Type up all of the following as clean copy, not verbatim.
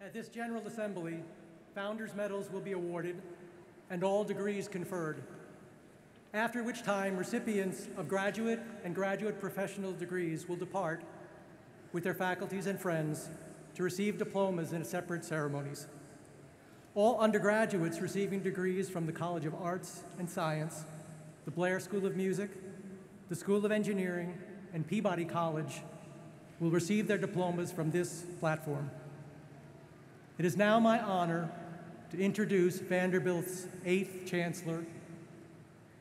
At this General Assembly, Founders Medals will be awarded and all degrees conferred, after which time recipients of graduate and graduate professional degrees will depart with their faculties and friends to receive diplomas in separate ceremonies. All undergraduates receiving degrees from the College of Arts and Science, the Blair School of Music, the School of Engineering, and Peabody College will receive their diplomas from this platform. It is now my honor to introduce Vanderbilt's 8th Chancellor,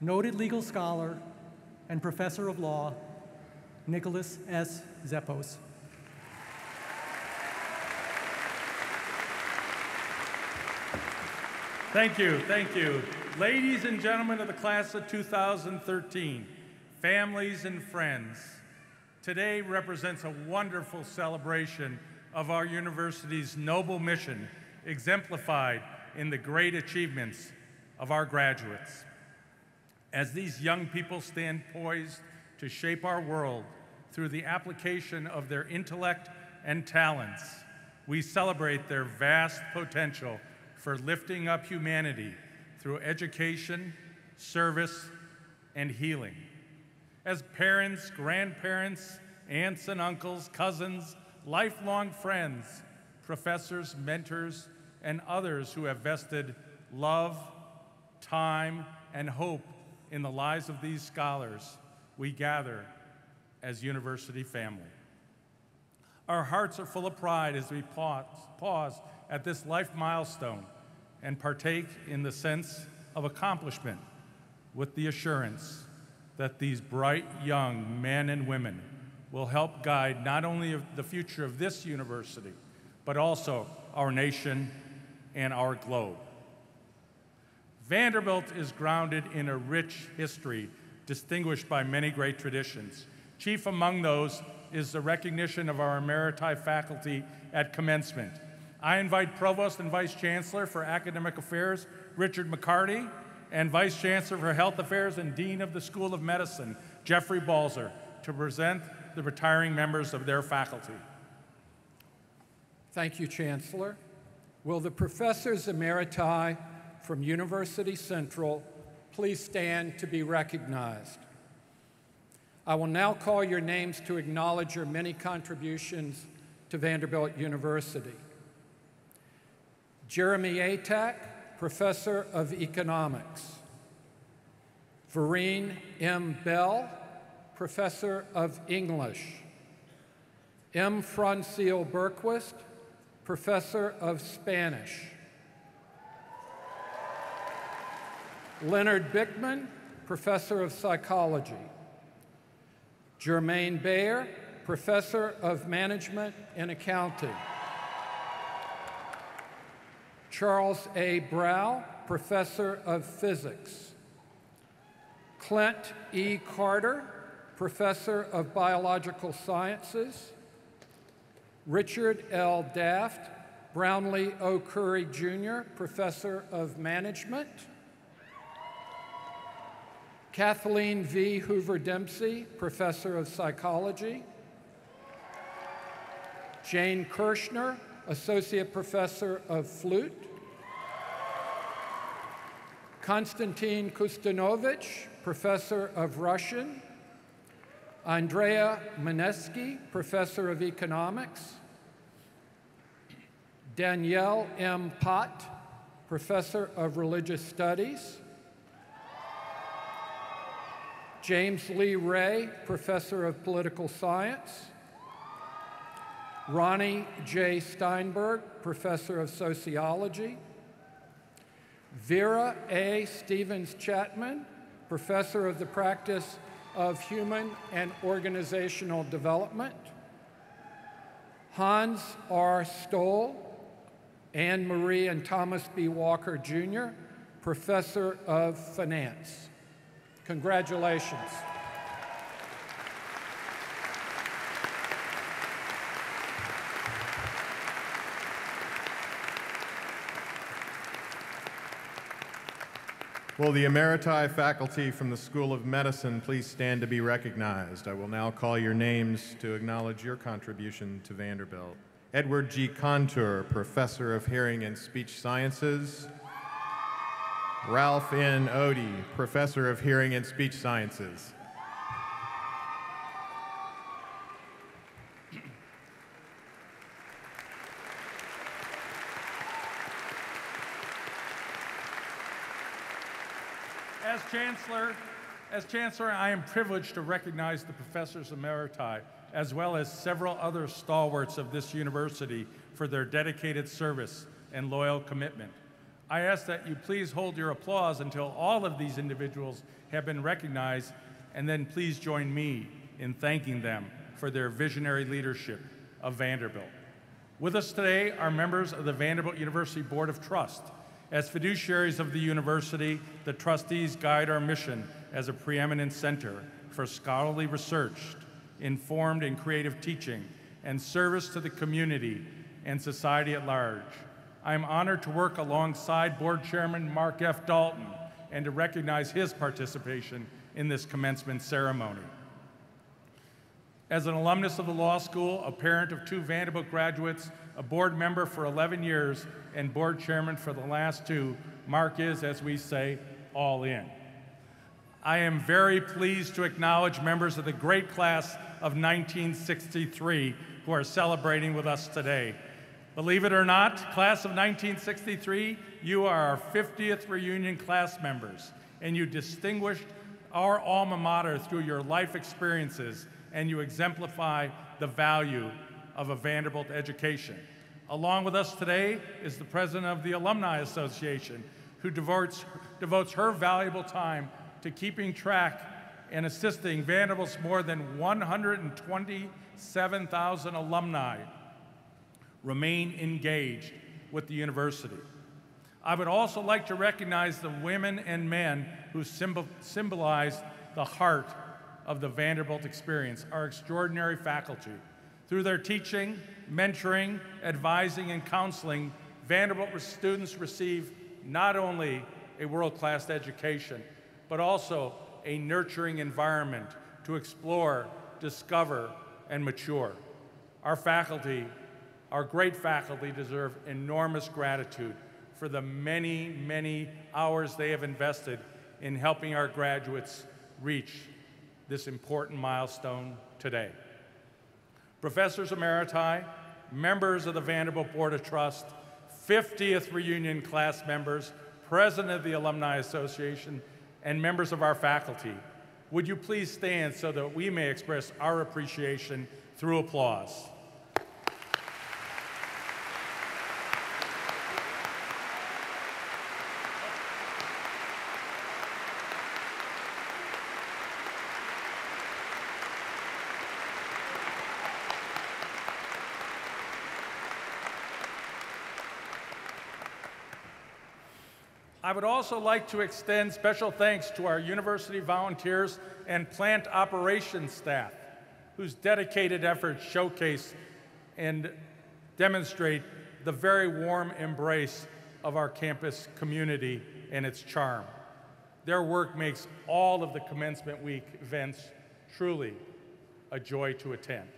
noted legal scholar, and professor of law, Nicholas S. Zeppos. Thank you, thank you. Ladies and gentlemen of the class of 2013, families and friends, today represents a wonderful celebration of our university's noble mission, exemplified in the great achievements of our graduates. As these young people stand poised to shape our world through the application of their intellect and talents, we celebrate their vast potential for lifting up humanity through education, service, and healing. As parents, grandparents, aunts and uncles, cousins, lifelong friends, professors, mentors, and others who have vested love, time, and hope in the lives of these scholars, we gather as university family. Our hearts are full of pride as we pause at this life milestone and partake in the sense of accomplishment with the assurance that these bright young men and women will help guide not only the future of this university, but also our nation and our globe. Vanderbilt is grounded in a rich history distinguished by many great traditions. Chief among those is the recognition of our emeriti faculty at commencement. I invite Provost and Vice Chancellor for Academic Affairs, Richard McCarty, and Vice Chancellor for Health Affairs and Dean of the School of Medicine, Jeffrey Balzer, to present the retiring members of their faculty. Thank you, Chancellor. Will the Professors Emeriti from University Central please stand to be recognized? I will now call your names to acknowledge your many contributions to Vanderbilt University. Jeremy Atack, Professor of Economics. Vereen M. Bell, Professor of English. M. Francille Berquist, Professor of Spanish. Leonard Bickman, Professor of Psychology. Jermaine Bayer, Professor of Management and Accounting. Charles A. Brow, Professor of Physics. Clint E. Carter, Professor of Biological Sciences. Richard L. Daft, Brownlee O. Curry, Jr., Professor of Management. Kathleen V. Hoover Dempsey, Professor of Psychology. Jane Kirshner, Associate Professor of Flute. Konstantin Kustanovich, Professor of Russian. Andrea Mineski, Professor of Economics. Danielle M. Pott, Professor of Religious Studies. James Lee Ray, Professor of Political Science. Ronnie J. Steinberg, Professor of Sociology. Vera A. Stevens Chapman, Professor of the Practice of Human and Organizational Development. Hans R. Stoll, Anne Marie and Thomas B. Walker, Jr., Professor of Finance. Congratulations. Will the Emeriti faculty from the School of Medicine please stand to be recognized? I will now call your names to acknowledge your contribution to Vanderbilt. Edward G. Contour, Professor of Hearing and Speech Sciences. Ralph N. Odie, Professor of Hearing and Speech Sciences. As Chancellor, I am privileged to recognize the Professors Emeriti, as well as several other stalwarts of this university for their dedicated service and loyal commitment. I ask that you please hold your applause until all of these individuals have been recognized, and then please join me in thanking them for their visionary leadership of Vanderbilt. With us today are members of the Vanderbilt University Board of Trust. As fiduciaries of the university, the trustees guide our mission as a preeminent center for scholarly research, informed and creative teaching, and service to the community and society at large. I am honored to work alongside Board Chairman Mark F. Dalton and to recognize his participation in this commencement ceremony. As an alumnus of the law school, a parent of 2 Vanderbilt graduates, a board member for 11 years, and board chairman for the last 2, Mark is, as we say, all in. I am very pleased to acknowledge members of the great class of 1963 who are celebrating with us today. Believe it or not, class of 1963, you are our 50th reunion class members, and you distinguished our alma mater through your life experiences, and you exemplify the value of a Vanderbilt education. Along with us today is the president of the Alumni Association, who devotes her valuable time to keeping track and assisting Vanderbilt's more than 127,000 alumni remain engaged with the university. I would also like to recognize the women and men who symbolize the heart of the Vanderbilt experience, our extraordinary faculty. Through their teaching, mentoring, advising, and counseling, Vanderbilt students receive not only a world-class education, but also a nurturing environment to explore, discover, and mature. Our faculty, our great faculty, deserve enormous gratitude for the many, many hours they have invested in helping our graduates reach this important milestone today. Professors Emeriti, members of the Vanderbilt Board of Trust, 50th reunion class members, president of the Alumni Association, and members of our faculty, would you please stand so that we may express our appreciation through applause. I would also like to extend special thanks to our university volunteers and plant operations staff, whose dedicated efforts showcase and demonstrate the very warm embrace of our campus community and its charm. Their work makes all of the Commencement Week events truly a joy to attend.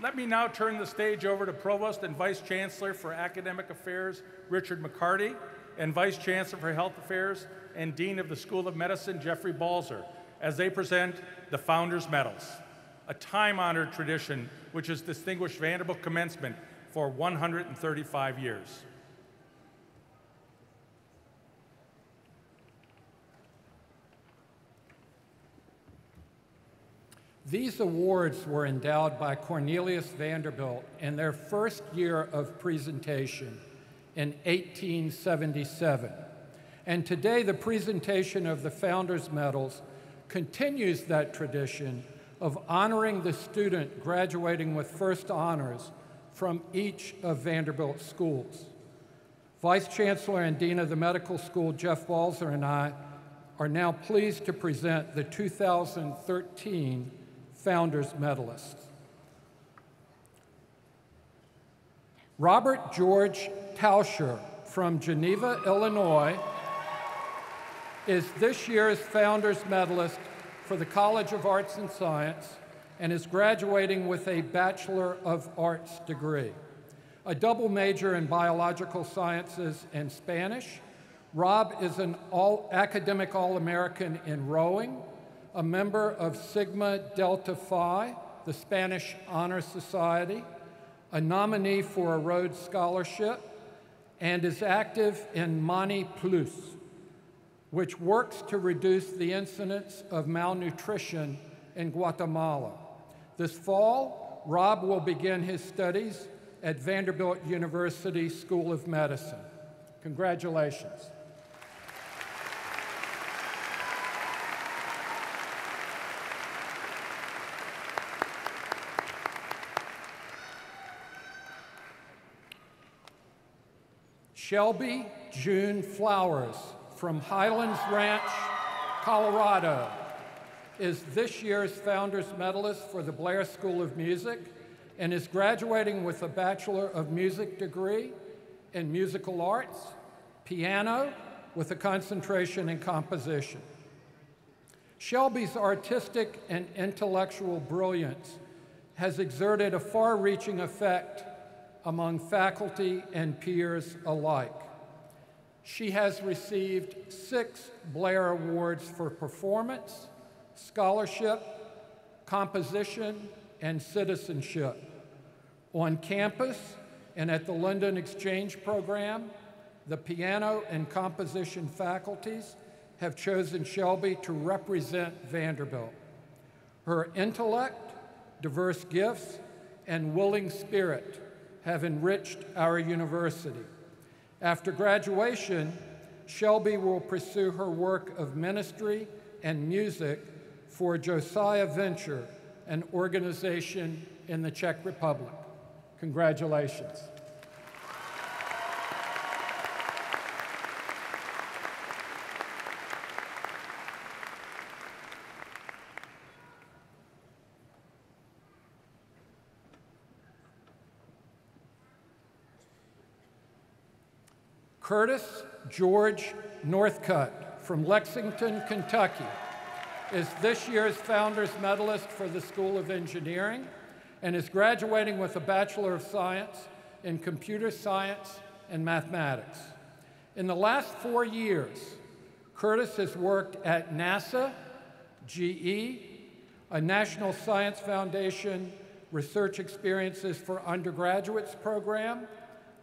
Let me now turn the stage over to Provost and Vice Chancellor for Academic Affairs, Richard McCarty, and Vice Chancellor for Health Affairs and Dean of the School of Medicine, Jeffrey Balzer, as they present the Founders Medals, a time-honored tradition which has distinguished Vanderbilt Commencement for 135 years. These awards were endowed by Cornelius Vanderbilt in their first year of presentation in 1877. And today, the presentation of the Founders Medals continues that tradition of honoring the student graduating with first honors from each of Vanderbilt's schools. Vice Chancellor and Dean of the Medical School, Jeff Balzer, and I are now pleased to present the 2013 Founders Medalists. Robert George Tauscher from Geneva, Illinois, is this year's Founders Medalist for the College of Arts and Science and is graduating with a Bachelor of Arts degree. A double major in biological sciences and Spanish, Rob is an academic All-American in rowing, a member of Sigma Delta Phi, the Spanish Honor Society, a nominee for a Rhodes Scholarship, and is active in Mani Plus, which works to reduce the incidence of malnutrition in Guatemala. This fall, Rob will begin his studies at Vanderbilt University School of Medicine. Congratulations. Shelby June Flowers from Highlands Ranch, Colorado, is this year's Founders Medalist for the Blair School of Music and is graduating with a Bachelor of Music degree in Musical Arts, piano, with a concentration in composition. Shelby's artistic and intellectual brilliance has exerted a far-reaching effect among faculty and peers alike. She has received 6 Blair Awards for performance, scholarship, composition, and citizenship. On campus and at the London Exchange Program, the piano and composition faculties have chosen Shelby to represent Vanderbilt. Her intellect, diverse gifts, and willing spirit have enriched our university. After graduation, Shelby will pursue her work of ministry and music for Josiah Venture, an organization in the Czech Republic. Congratulations. Curtis George Northcutt from Lexington, Kentucky, is this year's Founders Medalist for the School of Engineering and is graduating with a Bachelor of Science in Computer Science and Mathematics. In the last 4 years, Curtis has worked at NASA, GE, a National Science Foundation Research Experiences for Undergraduates program,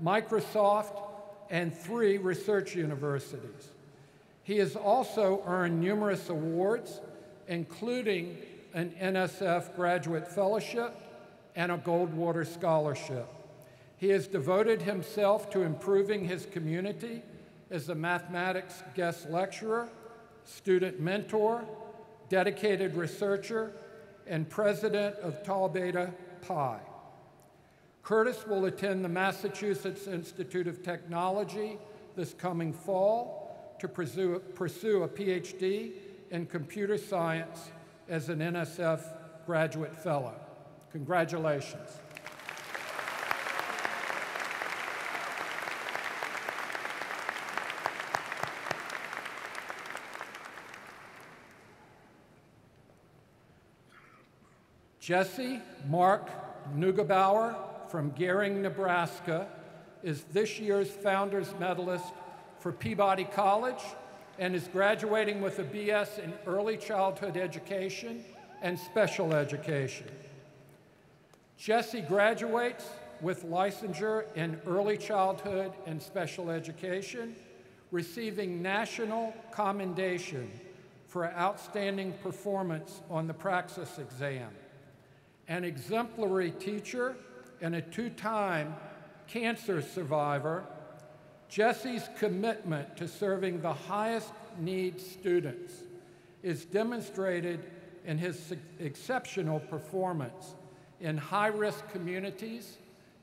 Microsoft, and 3 research universities. He has also earned numerous awards, including an NSF Graduate Fellowship and a Goldwater Scholarship. He has devoted himself to improving his community as a mathematics guest lecturer, student mentor, dedicated researcher, and president of Tau Beta Pi. Curtis will attend the Massachusetts Institute of Technology this coming fall to pursue a PhD in computer science as an NSF graduate fellow. Congratulations. Jesse Mark Neugebauer from Gering, Nebraska, is this year's Founders Medalist for Peabody College and is graduating with a BS in Early Childhood Education and Special Education. Jesse graduates with licensure in Early Childhood and Special Education, receiving national commendation for outstanding performance on the Praxis exam. An exemplary teacher and a 2-time cancer survivor, Jesse's commitment to serving the highest need students is demonstrated in his exceptional performance in high-risk communities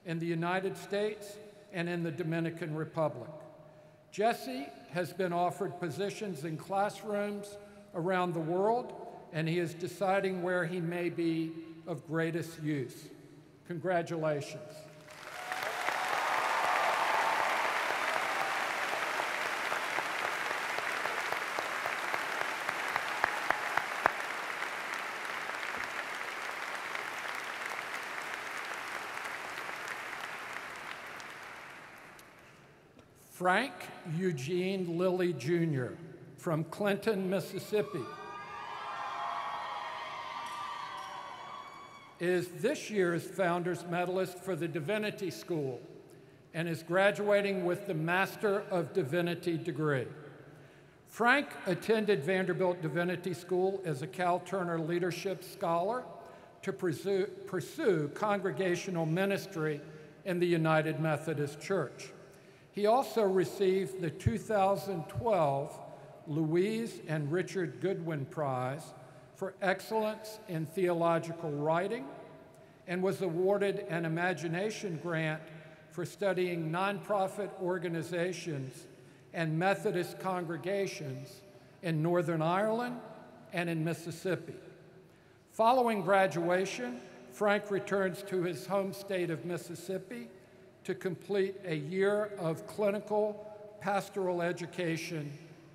in the United States and in the Dominican Republic. Jesse has been offered positions in classrooms around the world, and he is deciding where he may be of greatest use. Congratulations. Frank Eugene Lilly Jr. from Clinton, Mississippi, is this year's Founders Medalist for the Divinity School and is graduating with the Master of Divinity degree. Frank attended Vanderbilt Divinity School as a Cal Turner Leadership Scholar to pursue congregational ministry in the United Methodist Church. He also received the 2012 Louise and Richard Goodwin Prize for excellence in theological writing and was awarded an Imagination Grant for studying nonprofit organizations and Methodist congregations in Northern Ireland and in Mississippi. Following graduation, Frank returns to his home state of Mississippi to complete a year of clinical pastoral education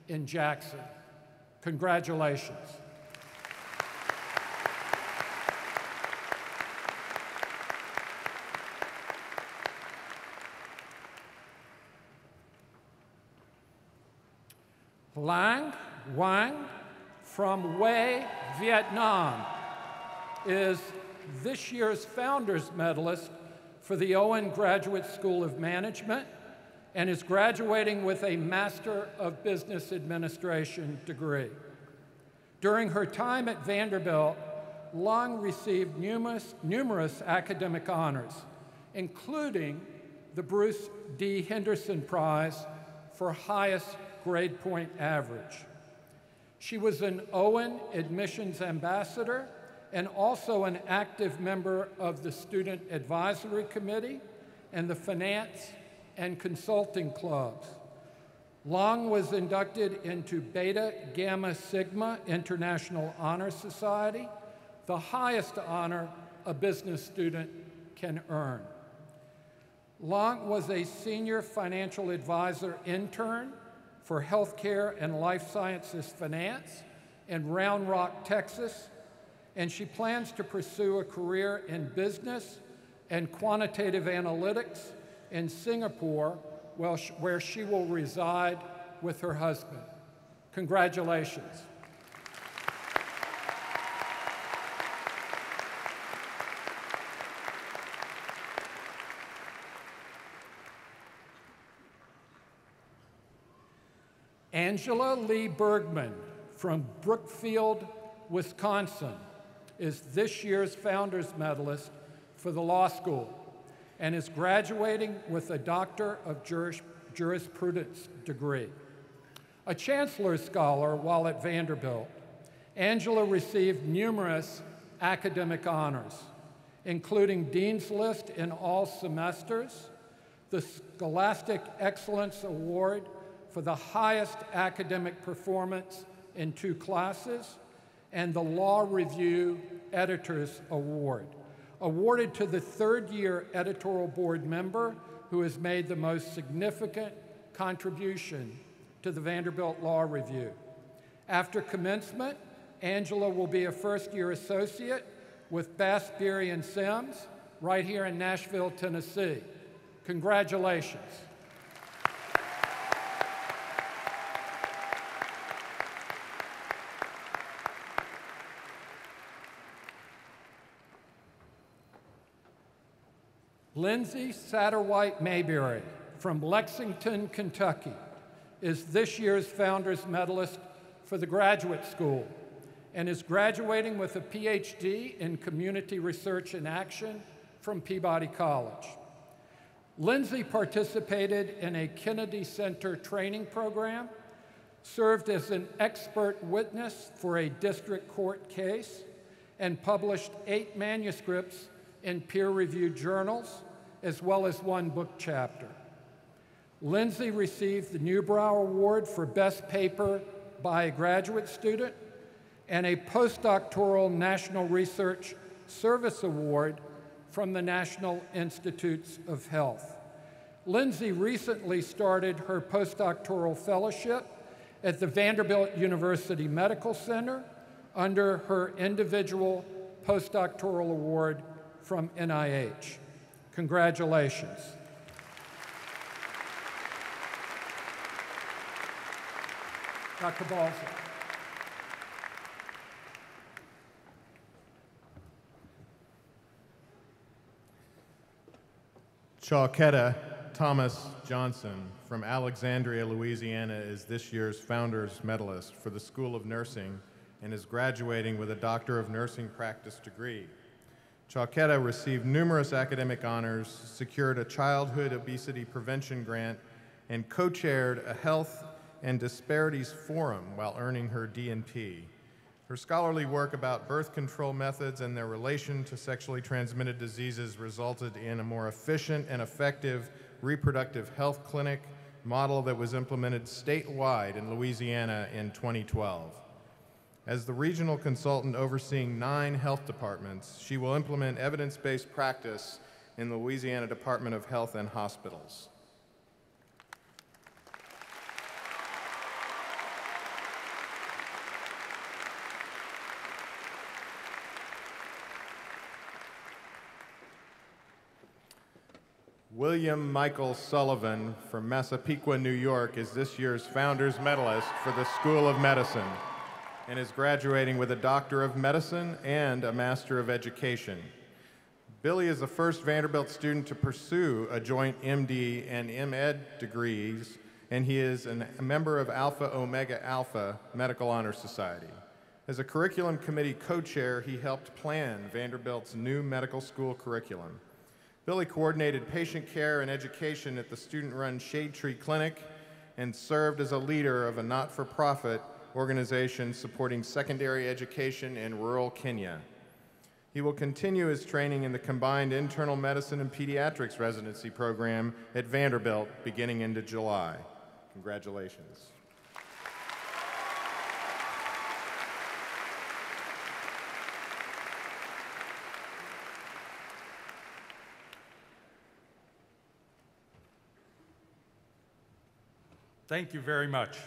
in Jackson. Congratulations. Lang Wang from Hue, Vietnam, is this year's Founders Medalist for the Owen Graduate School of Management and is graduating with a Master of Business Administration degree. During her time at Vanderbilt, Lang received numerous academic honors, including the Bruce D. Henderson Prize for highest grade point average. She was an Owen Admissions Ambassador and also an active member of the Student Advisory Committee and the Finance and Consulting Clubs. Lang was inducted into Beta Gamma Sigma International Honor Society, the highest honor a business student can earn. Lang was a senior financial advisor intern for healthcare and life sciences finance in Round Rock, Texas, and she plans to pursue a career in business and quantitative analytics in Singapore, where she will reside with her husband. Congratulations. Angela Lee Bergman from Brookfield, Wisconsin, is this year's Founders Medalist for the law school and is graduating with a Doctor of Jurisprudence degree. A Chancellor's Scholar while at Vanderbilt, Angela received numerous academic honors, including Dean's List in all semesters, the Scholastic Excellence Award for the highest academic performance in 2 classes, and the Law Review Editors Award, awarded to the third-year editorial board member who has made the most significant contribution to the Vanderbilt Law Review. After commencement, Angela will be a first-year associate with Bass, Beery, and Sims right here in Nashville, Tennessee. Congratulations. Lindsay Satterwhite Mayberry from Lexington, Kentucky, is this year's Founders Medalist for the Graduate School and is graduating with a PhD in Community Research and Action from Peabody College. Lindsay participated in a Kennedy Center training program, served as an expert witness for a district court case, and published 8 manuscripts in peer-reviewed journals, as well as 1 book chapter. Lindsay received the Newbrow Award for Best Paper by a graduate student and a postdoctoral National Research Service Award from the National Institutes of Health. Lindsay recently started her postdoctoral fellowship at the Vanderbilt University Medical Center under her individual postdoctoral award from NIH. Congratulations. Dr. Balzer. Chauquetta Thomas Johnson from Alexandria, Louisiana is this year's Founders Medalist for the School of Nursing and is graduating with a Doctor of Nursing Practice degree. Chauquetta received numerous academic honors, secured a childhood obesity prevention grant, and co-chaired a health and disparities forum while earning her D&P. Her scholarly work about birth control methods and their relation to sexually transmitted diseases resulted in a more efficient and effective reproductive health clinic model that was implemented statewide in Louisiana in 2012. As the regional consultant overseeing 9 health departments, she will implement evidence-based practice in the Louisiana Department of Health and Hospitals. William Michael Sullivan from Massapequa, New York is this year's Founders Medalist for the School of Medicine and is graduating with a Doctor of Medicine and a Master of Education. Billy is the first Vanderbilt student to pursue a joint MD and MEd degrees, and he is a member of Alpha Omega Alpha Medical Honor Society. As a curriculum committee co-chair, he helped plan Vanderbilt's new medical school curriculum. Billy coordinated patient care and education at the student-run Shade Tree Clinic and served as a leader of a not-for-profit organization supporting secondary education in rural Kenya. He will continue his training in the combined internal medicine and pediatrics residency program at Vanderbilt beginning into July. Congratulations. Thank you very much.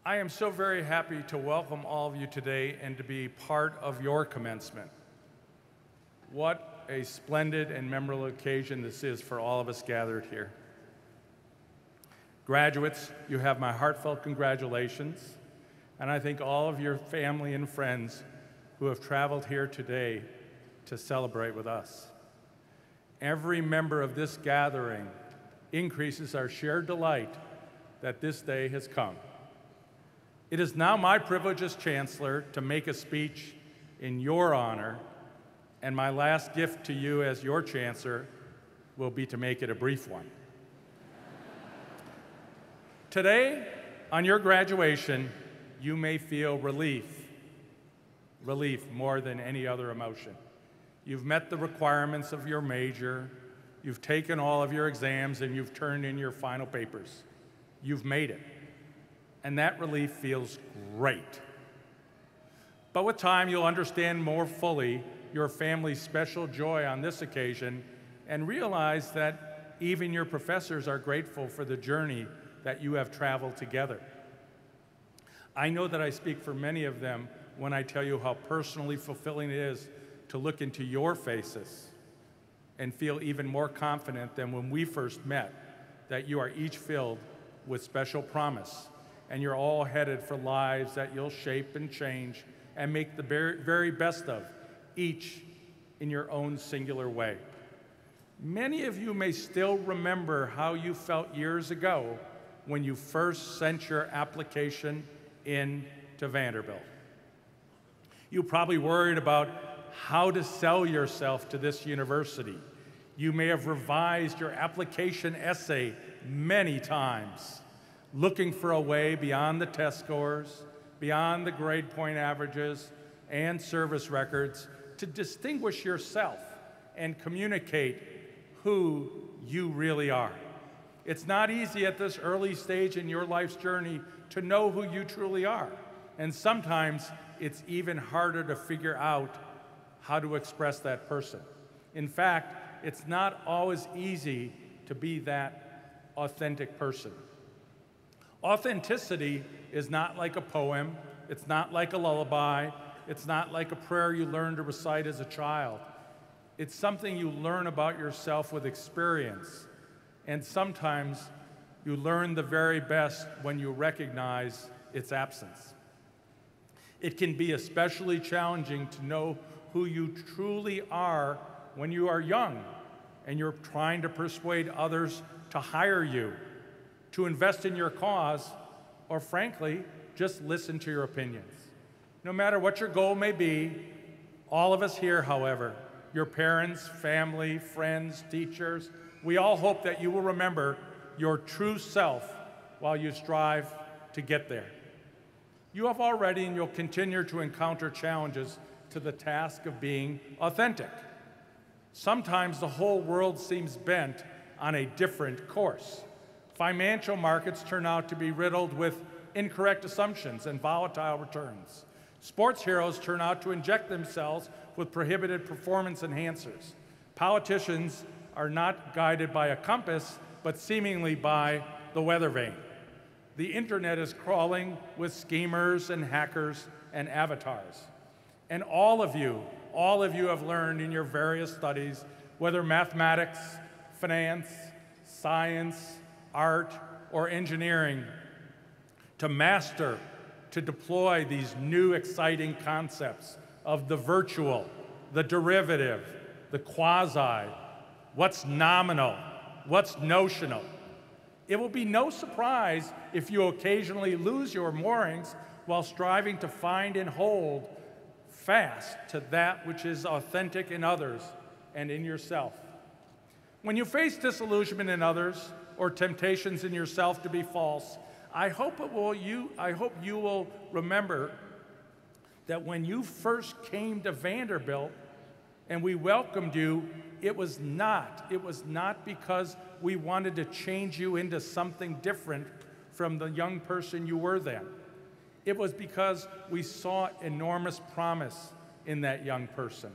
I am so very happy to welcome all of you today and to be part of your commencement. What a splendid and memorable occasion this is for all of us gathered here. Graduates, you have my heartfelt congratulations, and I thank all of your family and friends who have traveled here today to celebrate with us. Every member of this gathering increases our shared delight that this day has come. It is now my privilege as Chancellor to make a speech in your honor, and my last gift to you as your Chancellor will be to make it a brief one. Today, on your graduation, you may feel relief more than any other emotion. You've met the requirements of your major, you've taken all of your exams, and you've turned in your final papers. You've made it, and that relief feels great. But with time, you'll understand more fully your family's special joy on this occasion and realize that even your professors are grateful for the journey that you have traveled together. I know that I speak for many of them when I tell you how personally fulfilling it is to look into your faces and feel even more confident than when we first met that you are each filled with special promise and you're all headed for lives that you'll shape and change and make the very best of, each in your own singular way. Many of you may still remember how you felt years ago when you first sent your application in to Vanderbilt. You probably worried about how to sell yourself to this university. You may have revised your application essay many times, looking for a way beyond the test scores, beyond the grade point averages and service records to distinguish yourself and communicate who you really are. It's not easy at this early stage in your life's journey to know who you truly are. And sometimes it's even harder to figure out how to express that person. In fact, it's not always easy to be that authentic person. Authenticity is not like a poem, it's not like a lullaby, it's not like a prayer you learned to recite as a child. It's something you learn about yourself with experience, and sometimes you learn the very best when you recognize its absence. It can be especially challenging to know who you truly are when you are young and you're trying to persuade others to hire you, to invest in your cause, or frankly, just listen to your opinions. No matter what your goal may be, all of us here, however, your parents, family, friends, teachers, we all hope that you will remember your true self while you strive to get there. You have already and you'll continue to encounter challenges to the task of being authentic. Sometimes the whole world seems bent on a different course. Financial markets turn out to be riddled with incorrect assumptions and volatile returns. Sports heroes turn out to inject themselves with prohibited performance enhancers. Politicians are not guided by a compass, but seemingly by the weather vane. The internet is crawling with schemers and hackers and avatars. And all of you have learned in your various studies, whether mathematics, finance, science, art, or engineering, to master, to deploy these new exciting concepts of the virtual, the derivative, the quasi, what's nominal, what's notional. It will be no surprise if you occasionally lose your moorings while striving to find and hold fast to that which is authentic in others and in yourself. When you face disillusionment in others or temptations in yourself to be false, I hope you will remember that when you first came to Vanderbilt and we welcomed you, it was not because we wanted to change you into something different from the young person you were then. It was because we saw enormous promise in that young person,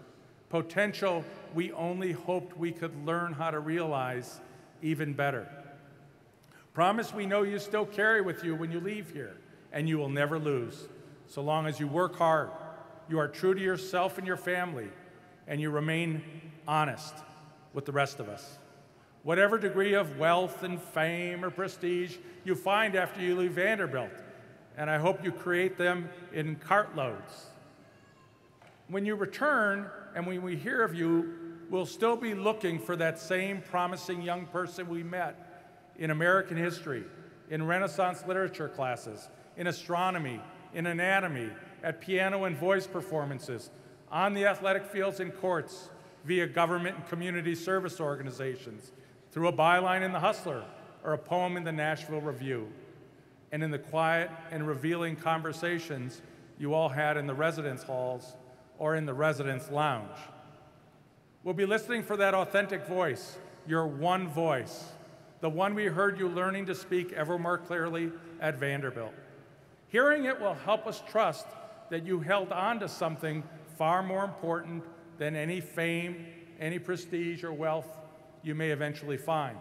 potential we only hoped we could learn how to realize even better. Promise we know you still carry with you when you leave here, and you will never lose, so long as you work hard, you are true to yourself and your family, and you remain honest with the rest of us. Whatever degree of wealth and fame or prestige you find after you leave Vanderbilt, and I hope you create them in cartloads. When you return, and when we hear of you, we'll still be looking for that same promising young person we met in American history, in Renaissance literature classes, in astronomy, in anatomy, at piano and voice performances, on the athletic fields and courts, via government and community service organizations, through a byline in The Hustler or a poem in the Nashville Review, and in the quiet and revealing conversations you all had in the residence halls or in the residence lounge. We'll be listening for that authentic voice, your one voice, the one we heard you learning to speak ever more clearly at Vanderbilt. Hearing it will help us trust that you held on to something far more important than any fame, any prestige, or wealth you may eventually find.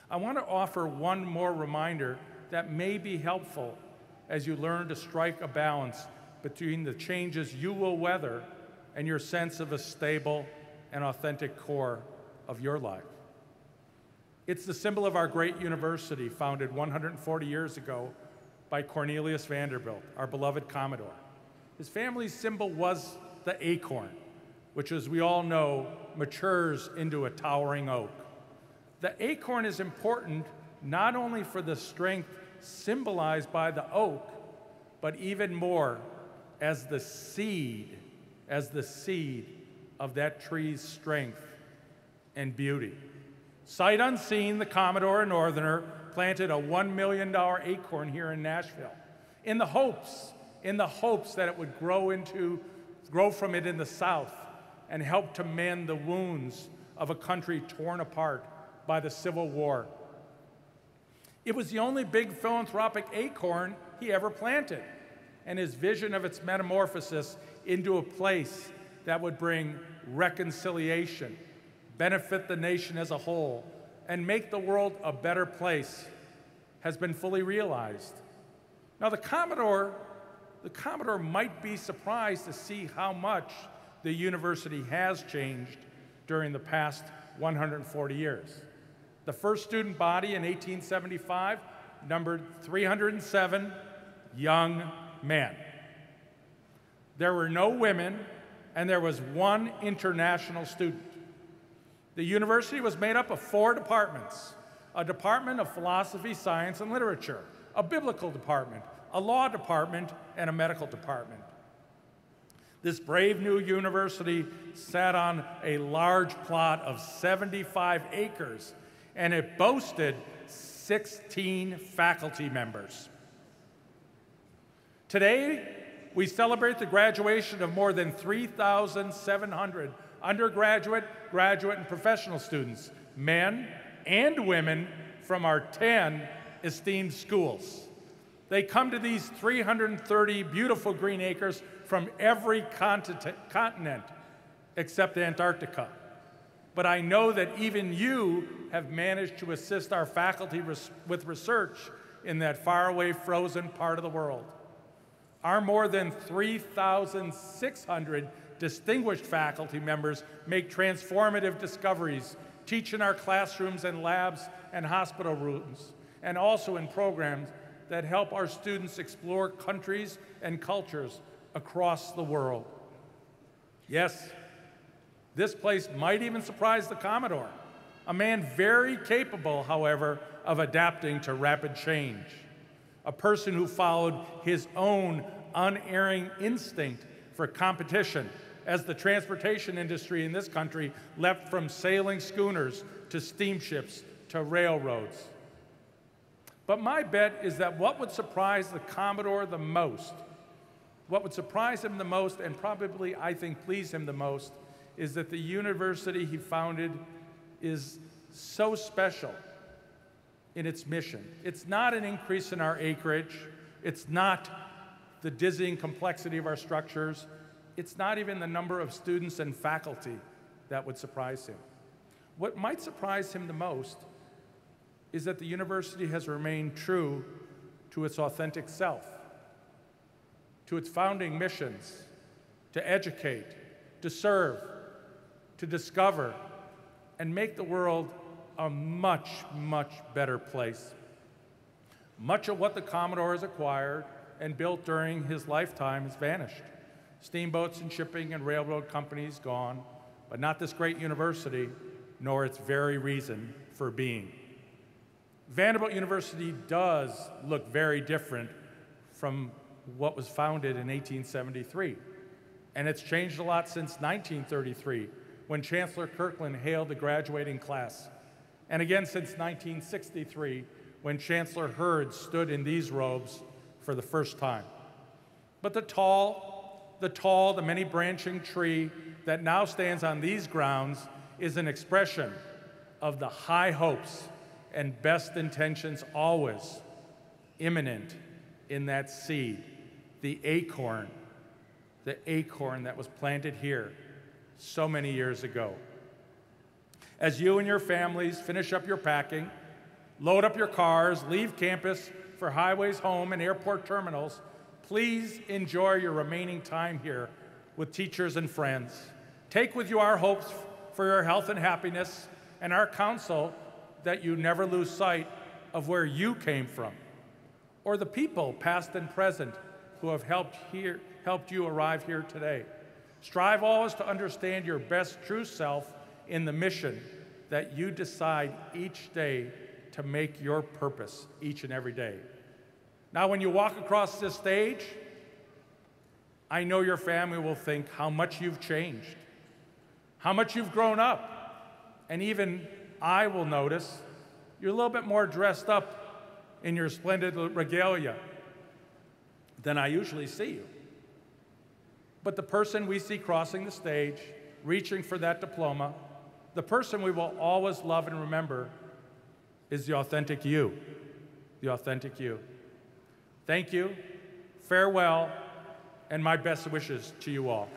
I want to offer one more reminder that may be helpful as you learn to strike a balance between the changes you will weather and your sense of a stable and authentic core of your life. It's the symbol of our great university, founded 140 years ago by Cornelius Vanderbilt, our beloved Commodore. His family's symbol was the acorn, which, as we all know, matures into a towering oak. The acorn is important not only for the strength symbolized by the oak, but even more as the seed of that tree's strength and beauty. Sight unseen, the Commodore and Northerner planted a $1 million acorn here in Nashville in the hopes that it would grow from it in the South and help to mend the wounds of a country torn apart by the Civil War. It was the only big philanthropic acorn he ever planted, and his vision of its metamorphosis into a place that would bring reconciliation, benefit the nation as a whole, and make the world a better place has been fully realized. Now, the Commodore might be surprised to see how much the university has changed during the past 140 years. The first student body in 1875 numbered 307 young men. There were no women, and there was one international student. The university was made up of 4 departments: a department of philosophy, science, and literature, a biblical department, a law department, and a medical department. This brave new university sat on a large plot of 75 acres, and it boasted 16 faculty members. Today, we celebrate the graduation of more than 3,700 undergraduate, graduate, and professional students, men and women, from our 10 esteemed schools. They come to these 330 beautiful green acres from every continent except Antarctica. But I know that even you have managed to assist our faculty with research in that faraway frozen part of the world. Our more than 3,600 distinguished faculty members make transformative discoveries, teach in our classrooms and labs and hospital rooms, and also in programs that help our students explore countries and cultures across the world. Yes, this place might even surprise the Commodore, a man very capable, however, of adapting to rapid change, a person who followed his own unerring instinct for competition as the transportation industry in this country leapt from sailing schooners to steamships to railroads. But my bet is that what would surprise the Commodore the most, what would surprise him the most, and probably, I think, please him the most, is that the university he founded is so special in its mission. It's not an increase in our acreage. It's not the dizzying complexity of our structures. It's not even the number of students and faculty that would surprise him. What might surprise him the most is that the university has remained true to its authentic self, to its founding missions, to educate, to serve, to discover, and make the world a much, much better place. Much of what the Commodore has acquired and built during his lifetime has vanished. Steamboats and shipping and railroad companies gone, but not this great university, nor its very reason for being. Vanderbilt University does look very different from what was founded in 1873. And it's changed a lot since 1933, when Chancellor Kirkland hailed the graduating class. And again since 1963, when Chancellor Hurd stood in these robes for the first time. But the many branching tree that now stands on these grounds is an expression of the high hopes and best intentions always imminent in that seed, the acorn that was planted here so many years ago. As you and your families finish up your packing, load up your cars, leave campus for highways, home, and airport terminals, please enjoy your remaining time here with teachers and friends. Take with you our hopes for your health and happiness, and our counsel that you never lose sight of where you came from, or the people, past and present, who have helped you arrive here today. Strive always to understand your best true self in the mission that you decide each day to make your purpose each and every day. Now, when you walk across this stage, I know your family will think how much you've changed, how much you've grown up, and even I will notice you're a little bit more dressed up in your splendid regalia than I usually see you. But the person we see crossing the stage, reaching for that diploma, the person we will always love and remember is the authentic you, the authentic you. Thank you, farewell, and my best wishes to you all.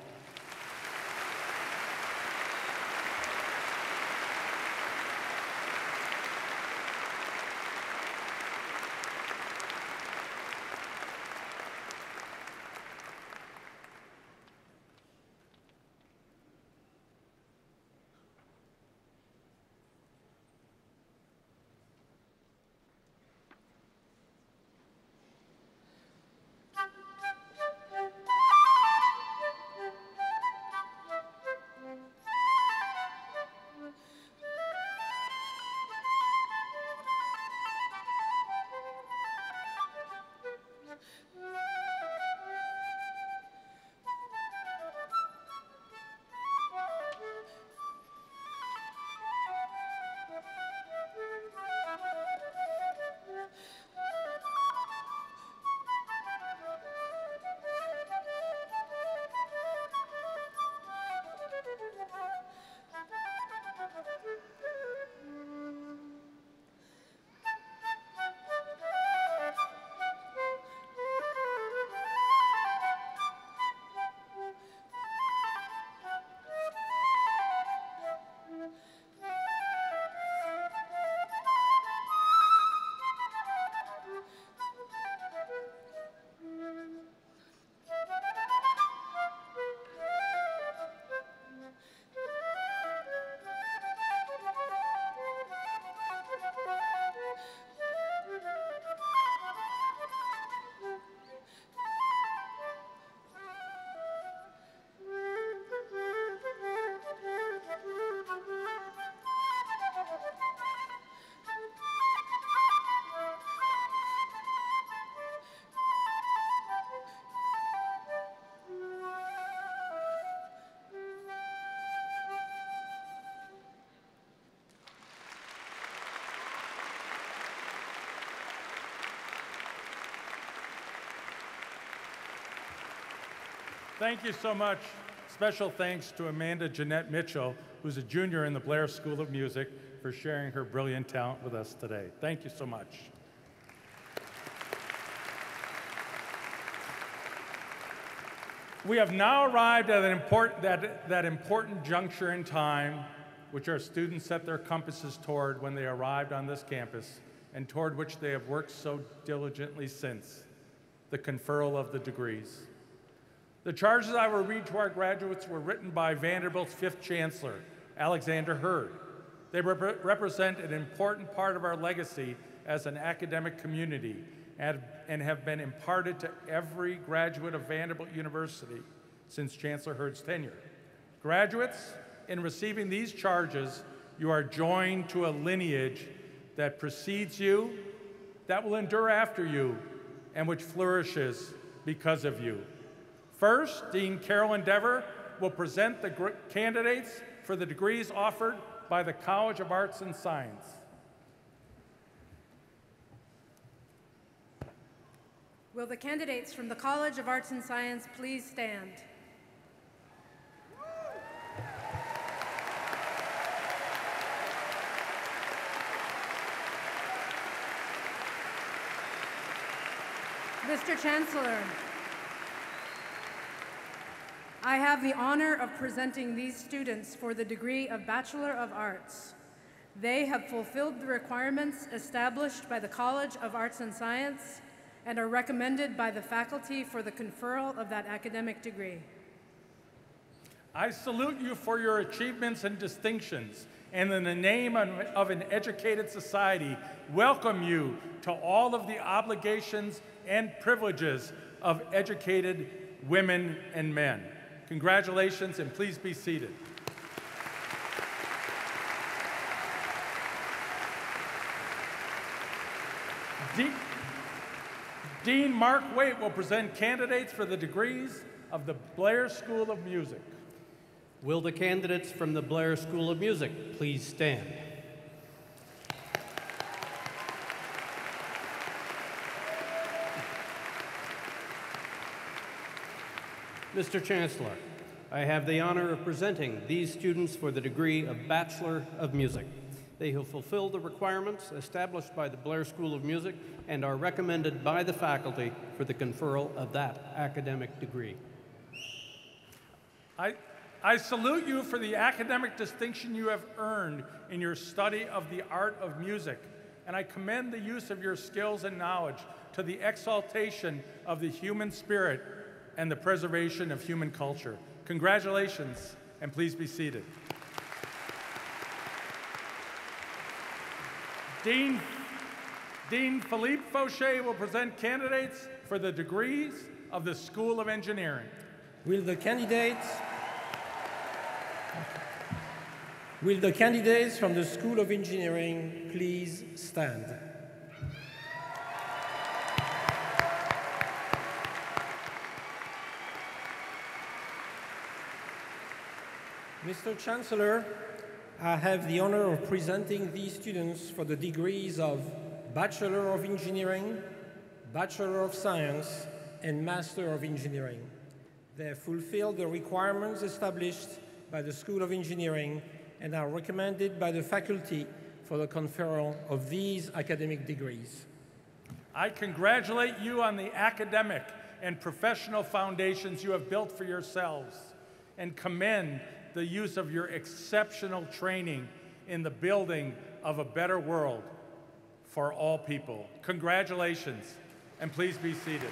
Thank you so much. Special thanks to Amanda Jeanette Mitchell, who's a junior in the Blair School of Music, for sharing her brilliant talent with us today. Thank you so much. We have now arrived at that important juncture in time which our students set their compasses toward when they arrived on this campus and toward which they have worked so diligently since, the conferral of the degrees. The charges I will read to our graduates were written by Vanderbilt's fifth chancellor, Alexander Hurd. They represent an important part of our legacy as an academic community and have been imparted to every graduate of Vanderbilt University since Chancellor Hurd's tenure. Graduates, in receiving these charges, you are joined to a lineage that precedes you, that will endure after you, and which flourishes because of you. First, Dean Carolyn Dever will present the candidates for the degrees offered by the College of Arts and Science. Will the candidates from the College of Arts and Science please stand? Mr. Chancellor, I have the honor of presenting these students for the degree of Bachelor of Arts. They have fulfilled the requirements established by the College of Arts and Science and are recommended by the faculty for the conferral of that academic degree. I salute you for your achievements and distinctions, and in the name of an educated society, welcome you to all of the obligations and privileges of educated women and men. Congratulations, and please be seated. Dean Mark Waite will present candidates for the degrees of the Blair School of Music. Will the candidates from the Blair School of Music please stand? Mr. Chancellor, I have the honor of presenting these students for the degree of Bachelor of Music. They have fulfilled the requirements established by the Blair School of Music and are recommended by the faculty for the conferral of that academic degree. I salute you for the academic distinction you have earned in your study of the art of music, and I commend the use of your skills and knowledge to the exaltation of the human spirit and the preservation of human culture. Congratulations, and please be seated. Dean Philippe Fauché will present candidates for the degrees of the School of Engineering. Will the candidates from the School of Engineering please stand? Mr. Chancellor, I have the honor of presenting these students for the degrees of Bachelor of Engineering, Bachelor of Science, and Master of Engineering. They have fulfilled the requirements established by the School of Engineering and are recommended by the faculty for the conferral of these academic degrees. I congratulate you on the academic and professional foundations you have built for yourselves and commend the use of your exceptional training in the building of a better world for all people. Congratulations, and please be seated.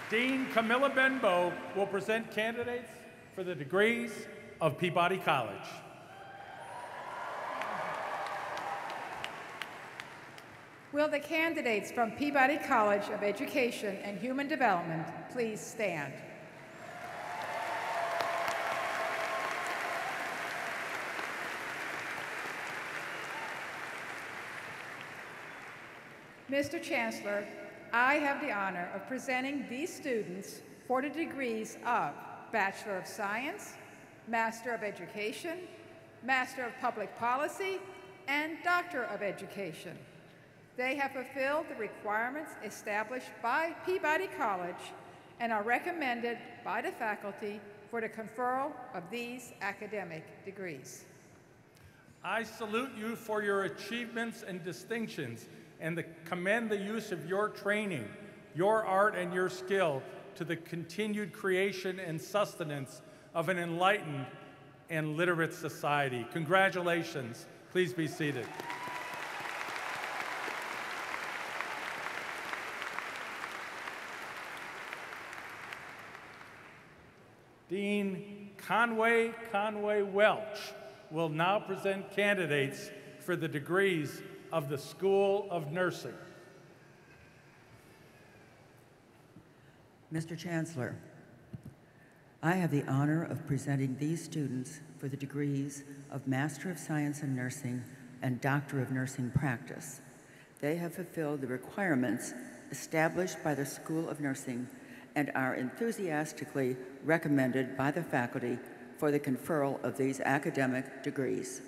Dean Camilla Benbow will present candidates for the degrees of Peabody College. Will the candidates from Peabody College of Education and Human Development please stand? Mr. Chancellor, I have the honor of presenting these students for the degrees of Bachelor of Science, Master of Education, Master of Public Policy, and Doctor of Education. They have fulfilled the requirements established by Peabody College and are recommended by the faculty for the conferral of these academic degrees. I salute you for your achievements and distinctions and commend the use of your training, your art, and your skill to the continued creation and sustenance of an enlightened and literate society. Congratulations. Please be seated. Dean Conway Welch will now present candidates for the degrees of the School of Nursing. Mr. Chancellor, I have the honor of presenting these students for the degrees of Master of Science in Nursing and Doctor of Nursing Practice. They have fulfilled the requirements established by the School of Nursing and are enthusiastically recommended by the faculty for the conferral of these academic degrees.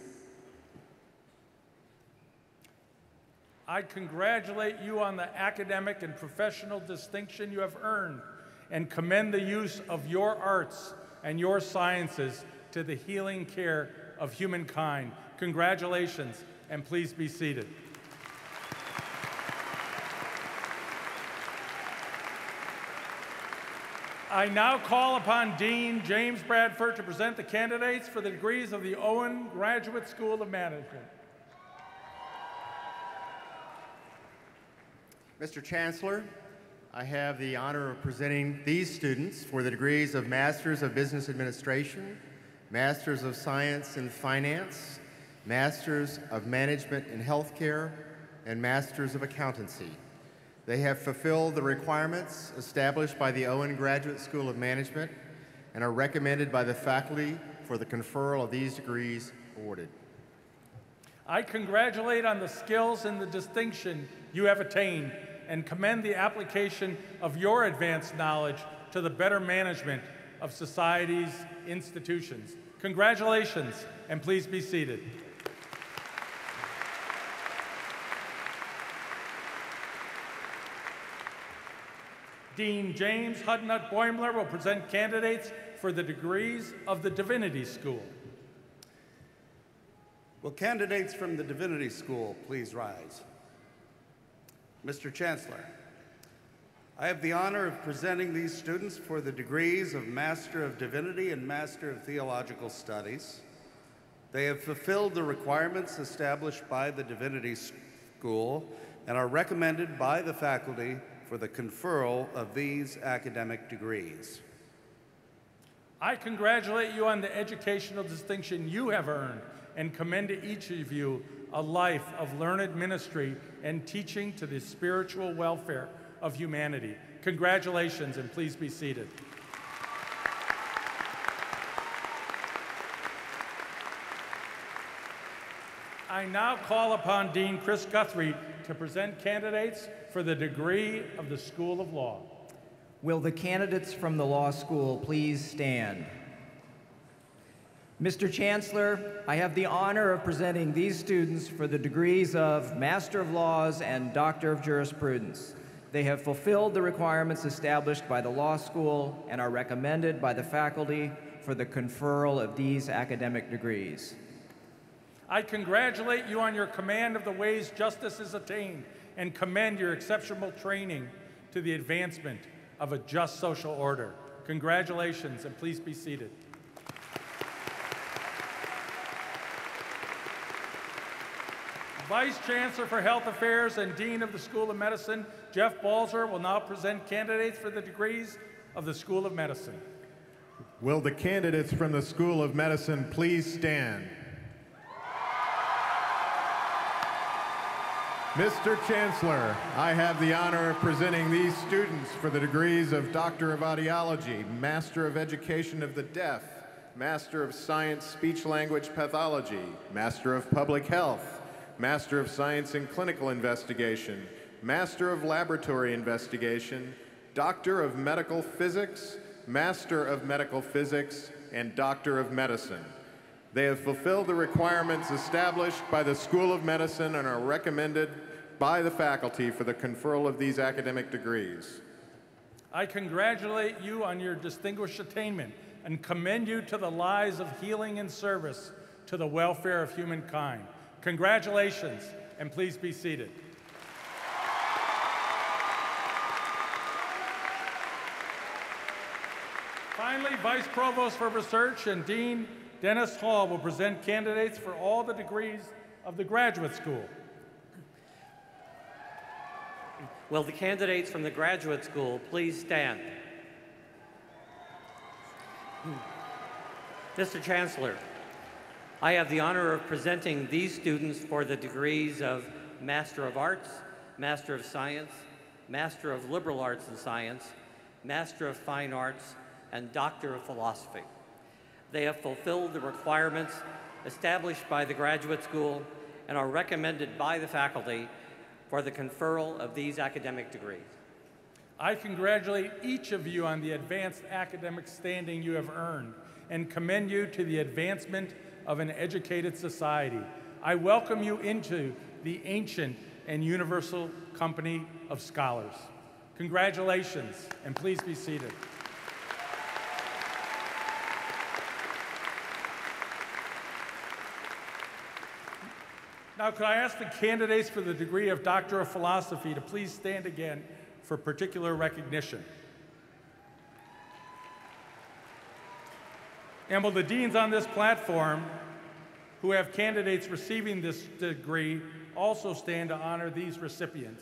I congratulate you on the academic and professional distinction you have earned and commend the use of your arts and your sciences to the healing care of humankind. Congratulations, and please be seated. I now call upon Dean James Bradford to present the candidates for the degrees of the Owen Graduate School of Management. Mr. Chancellor, I have the honor of presenting these students for the degrees of Masters of Business Administration, Masters of Science in Finance, Masters of Management in Healthcare, and Masters of Accountancy. They have fulfilled the requirements established by the Owen Graduate School of Management and are recommended by the faculty for the conferral of these degrees awarded. I congratulate on the skills and the distinction you have attained and commend the application of your advanced knowledge to the better management of society's institutions. Congratulations, and please be seated. Dean James Hudnut Boimler will present candidates for the degrees of the Divinity School. Will candidates from the Divinity School please rise? Mr. Chancellor, I have the honor of presenting these students for the degrees of Master of Divinity and Master of Theological Studies. They have fulfilled the requirements established by the Divinity School and are recommended by the faculty for the conferral of these academic degrees. I congratulate you on the educational distinction you have earned and commend to each of you a life of learned ministry and teaching to the spiritual welfare of humanity. Congratulations, and please be seated. I now call upon Dean Chris Guthrie to present candidates for the degree of the School of Law. Will the candidates from the law school please stand? Mr. Chancellor, I have the honor of presenting these students for the degrees of Master of Laws and Doctor of Jurisprudence. They have fulfilled the requirements established by the law school and are recommended by the faculty for the conferral of these academic degrees. I congratulate you on your command of the ways justice is attained and commend your exceptional training to the advancement of a just social order. Congratulations, and please be seated. Vice Chancellor for Health Affairs and Dean of the School of Medicine, Jeff Balzer, will now present candidates for the degrees of the School of Medicine. Will the candidates from the School of Medicine please stand? Mr. Chancellor, I have the honor of presenting these students for the degrees of Doctor of Audiology, Master of Education of the Deaf, Master of Science Speech-Language Pathology, Master of Public Health, Master of Science in Clinical Investigation, Master of Laboratory Investigation, Doctor of Medical Physics, Master of Medical Physics, and Doctor of Medicine. They have fulfilled the requirements established by the School of Medicine and are recommended by the faculty for the conferral of these academic degrees. I congratulate you on your distinguished attainment and commend you to the lives of healing and service to the welfare of humankind. Congratulations, and please be seated. Finally, Vice Provost for Research and Dean Dennis Hall will present candidates for all the degrees of the graduate school. Will the candidates from the graduate school please stand? Mr. Chancellor, I have the honor of presenting these students for the degrees of Master of Arts, Master of Science, Master of Liberal Arts and Science, Master of Fine Arts, and Doctor of Philosophy. They have fulfilled the requirements established by the graduate school and are recommended by the faculty for the conferral of these academic degrees. I congratulate each of you on the advanced academic standing you have earned and commend you to the advancement of an educated society. I welcome you into the ancient and universal company of scholars. Congratulations, and please be seated. Now, could I ask the candidates for the degree of Doctor of Philosophy to please stand again for particular recognition? And will the deans on this platform who have candidates receiving this degree also stand to honor these recipients?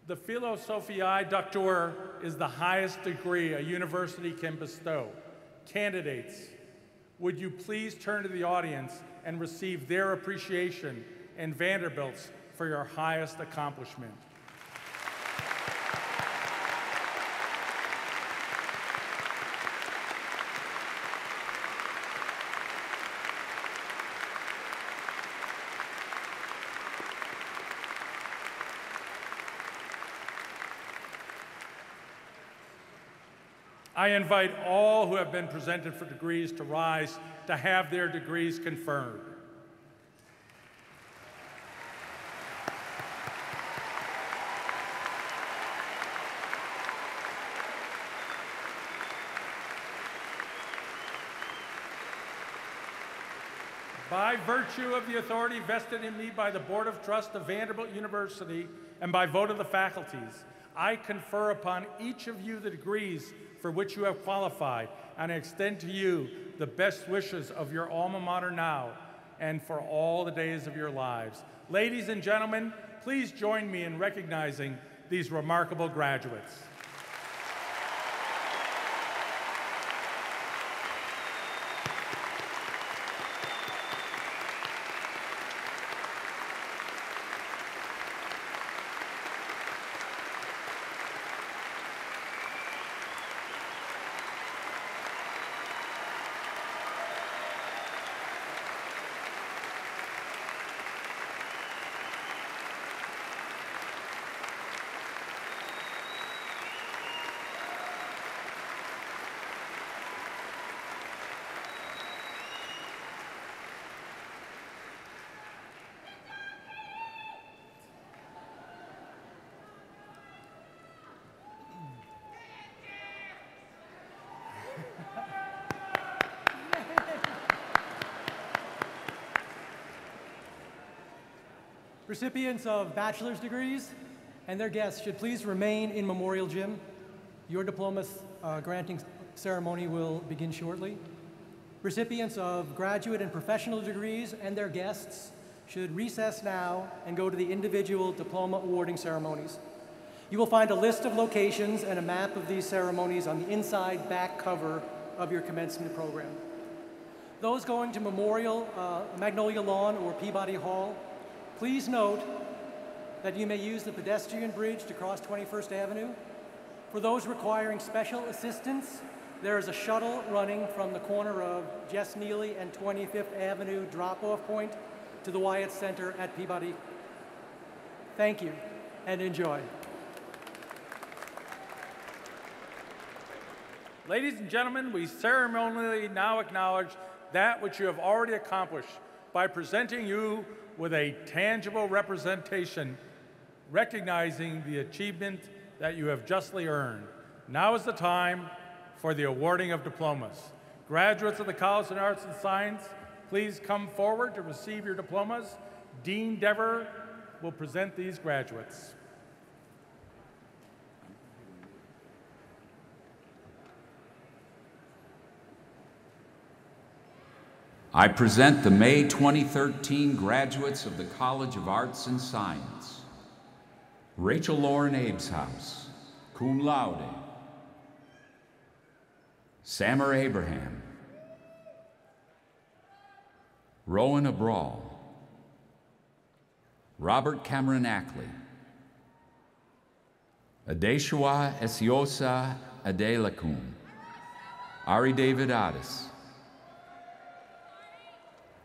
The Philosophiae Doctor is the highest degree a university can bestow. Candidates, would you please turn to the audience and receive their appreciation and Vanderbilt's for your highest accomplishment? I invite all who have been presented for degrees to rise to have their degrees conferred. By virtue of the authority vested in me by the Board of Trust of Vanderbilt University and by vote of the faculties, I confer upon each of you the degrees for which you have qualified, and I extend to you the best wishes of your alma mater now and for all the days of your lives. Ladies and gentlemen, please join me in recognizing these remarkable graduates. Recipients of bachelor's degrees and their guests should please remain in Memorial Gym. Your diploma granting ceremony will begin shortly. Recipients of graduate and professional degrees and their guests should recess now and go to the individual diploma awarding ceremonies. You will find a list of locations and a map of these ceremonies on the inside back cover of your commencement program. Those going to Magnolia Lawn or Peabody Hall, please note that you may use the pedestrian bridge to cross 21st Avenue. For those requiring special assistance, there is a shuttle running from the corner of Jess Neely and 25th Avenue drop-off point to the Wyatt Center at Peabody. Thank you, and enjoy. Ladies and gentlemen, we ceremonially now acknowledge that which you have already accomplished by presenting you with a tangible representation recognizing the achievement that you have justly earned. Now is the time for the awarding of diplomas. Graduates of the College of Arts and Science, please come forward to receive your diplomas. Dean Dever will present these graduates. I present the May 2013 graduates of the College of Arts and Science. Rachel Lauren Abeshouse, cum laude. Samer Abraham. Rowan Abral. Robert Cameron Ackley. Adeshua Esiosa Adelakun. Ari David Addis.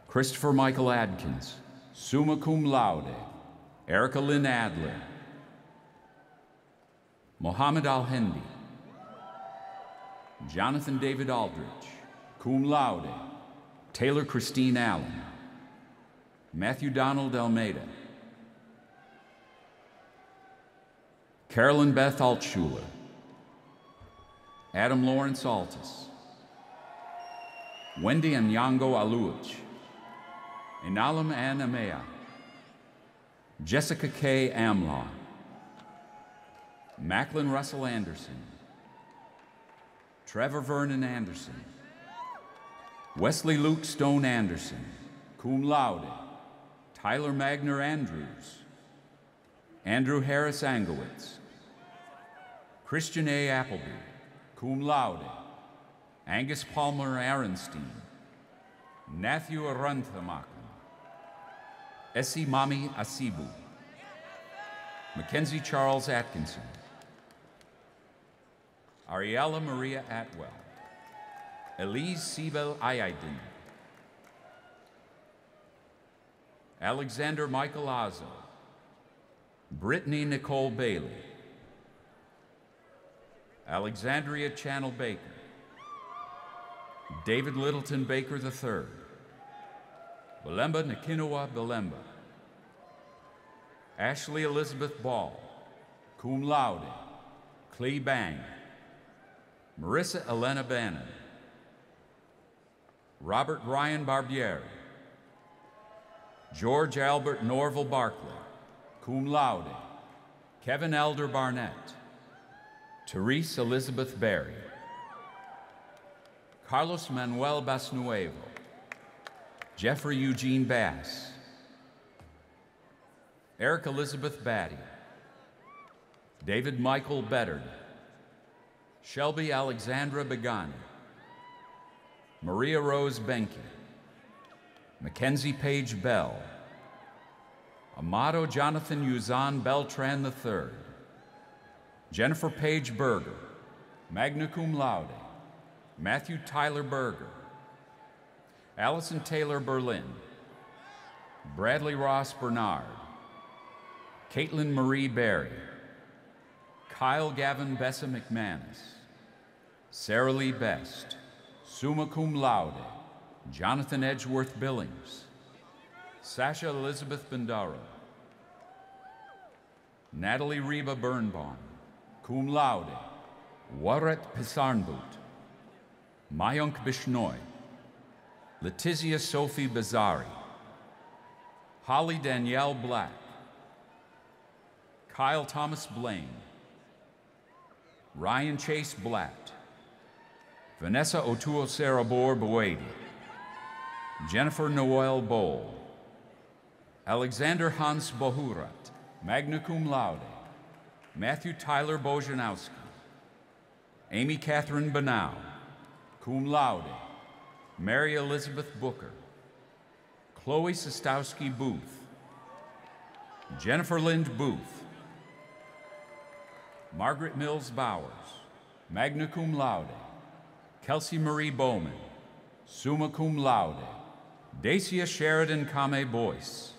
Christopher Michael Adkins, summa cum laude. Erica Lynn Adler. Mohammed Al-Hendi. Jonathan David Aldrich, cum laude. Taylor Christine Allen. Matthew Donald Almeida. Carolyn Beth Altschuler. Adam Lawrence Altus. Wendy Anyango Aluich. Inalam Ann Amea. Jessica K. Amlaw. Macklin Russell Anderson. Trevor Vernon Anderson. Wesley Luke Stone Anderson, cum laude. Tyler Magner Andrews. Andrew Harris Angowitz. Christian A. Appleby, cum laude. Angus Palmer Aronstein. Matthew Arunthamakan. Essie Mami Asibu. Mackenzie Charles Atkinson. Ariella Maria Atwell. Elise Siebel Ayadin. Alexander Michael Azo. Brittany Nicole Bailey. Alexandria Channel Baker. David Littleton Baker III. Belemba Nakinoa Belemba. Ashley Elizabeth Ball, cum laude. Clee Bang. Marissa Elena Bannon. Robert Ryan Barbieri. George Albert Norval Barclay, cum laude. Kevin Elder Barnett. Therese Elizabeth Berry. Carlos Manuel Basnuevo. Jeffrey Eugene Bass. Eric Elizabeth Batty. David Michael Beddard. Shelby Alexandra Begani. Maria Rose Benke. Mackenzie Page Bell. Amado Jonathan Uzan Beltran III. Jennifer Page Berger, magna cum laude. Matthew Tyler Berger. Allison Taylor Berlin. Bradley Ross Bernard. Caitlin Marie Berry. Kyle Gavin Bessa McManus. Sarah Lee Best. Summa cum laude. Jonathan Edgeworth Billings. Sasha Elizabeth Bendaro. Natalie Reba Birnbaum, cum laude. Waret Pisarnbut. Mayank Bishnoi. Letizia Sophie Bazari. Holly Danielle Black. Kyle Thomas Blaine. Ryan Chase Blatt. Vanessa Otuo Sarabor Boedi. Jennifer Noel Bowl. Alexander Hans Bohurat, magna cum laude. Matthew Tyler Bojanowski. Amy Catherine Banau, cum laude. Mary Elizabeth Booker. Chloe Sostowski Booth. Jennifer Lind Booth. Margaret Mills Bowers, magna cum laude. Kelsey Marie Bowman, summa cum laude. Dacia Sheridan Kame Boyce,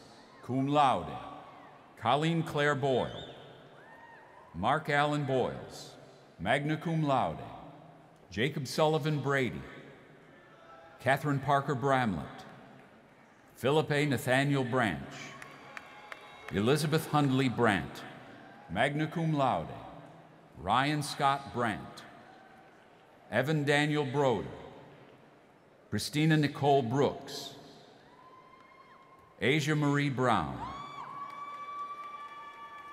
cum laude. Colleen Claire Boyle. Mark Allen Boyles, magna cum laude. Jacob Sullivan Brady. Catherine Parker Bramlett. Philip A. Nathaniel Branch, Elizabeth Hundley Brandt, magna cum laude. Ryan Scott Brandt, Evan Daniel Broder, Christina Nicole Brooks, Asia Marie Brown,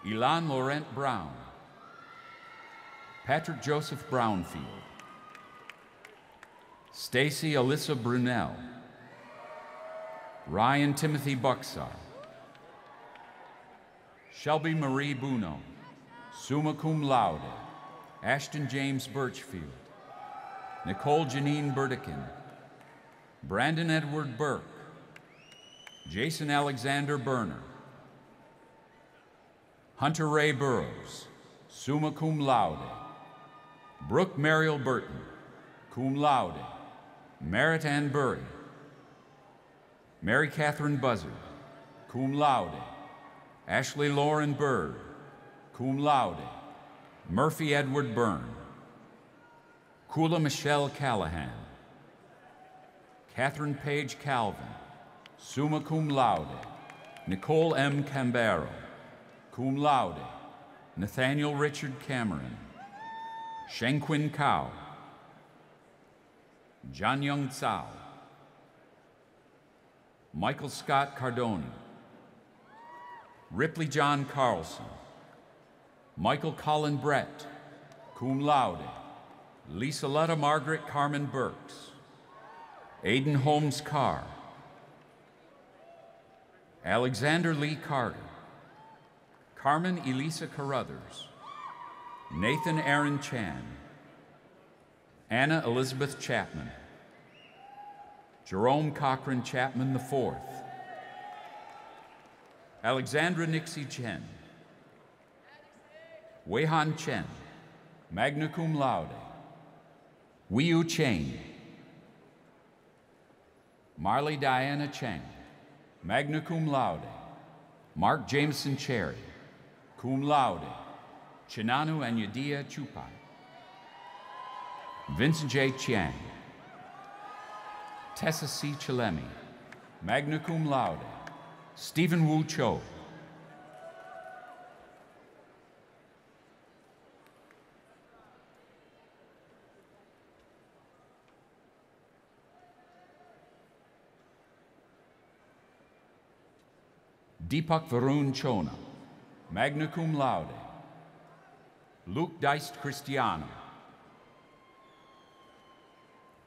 Elan Laurent Brown, Patrick Joseph Brownfield, Stacy Alyssa Brunel, Ryan Timothy Buxar, Shelby Marie Buno, summa cum laude. Ashton James Birchfield, Nicole Janine Burdikin, Brandon Edward Burke, Jason Alexander Berner, Hunter Ray Burrows, summa cum laude. Brooke Mariel Burton, cum laude. Merritt Ann Burry, Mary Catherine Buzzard, cum laude. Ashley Lauren Bird, cum laude. Murphy Edward Byrne, Kula Michelle Callahan, Catherine Page Calvin, summa cum laude. Nicole M. Cambaro, cum laude. Nathaniel Richard Cameron, Shengquin Cao, John Young Tsao, Michael Scott Cardoni, Ripley John Carlson, Michael Colin Brett, cum laude. Lisa Letta Margaret Carmen Burks, Aiden Holmes Carr, Alexander Lee Carter, Carmen Elisa Carruthers, Nathan Aaron Chan, Anna Elizabeth Chapman, Jerome Cochran Chapman IV, Alexandra Nixie Chen, Weihan Chen, magna cum laude. Wiyu Cheng, Marley Diana Cheng, magna cum laude. Mark Jameson Cherry, cum laude. Chinanu Anyudia Chupai, Vincent J. Chiang, Tessa C. Chilemi, magna cum laude. Stephen Wu Cho, Deepak Varun Chona, magna cum laude. Luke Deist Cristiano,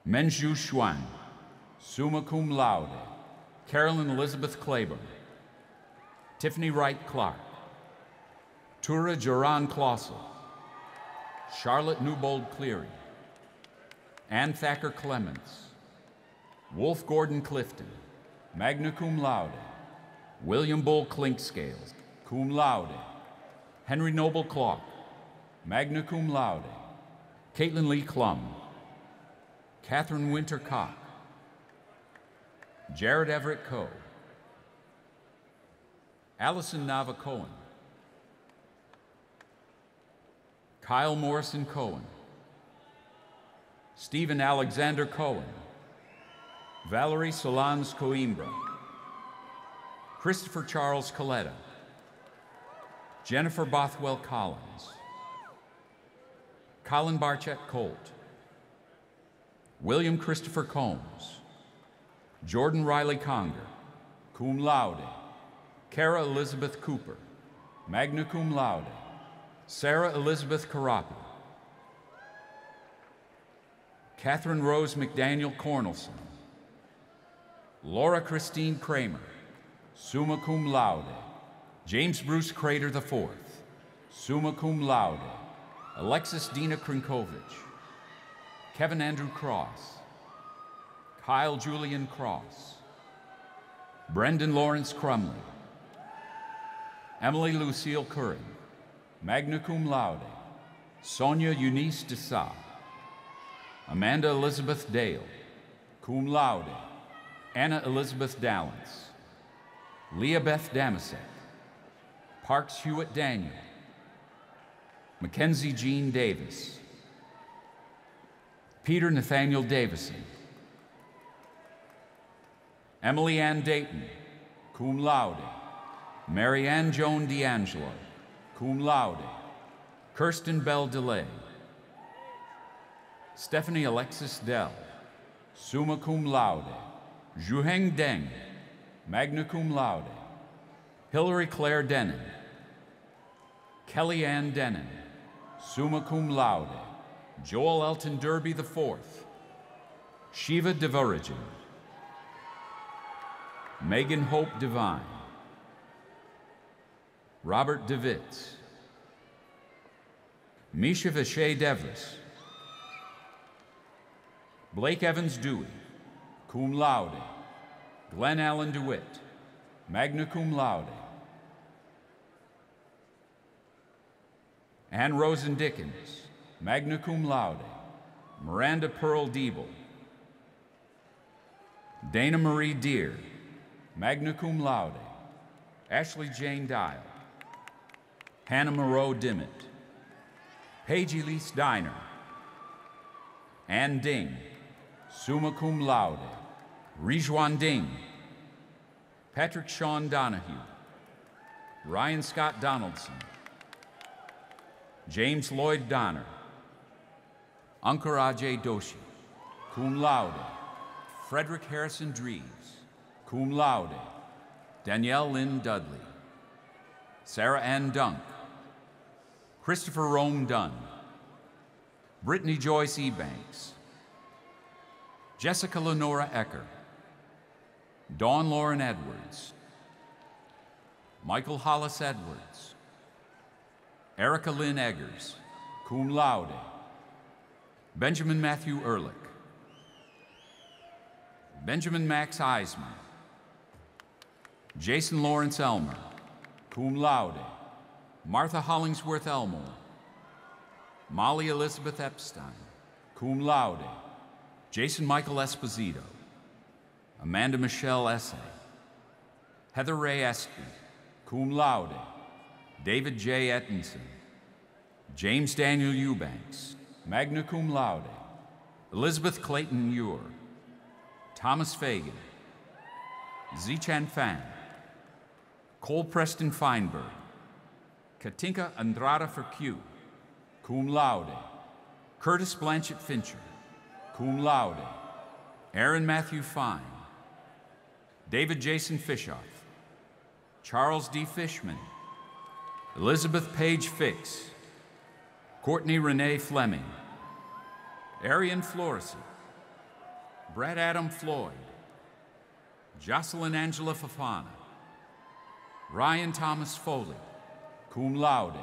Menju Xuan, summa cum laude. Carolyn Elizabeth Claiborne, Tiffany Wright Clark, Tura Joran Klossel, Charlotte Newbold Cleary, Ann Thacker Clements, Wolf Gordon Clifton, magna cum laude. William Bull Clinkscales, cum laude. Henry Noble Clark, magna cum laude. Caitlin Lee Klum, Catherine Winter Cock, Jared Everett Coe, Allison Nava Cohen, Kyle Morrison Cohen, Stephen Alexander Cohen, Valerie Solange Coimbra, Christopher Charles Coletta, Jennifer Bothwell Collins, Colin Barchett Colt, William Christopher Combs, Jordan Riley Conger, cum laude. Kara Elizabeth Cooper, magna cum laude. Sarah Elizabeth Carapi, Catherine Rose McDaniel Cornelson, Laura Christine Kramer, summa cum laude. James Bruce Crater IV, summa cum laude. Alexis Dina Krinkovich, Kevin Andrew Cross, Kyle Julian Cross, Brendan Lawrence Crumley, Emily Lucille Curran, magna cum laude. Sonia Eunice Dessau, Amanda Elizabeth Dale, cum laude. Anna Elizabeth Dallins, Leah Beth Damasek, Parks Hewitt Daniel, Mackenzie Jean Davis, Peter Nathaniel Davison, Emily Ann Dayton, cum laude. Mary Ann Joan D'Angelo, cum laude. Kirsten Bell DeLay. Stephanie Alexis Dell, summa cum laude. Zhuheng Deng, magna cum laude. Hillary Claire Denon. Kelly Ann Denon, summa cum laude. Joel Elton Derby IV. Shiva Devarajan. Megan Hope Devine. Robert DeVitz. Misha Vishay Devlis. Blake Evans Dewey, cum laude. Glenn Allen DeWitt, magna cum laude. Ann Rosen Dickens, magna cum laude. Miranda Pearl Diebel. Dana Marie Deere, magna cum laude. Ashley Jane Dial. Hannah Moreau Dimmitt. Paige Elise Diner. Ann Ding, summa cum laude. Rizwan Ding. Patrick Sean Donahue. Ryan Scott Donaldson. James Lloyd Donner. Ankar Ajay Doshi, cum laude. Frederick Harrison Dreves, cum laude. Danielle Lynn Dudley. Sarah Ann Dunk. Christopher Rome Dunn. Brittany Joyce Ebanks. Jessica Lenora Ecker. Dawn Lauren Edwards. Michael Hollis Edwards. Erica Lynn Eggers, cum laude. Benjamin Matthew Ehrlich. Benjamin Max Eisman. Jason Lawrence Elmer, cum laude. Martha Hollingsworth Elmore. Molly Elizabeth Epstein, cum laude. Jason Michael Esposito. Amanda Michelle Essay. Heather Ray Espy, cum laude. David J. Ettinson. James Daniel Eubanks, magna cum laude. Elizabeth Clayton Ewer. Thomas Fagan. Zichan Fan. Cole Preston Feinberg. Katinka Andrada Fercu, cum laude. Curtis Blanchett Fincher, cum laude. Aaron Matthew Fine. David Jason Fishoff. Charles D. Fishman. Elizabeth Page Fix. Courtney Renee Fleming. Arian Florissy. Brad Adam Floyd. Jocelyn Angela Fafana. Ryan Thomas Foley, cum laude.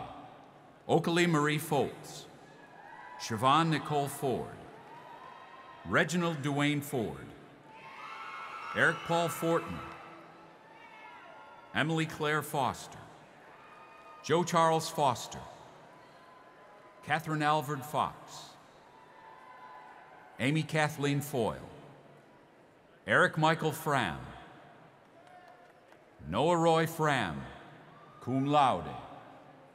Oakley Marie Foltz. Siobhan Nicole Ford. Reginald Duane Ford. Eric Paul Fortner. Emily Claire Foster. Joe Charles Foster. Catherine Alvord Fox. Amy Kathleen Foyle. Eric Michael Fram. Noah Roy Fram, cum laude.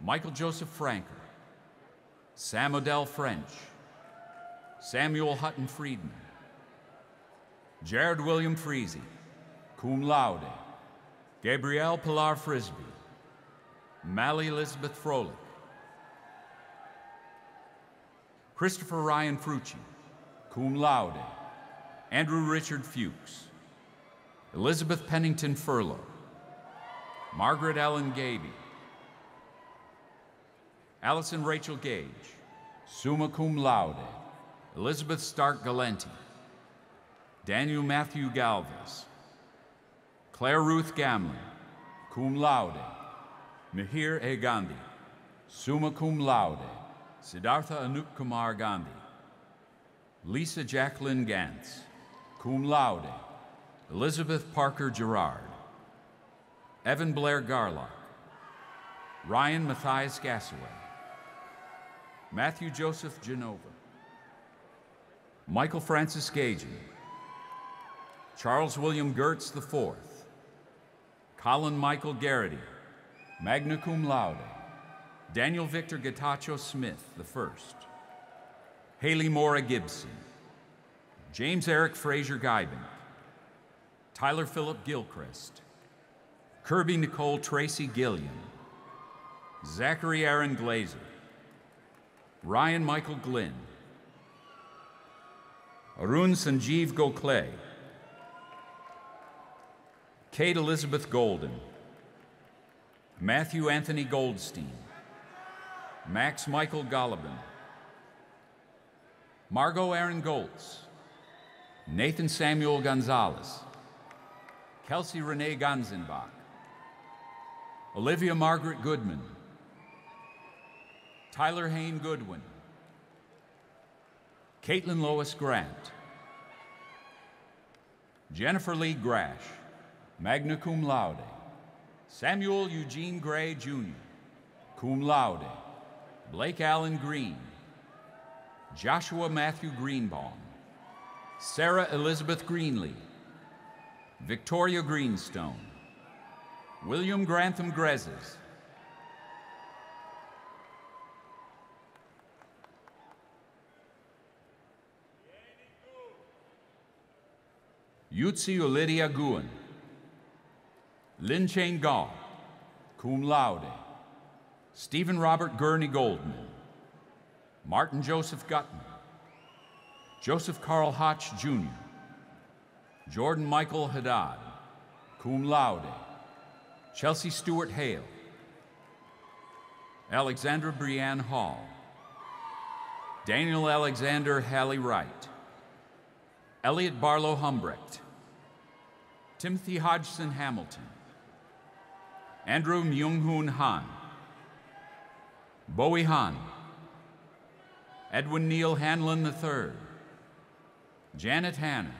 Michael Joseph Franker. Sam Odell French. Samuel Hutton Friedman. Jared William Freezy, cum laude. Gabrielle Pilar Frisbee. Mally Elizabeth Froelich. Christopher Ryan Frucci, cum laude. Andrew Richard Fuchs. Elizabeth Pennington Furlow. Margaret Ellen Gaby. Allison Rachel Gage, summa cum laude. Elizabeth Stark Galenti. Daniel Matthew Galvez. Claire Ruth Gamlin, cum laude. Mihir A. Gandhi, summa cum laude. Siddhartha Anup Kumar Gandhi. Lisa Jacqueline Gantz, cum laude. Elizabeth Parker Gerard. Evan Blair Garlock. Ryan Matthias Gassaway. Matthew Joseph Genova. Michael Francis Gajan. Charles William Gertz IV. Colin Michael Garrity, magna cum laude. Daniel Victor Getacho Smith I. Haley Mora Gibson. James Eric Fraser Guybin. Tyler Phillip Gilchrist, Kirby Nicole Tracy Gilliam, Zachary Aaron Glazer, Ryan Michael Glynn, Arun Sanjeev Gokhale, Kate Elizabeth Golden, Matthew Anthony Goldstein, Max Michael Golleben, Margot Aaron Goltz, Nathan Samuel Gonzalez, Kelsey Renee Ganzenbach, Olivia Margaret Goodman, Tyler Hayne Goodwin, Caitlin Lois Grant, Jennifer Lee Grash, magna cum laude, Samuel Eugene Gray, Jr., cum laude, Blake Allen Green, Joshua Matthew Greenbaum, Sarah Elizabeth Greenlee, Victoria Greenstone, William Grantham Grezes, Yutsi Lydia Guan, Lin Chain Gaw, cum laude, Stephen Robert Gurney Goldman, Martin Joseph Gutman, Joseph Carl Hotch Jr., Jordan Michael Haddad, cum laude, Chelsea Stewart Hale, Alexandra Brianne Hall, Daniel Alexander Halley Wright, Elliot Barlow Humbrecht, Timothy Hodgson Hamilton, Andrew Myung-Hoon Han, Bowie Han, Edwin Neal Hanlon III, Janet Hanner,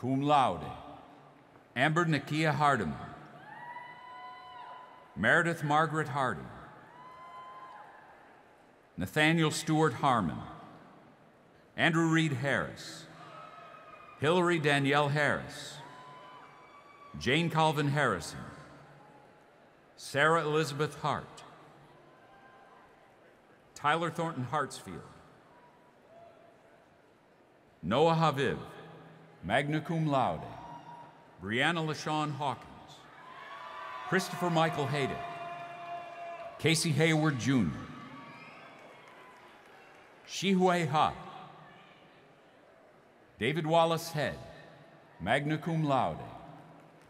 cum laude, Amber Nakia Hardiman, Meredith Margaret Harding, Nathaniel Stewart Harmon, Andrew Reed Harris, Hillary Danielle Harris, Jane Calvin Harrison, Sarah Elizabeth Hart, Tyler Thornton Hartsfield, Noah Haviv, magna cum laude, Brianna LaShawn Hawkins, Christopher Michael Hayden, Casey Hayward Jr., Shihui Ha, David Wallace Head, magna cum laude,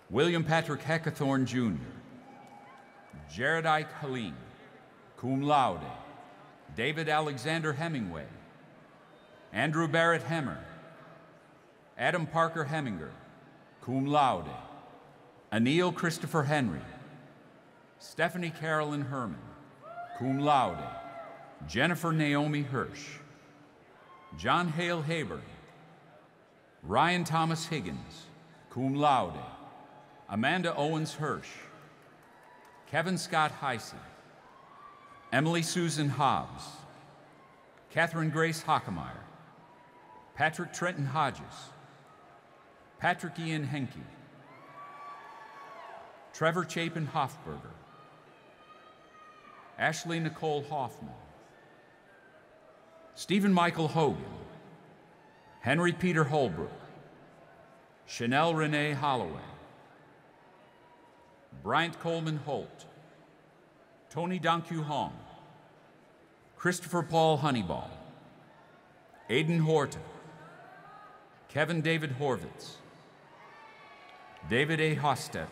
William Patrick Heckathorn Jr., Jared Ike Halim, cum laude, David Alexander Hemingway, Andrew Barrett Hemmer, Adam Parker Heminger, cum laude, Anil Christopher Henry, Stephanie Carolyn Herman, cum laude, Jennifer Naomi Hirsch, John Hale Hayburn, Ryan Thomas Higgins, cum laude, Amanda Owens Hirsch, Kevin Scott Heisey, Emily Susan Hobbs, Catherine Grace Hockemeyer, Patrick Trenton Hodges, Patrick Ian Henke, Trevor Chapin Hoffberger, Ashley Nicole Hoffman, Stephen Michael Hogan, Henry Peter Holbrook, Chanel Renee Holloway, Bryant Coleman Holt, Tony Donkyu Hong, Christopher Paul Honeyball, Aidan Horton, Kevin David Horvitz, David A. Hostetler,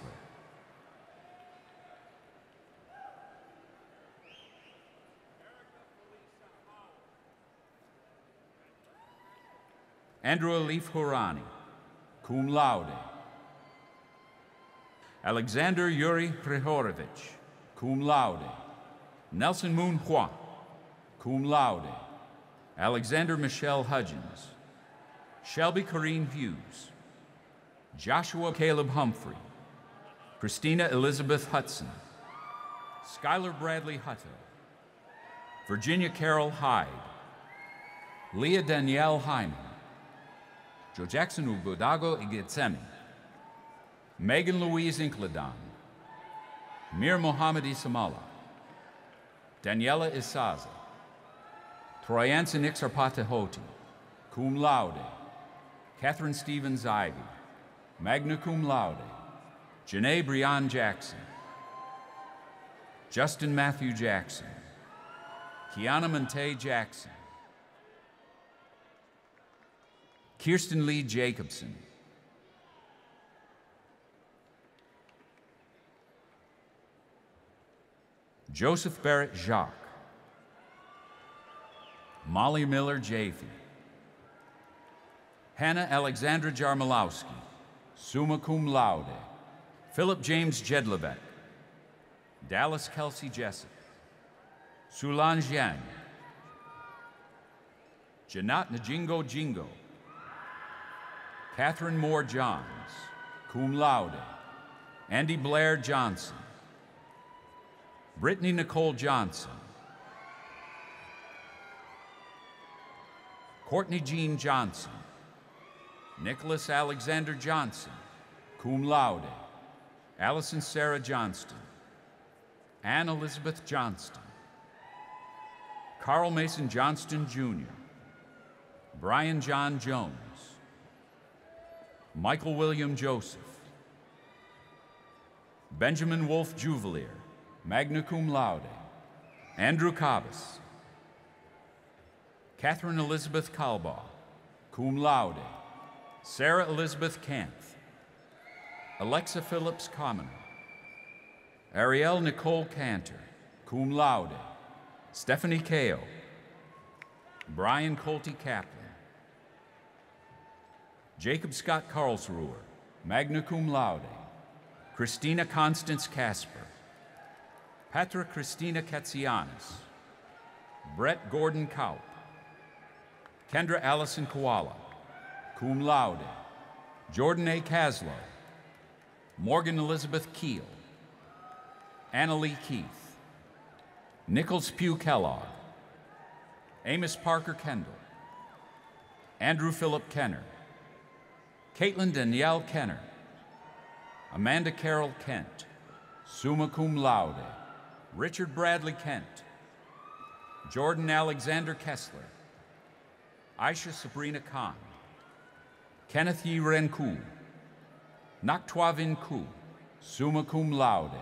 Andrew Alif Hourani, cum laude, Alexander Yuri Prihorovich, cum laude, Nelson Moon Hua, cum laude, Alexander Michelle Hudgens, Shelby Corrine Hughes, Joshua Caleb Humphrey, Christina Elizabeth Hudson, Skylar Bradley Hutto, Virginia Carol Hyde, Leah Danielle Hyman, Joe Jackson Ugodago Igetsemi, Megan Louise Inkledon, Mir Mohammed Isamala, Daniela Isaza, Troyanson Ixarpatehoti, cum laude, Catherine Stevens Ivy, magna cum laude, Janae Breon Jackson, Justin Matthew Jackson, Kiana Monte Jackson, Kirsten Lee Jacobson, Joseph Barrett Jacques, Molly Miller Jaffe, Hannah Alexandra Jarmolowski, summa cum laude, Philip James Jedlebeck, Dallas Kelsey Jessup, Sulan Yang, Janat Njingo Jingo, Catherine Moore Johns, cum laude, Andy Blair Johnson, Brittany Nicole Johnson, Courtney Jean Johnson, Nicholas Alexander Johnson, cum laude, Allison Sarah Johnston, Ann Elizabeth Johnston, Carl Mason Johnston Jr., Brian John Jones, Michael William Joseph, Benjamin Wolf Juvelier, magna cum laude, Andrew Cabas, Catherine Elizabeth Kalbaugh, cum laude, Sarah Elizabeth Kanth, Alexa Phillips Commoner, Ariel Nicole Cantor, cum laude, Stephanie Kao, Brian Colty Kaplan, Jacob Scott Karlsruher, magna cum laude, Christina Constance Casper, Patra Christina Katsianis, Brett Gordon Kaup, Kendra Allison Koala, cum laude, Jordan A. Caslow, Morgan Elizabeth Keel, Annalie Keith, Nichols Pugh Kellogg, Amos Parker Kendall, Andrew Philip Kenner, Caitlin Danielle Kenner, Amanda Carol Kent, summa cum laude, Richard Bradley Kent, Jordan Alexander Kessler, Aisha Sabrina Khan, Kenneth Yi Ren Ku, Naktwa Vin Ku, summa cum laude,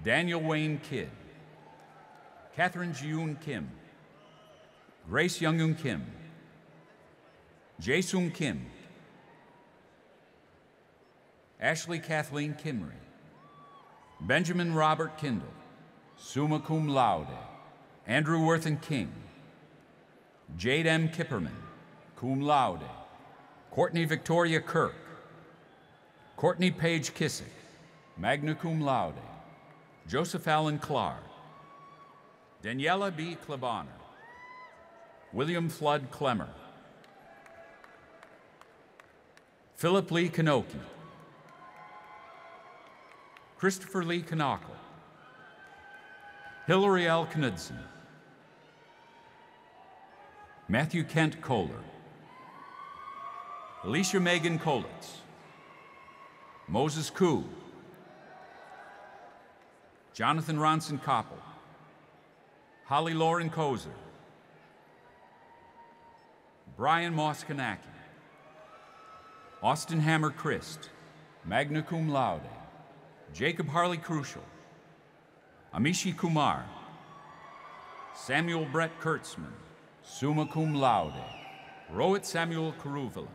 Daniel Wayne Kidd, Catherine Jiyoon Kim, Grace Youngyoon Kim, Jae-sung Kim, Ashley Kathleen Kimry, Benjamin Robert Kindle, summa cum laude, Andrew Worthen King, Jade M. Kipperman, cum laude, Courtney Victoria Kirk, Courtney Page Kissick, magna cum laude, Joseph Allen Clark, Daniela B. Klebanner, William Flood Clemmer, Philip Lee Kanoki, Christopher Lee Knackle, Hillary L. Knudsen, Matthew Kent Kohler, Alicia Megan Kolitz, Moses Koo, Jonathan Ronson Koppel, Holly Lauren Kozer, Brian Moskanaki, Austin Hammer Christ, magna cum laude, Jacob Harley Crucial, Amishi Kumar, Samuel Brett Kurtzman, summa cum laude, Rohit Samuel Karuvela,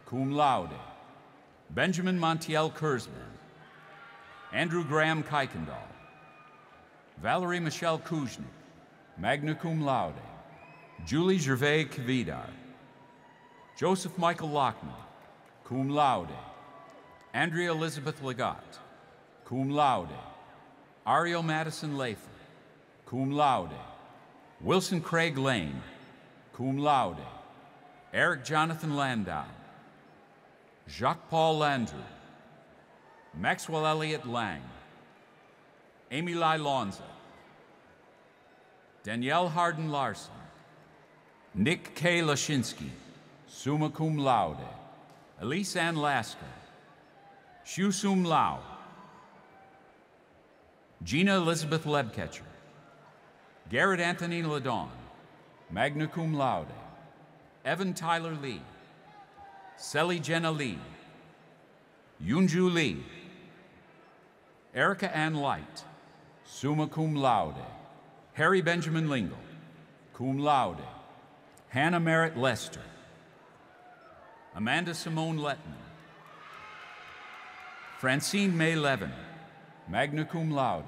cum laude, Benjamin Montiel Kurzman, Andrew Graham Kuykendall, Valerie Michelle Kuznick, magna cum laude, Julie Gervais Kvidar, Joseph Michael Lockman, cum laude, Andrea Elizabeth Legat, cum laude, Ariel Madison Lathan, cum laude, Wilson Craig Lane, cum laude, Eric Jonathan Landau, Jacques Paul Landry, Maxwell Elliott Lang, Amy Lai Lonza, Danielle Harden Larson, Nick K. Lashinsky, summa cum laude, Elise Ann Lasker, Shu Sum Lau, Gina Elizabeth Lebketcher, Garrett Anthony Ladon, magna cum laude, Evan Tyler Lee, Sally Jenna Lee, Yunju Lee. Erica Ann Light, summa cum laude. Harry Benjamin Lingle, cum laude. Hannah Merritt Lester. Amanda Simone Letman. Francine May Levin, magna cum laude.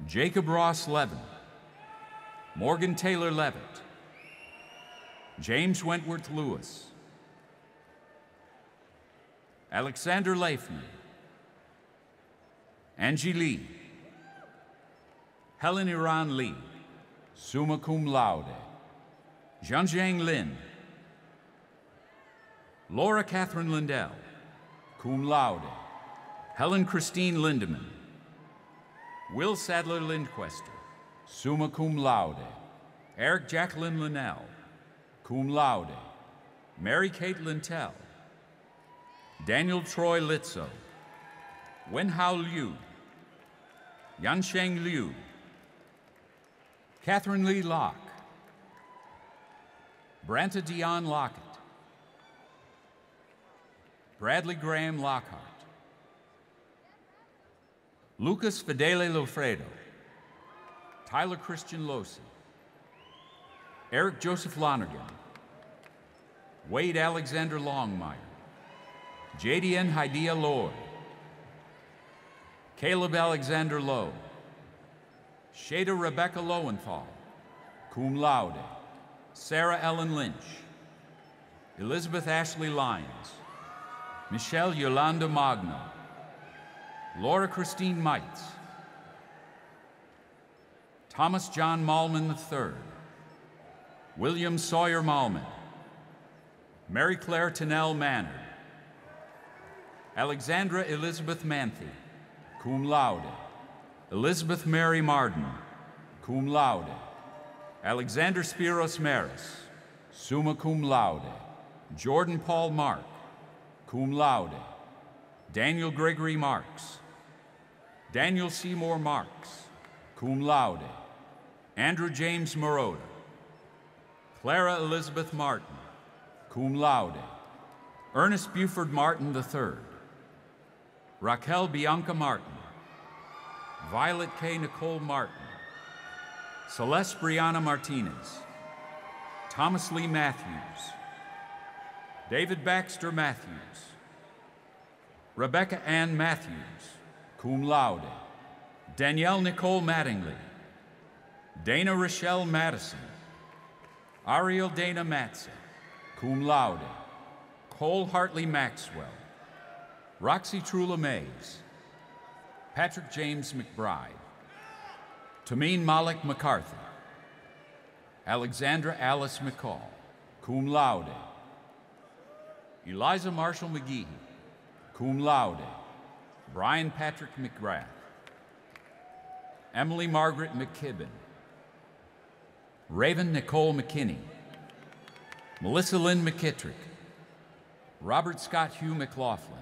Jacob Ross Levin. Morgan Taylor Levitt. James Wentworth Lewis. Alexander Leifman. Angie Lee. Helen Iran Lee, summa cum laude. Zhangjiang Lin. Laura Catherine Lindell, cum laude. Helen Christine Lindemann. Will Sadler Lindquester, summa cum laude. Eric Jacqueline Linnell, cum laude. Mary Kate Lintell. Daniel Troy Litzo. Wenhao Liu. Yansheng Liu. Catherine Lee Locke. Branta Dion Lockett. Bradley Graham Lockhart. Lucas Fidele Lofredo. Tyler Christian Losi. Eric Joseph Lonergan. Wade Alexander Longmire. JDN Hidea Lloyd. Caleb Alexander Lowe. Shada Rebecca Lowenthal, cum laude. Sarah Ellen Lynch. Elizabeth Ashley Lyons. Michelle Yolanda Magno. Laura Christine Mites. Thomas John Malman III. William Sawyer Malman. Mary Claire Tennell Mannard. Alexandra Elizabeth Manthe, cum laude. Elizabeth Mary Marden, cum laude. Alexander Spiros Maris, summa cum laude. Jordan Paul Mark, cum laude. Daniel Gregory Marks. Daniel Seymour Marks, cum laude. Andrew James Moroda. Clara Elizabeth Martin, cum laude. Ernest Buford Martin III. Raquel Bianca Martin. Violet K. Nicole Martin. Celeste Brianna Martinez. Thomas Lee Matthews. David Baxter Matthews. Rebecca Ann Matthews, cum laude. Danielle Nicole Mattingly. Dana Rochelle Madison. Ariel Dana Matze, cum laude. Cole Hartley Maxwell. Roxy Trula Mays. Patrick James McBride. Tameen Malik McCarthy. Alexandra Alice McCall, cum laude. Eliza Marshall McGee, cum laude. Brian Patrick McGrath. Emily Margaret McKibben. Raven Nicole McKinney. Melissa Lynn McKittrick. Robert Scott Hugh McLaughlin.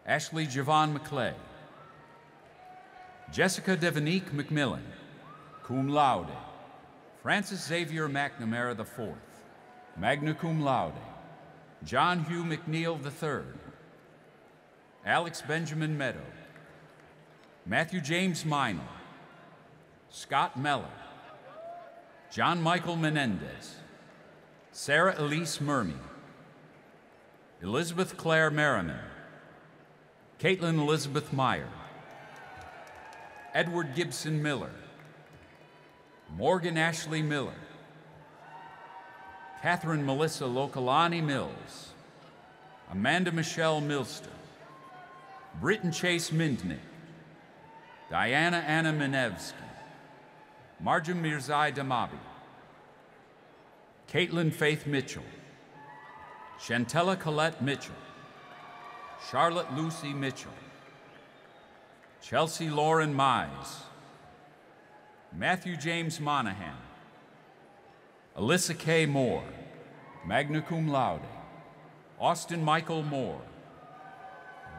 Ashley Javon McClay. Jessica Devonique McMillan, cum laude. Francis Xavier McNamara IV, magna cum laude. John Hugh McNeil III. Alex Benjamin Meadow. Matthew James Minor. Scott Meller. John Michael Menendez. Sarah Elise Murmy. Elizabeth Claire Merriman. Caitlin Elizabeth Meyer. Edward Gibson Miller. Morgan Ashley Miller. Catherine Melissa Lokalani Mills. Amanda Michelle Milston. Britton Chase Mindnick. Diana Anna Minevsky. Marjam Mirzai Damabi. Caitlin Faith Mitchell. Chantella Collette Mitchell. Charlotte Lucy Mitchell. Chelsea Lauren Mize. Matthew James Monahan. Alyssa K. Moore, magna cum laude. Austin Michael Moore.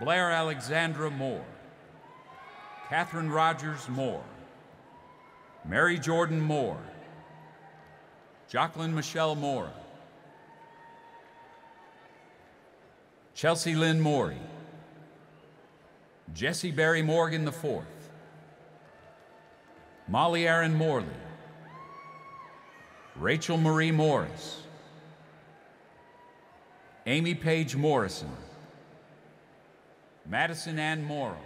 Blair Alexandra Moore. Catherine Rogers Moore. Mary Jordan Moore. Jacqueline Michelle Mora. Chelsea Lynn Morey, Jesse Barry Morgan IV, Molly Aaron Morley, Rachel Marie Morris, Amy Page Morrison, Madison Ann Morrow,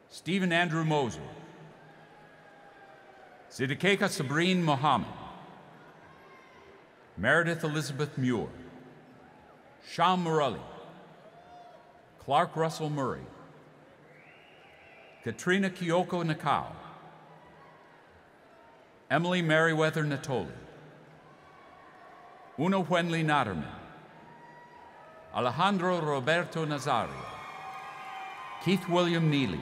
Stephen Andrew Moser, Siddiqua Sabrine Mohammed, Meredith Elizabeth Muir, Sham Murali, Clark Russell Murray, Katrina Kyoko Nakao, Emily Merriweather Natoli, Una Wenley Natterman, Alejandro Roberto Nazario, Keith William Neely,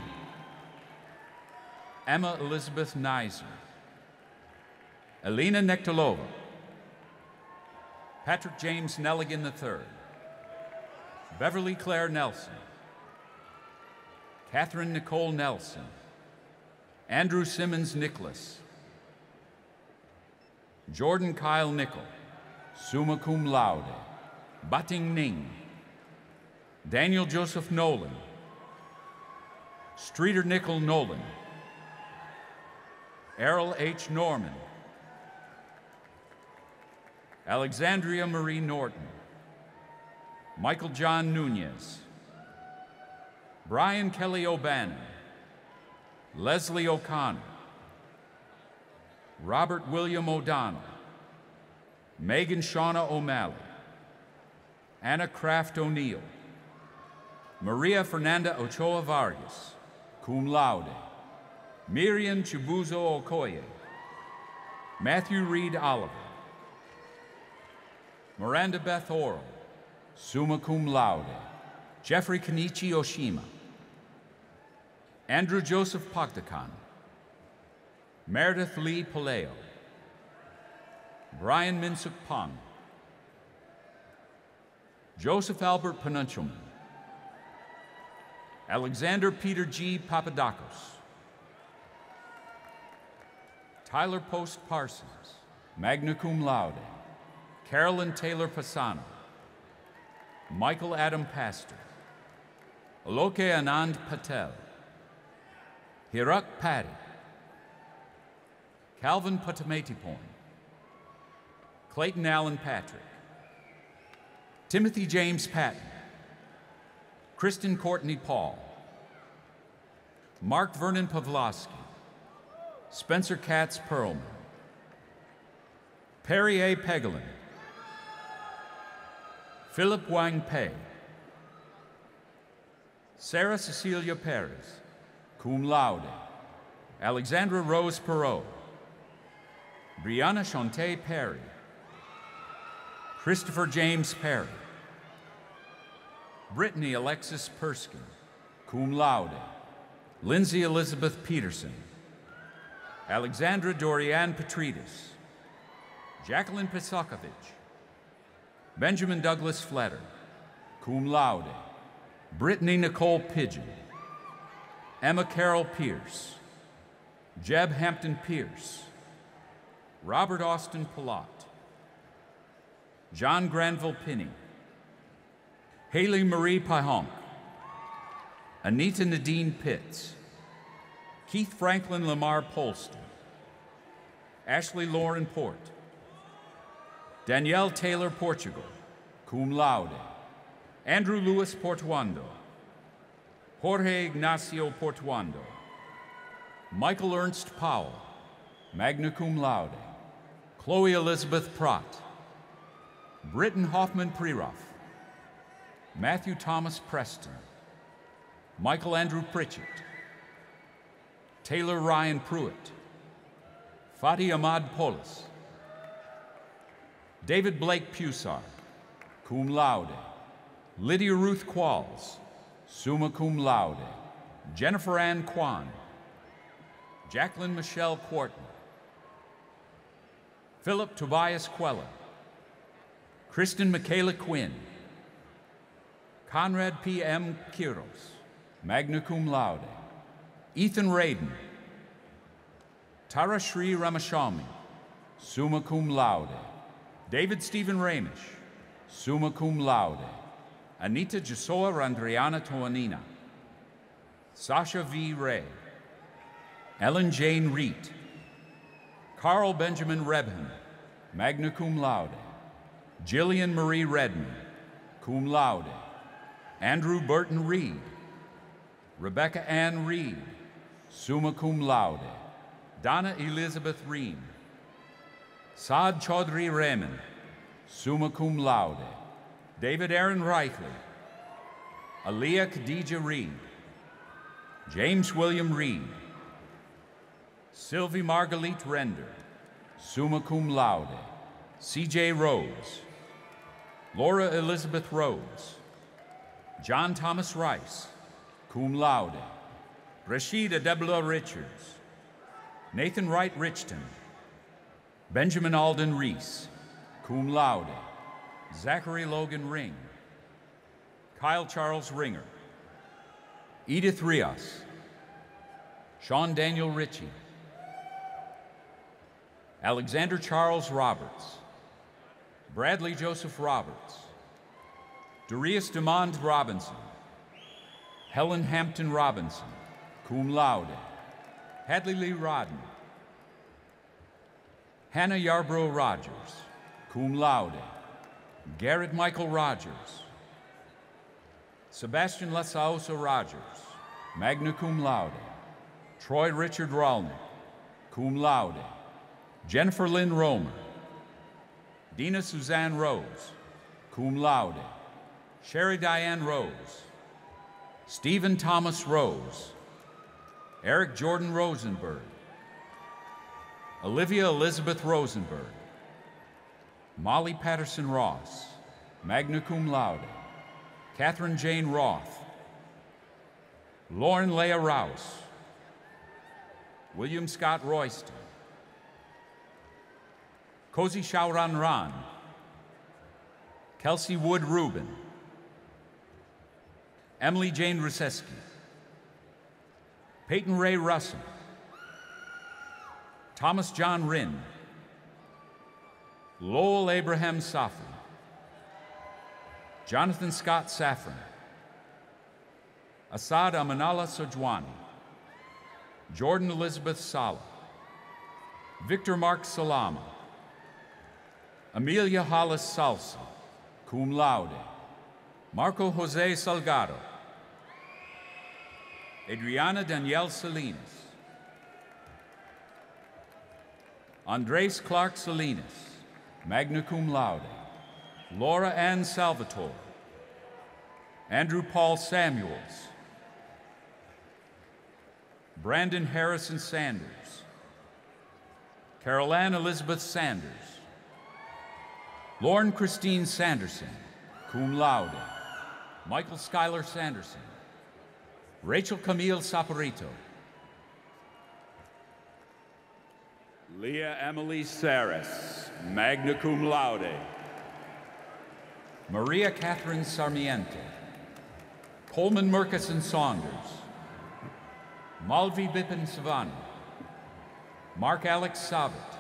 Emma Elizabeth Nizer, Elena Nektalova, Patrick James Nelligan III, Beverly Claire Nelson, Catherine Nicole Nelson, Andrew Simmons Nicholas, Jordan Kyle Nickel, summa cum laude, Bating Ning, Daniel Joseph Nolan, Streeter Nickel Nolan, Errol H. Norman, Alexandria Marie Norton, Michael John Nunez, Brian Kelly O'Bannon, Leslie O'Connor, Robert William O'Donnell, Megan Shauna O'Malley, Anna Kraft O'Neill, Maria Fernanda Ochoa Vargas, cum laude, Miriam Chibuzo Okoye, Matthew Reed Oliver, Miranda Beth Orrell, summa cum laude, Jeffrey Kenichi Oshima, Andrew Joseph Pogdakan, Meredith Lee Paleo, Brian Minsuk Pong, Joseph Albert Penunchelman, Alexander Peter G. Papadakos, Tyler Post Parsons, magna cum laude, Carolyn Taylor Pasano, Michael Adam Pastor, Aloke Anand Patel, Hirak Paddy, Calvin Patametipon, Clayton Allen Patrick, Timothy James Patton, Kristen Courtney Paul, Mark Vernon Pavlovsky, Spencer Katz Perlman, Perry A. Pegelin, Philip Wang Pei, Sarah Cecilia Perez, cum laude, Alexandra Rose Perot, Brianna Shante Perry, Christopher James Perry, Brittany Alexis Perskin, cum laude, Lindsay Elizabeth Peterson, Alexandra Dorianne Petridis, Jacqueline Pisakovich, Benjamin Douglas Fletter, cum laude, Brittany Nicole Pigeon, Emma Carol Pierce, Jeb Hampton Pierce, Robert Austin Palat, John Granville Pinney, Haley Marie Pahonk, Anita Nadine Pitts, Keith Franklin Lamar Polston, Ashley Lauren Port, Danielle Taylor Portugal, cum laude, Andrew Lewis Portuando, Jorge Ignacio Portuando, Michael Ernst Powell, magna cum laude, Chloe Elizabeth Pratt, Britton Hoffman Preroff, Matthew Thomas Preston, Michael Andrew Pritchett, Taylor Ryan Pruitt, Fadi Ahmad Polis, David Blake Pusar, cum laude, Lydia Ruth Qualls, summa cum laude, Jennifer Ann Kwan, Jacqueline Michelle Quarton, Philip Tobias Quella, Kristen Michaela Quinn, Conrad P. M. Quiros, magna cum laude, Ethan Radin, Tara Shri Ramashami, summa cum laude, David Stephen Ramish, summa cum laude, Anita Jasoa Randriana Toanina, Sasha V. Ray, Ellen Jane Reet, Carl Benjamin Rebham, magna cum laude, Jillian Marie Redman, cum laude, Andrew Burton Reed, Rebecca Ann Reed, summa cum laude, Donna Elizabeth Ream, Saad Chaudhry Raymond, summa cum laude, David Aaron Reichley, Aliyah Khadija Reed, James William Reed, Sylvie Marguerite Render, summa cum laude, C.J. Rose, Laura Elizabeth Rose, John Thomas Rice, cum laude, Rashida Debla Richards, Nathan Wright Richton, Benjamin Alden Reese, cum laude, Zachary Logan Ring, Kyle Charles Ringer, Edith Rios, Sean Daniel Ritchie, Alexander Charles Roberts, Bradley Joseph Roberts, Darius DeMond Robinson, Helen Hampton Robinson, cum laude, Hadley Lee Rodden, Hannah Yarbrough Rogers, cum laude, Garrett Michael Rogers, Sebastian Lasaosa Rogers, magna cum laude, Troy Richard Rolnick, cum laude, Jennifer Lynn Romer, Dina Suzanne Rose, cum laude, Sherry Diane Rose, Stephen Thomas Rose, Eric Jordan Rosenberg, Olivia Elizabeth Rosenberg, Molly Patterson Ross, magna cum laude, Catherine Jane Roth, Lauren Leah Rouse, William Scott Royston, Cozy Shauran Ran, Kelsey Wood Rubin, Emily Jane Ruseski, Peyton Ray Russell, Thomas John Rinn, Lowell Abraham Safran, Jonathan Scott Safran, Asad Amanallah Sojwani, Jordan Elizabeth Sala, Victor Mark Salama, Amelia Hollis Salsa, cum laude, Marco Jose Salgado, Adriana Danielle Salinas, Andres Clark Salinas, magna cum laude, Laura Ann Salvatore, Andrew Paul Samuels, Brandon Harrison Sanders, Carol Ann Elizabeth Sanders, Lauren Christine Sanderson, cum laude, Michael Schuyler Sanderson, Rachel Camille Saporito, Leah Emily Saris, magna cum laude. Maria Catherine Sarmiento, Coleman Murkison Saunders, Malvi Bipin Savani, Mark Alex Sabat,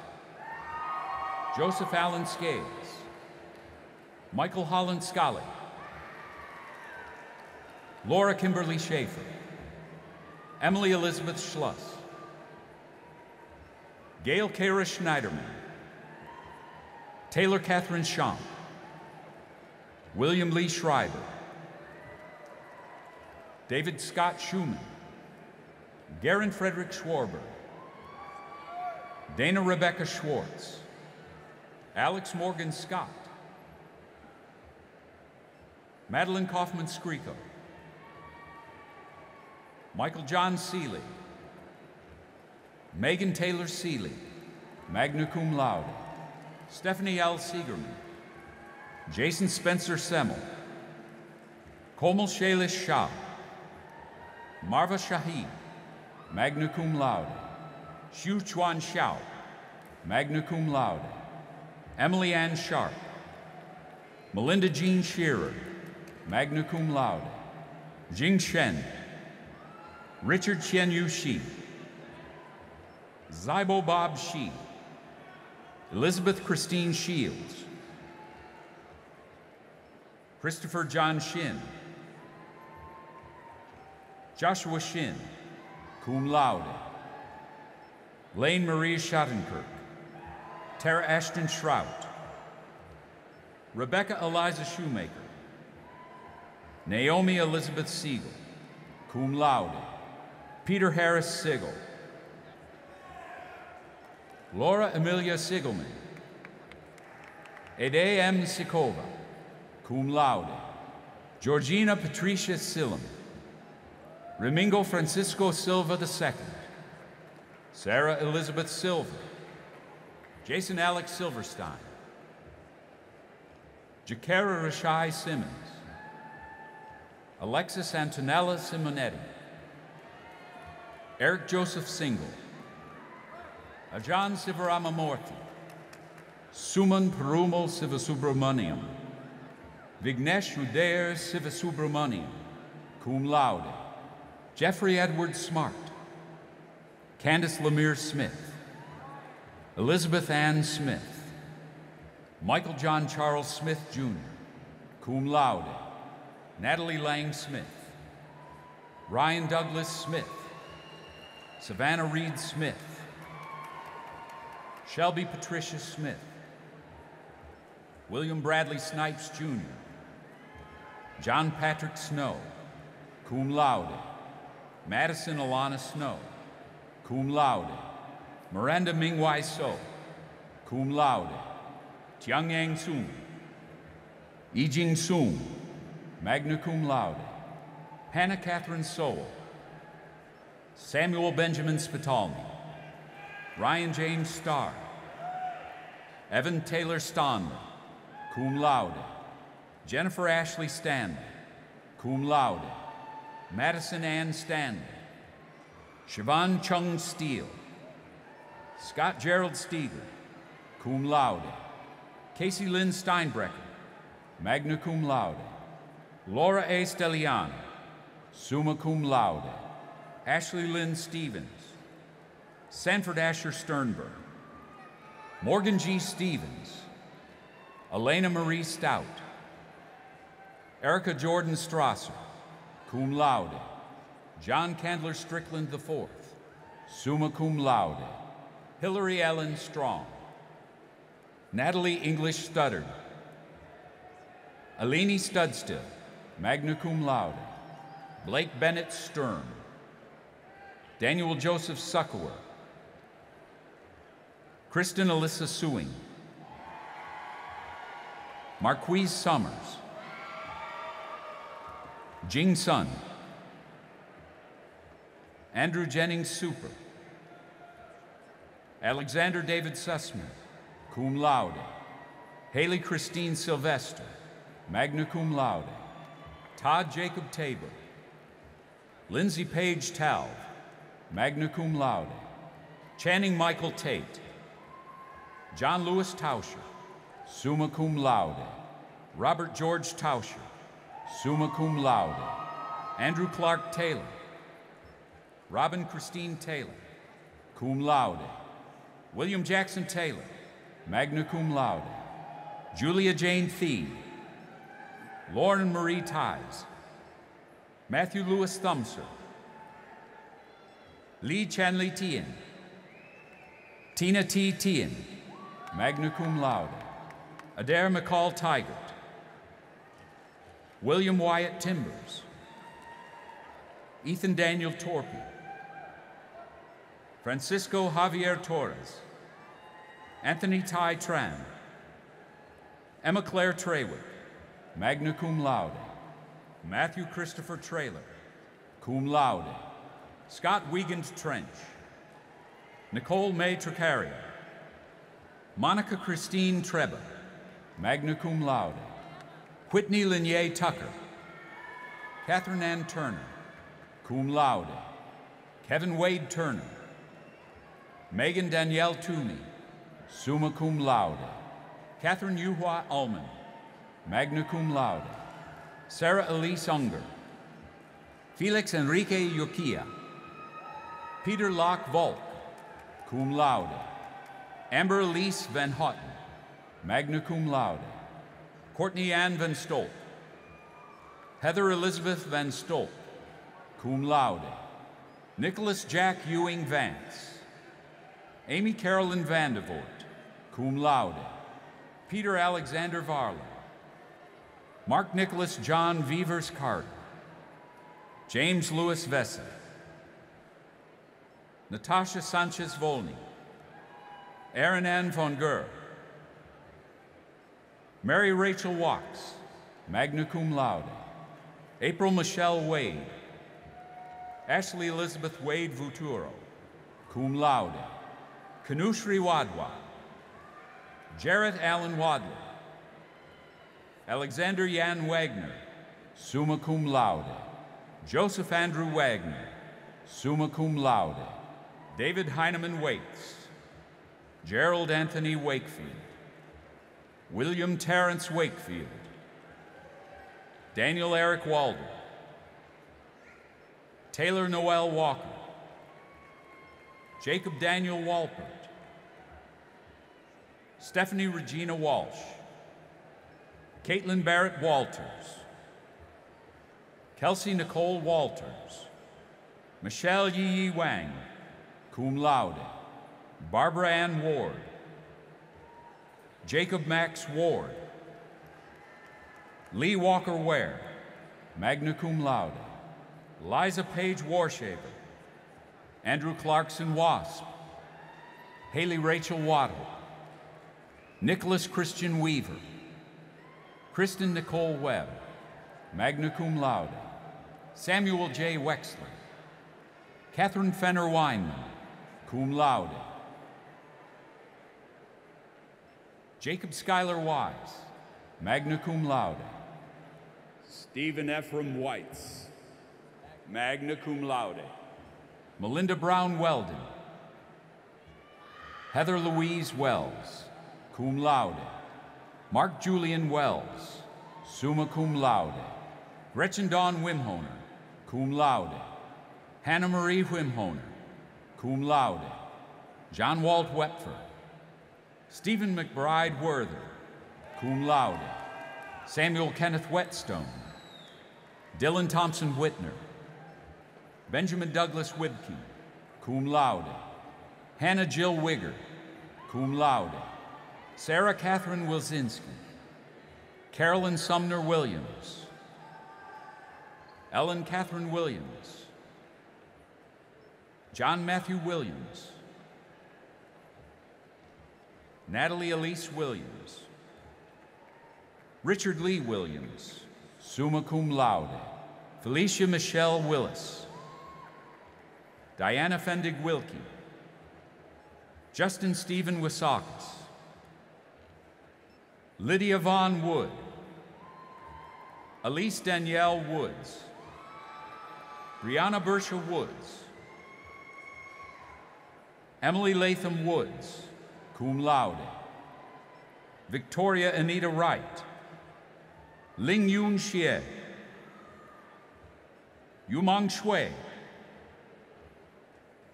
Joseph Allen Scales, Michael Holland Scully, Laura Kimberly Schaefer, Emily Elizabeth Schluss, Gail Kara Schneiderman, Taylor Catherine Schomp, William Lee Schreiber, David Scott Schumann, Garen Frederick Schwarber, Dana Rebecca Schwartz, Alex Morgan Scott, Madeline Kaufman Skriko, Michael John Seeley, Megan Taylor Seeley, magna cum laude, Stephanie L. Siegerman, Jason Spencer Semmel, Komal Shailesh Shah, Marva Shahid, magna cum laude, Xu Chuan Xiao, magna cum laude, Emily Ann Sharp, Melinda Jean Shearer, magna cum laude, Jing Shen, Richard Chen Yu Shi, Zybo Bob Shi, Elizabeth Christine Shields, Christopher John Shin. Joshua Shin, cum laude. Lane Marie Schottenkirk. Tara Ashton Shrout. Rebecca Eliza Shoemaker. Naomi Elizabeth Siegel, cum laude. Peter Harris Sigel. Laura Emilia Sigelman. Ede M. Sikova, cum laude. Georgina Patricia Sillam. Remingo Francisco Silva II. Sarah Elizabeth Silva. Jason Alex Silverstein. Jakara Rashai Simmons. Alexis Antonella Simonetti. Eric Joseph Single. Ajan Sivaramamurthy. Suman Perumal Sivasubramaniam. Vignesh Udair Sivasubramaniam, cum laude. Jeffrey Edward Smart. Candace Lemire Smith. Elizabeth Ann Smith. Michael John Charles Smith, Jr., cum laude. Natalie Lang Smith. Ryan Douglas Smith. Savannah Reed Smith. Shelby Patricia Smith. William Bradley Snipes, Jr. John Patrick Snow, cum laude. Madison Alana Snow, cum laude. Miranda Mingwai So, cum laude. Tiangyang Sung. Yijing Sung, magna cum laude. Hannah Catherine Sowell. Samuel Benjamin Spitalny. Ryan James Starr. Evan Taylor Stanley, cum laude. Jennifer Ashley Stanley, cum laude. Madison Ann Stanley. Siobhan Chung Steele. Scott Gerald Steger, cum laude. Casey Lynn Steinbrecker, magna cum laude. Laura A. Stelliano, summa cum laude. Ashley Lynn Stevens. Sanford Asher Sternberg. Morgan G. Stevens. Elena Marie Stout. Erica Jordan Strasser, cum laude. John Candler Strickland IV, summa cum laude. Hillary Ellen Strong. Natalie English Studdard. Alini Studstill, magna cum laude. Blake Bennett Stern. Daniel Joseph Suckower. Kristen Alyssa Sewing. Marquise Summers. Jing Sun. Andrew Jennings Super. Alexander David Sussman, cum laude. Haley Christine Sylvester, magna cum laude. Todd Jacob Tabor. Lindsay Page Talv, magna cum laude. Channing Michael Tate. John Lewis Tauscher, summa cum laude. Robert George Tauscher, summa cum laude. Andrew Clark Taylor. Robin Christine Taylor, cum laude. William Jackson Taylor, magna cum laude. Julia Jane Thien. Lauren Marie Ties. Matthew Lewis Thumser. Lee Chanley Tien. Tina T. Tien, magna cum laude. Adair McCall Tigert. William Wyatt Timbers. Ethan Daniel Torpy. Francisco Javier Torres. Anthony Ty Tran. Emma Claire Treywick, magna cum laude. Matthew Christopher Traylor, cum laude. Scott Wiegand Trench. Nicole May Tricario. Monica Christine Treba, magna cum laude. Whitney Linier Tucker. Catherine Ann Turner, cum laude. Kevin Wade Turner. Megan Danielle Toomey, summa cum laude. Catherine Yuhua Ullman, magna cum laude. Sarah Elise Unger. Felix Enrique Yokia. Peter Locke Volk, cum laude. Amber Elise Van Houten, magna cum laude. Courtney Ann Van Stolp. Heather Elizabeth Van Stolp, cum laude. Nicholas Jack Ewing Vance. Amy Carolyn Vandervoort, cum laude. Peter Alexander Varla. Mark Nicholas John Vevers Carter. James Louis Vessa. Natasha Sanchez Volny. Erin Ann von Gur. Mary Rachel Wachs, magna cum laude. April Michelle Wade. Ashley Elizabeth Wade Vuturo, cum laude. Kanushri Wadwa. Jarrett Allen Wadley. Alexander Jan Wagner, summa cum laude. Joseph Andrew Wagner, summa cum laude. David Heineman Waits. Gerald Anthony Wakefield. William Terrence Wakefield. Daniel Eric Walder. Taylor Noel Walker. Jacob Daniel Walpert. Stephanie Regina Walsh. Caitlin Barrett Walters. Kelsey Nicole Walters. Michelle Yi Wang, cum laude. Barbara Ann Ward. Jacob Max Ward. Lee Walker Ware, magna cum laude. Liza Page Warshaver. Andrew Clarkson Wasp. Haley Rachel Waddle. Nicholas Christian Weaver. Kristen Nicole Webb, magna cum laude. Samuel J. Wexler. Catherine Fenner Weinman, cum laude. Jacob Schuyler Wise, magna cum laude. Stephen Ephraim Whites, magna cum laude. Melinda Brown Weldon. Heather Louise Wells, cum laude. Mark Julian Wells, summa cum laude. Gretchen Dawn Wimhoner, cum laude. Hannah Marie Wimhoner, cum laude. John Walt Wepfer. Stephen McBride Werther, cum laude. Samuel Kenneth Whetstone. Dylan Thompson Whitner. Benjamin Douglas Wibke, cum laude. Hannah Jill Wigger, cum laude. Sarah Catherine Wilzinski. Carolyn Sumner Williams. Ellen Catherine Williams. John Matthew Williams. Natalie Elise Williams. Richard Lee Williams, summa cum laude. Felicia Michelle Willis. Diana Fendig Wilkie. Justin Stephen Wisakis. Lydia Vaughn Wood. Elise Danielle Woods. Brianna Bersha Woods. Emily Latham Woods, cum laude. Victoria Anita Wright. Ling Yun Xie. Yumang Shui.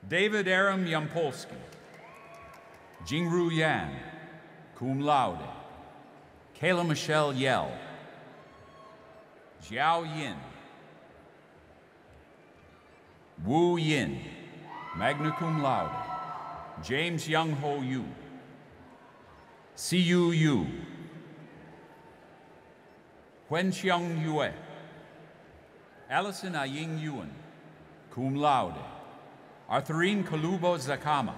David Aram Yampolsky. Jingru Yan, cum laude. Kayla Michelle Yell. Jiao Yin. Wu Yin, magna cum laude. James Young Ho Yu. Siyu Yu. Wenxiang Yue. Allison Aying Yuan, cum laude. Arthurine Kalubo Zakama.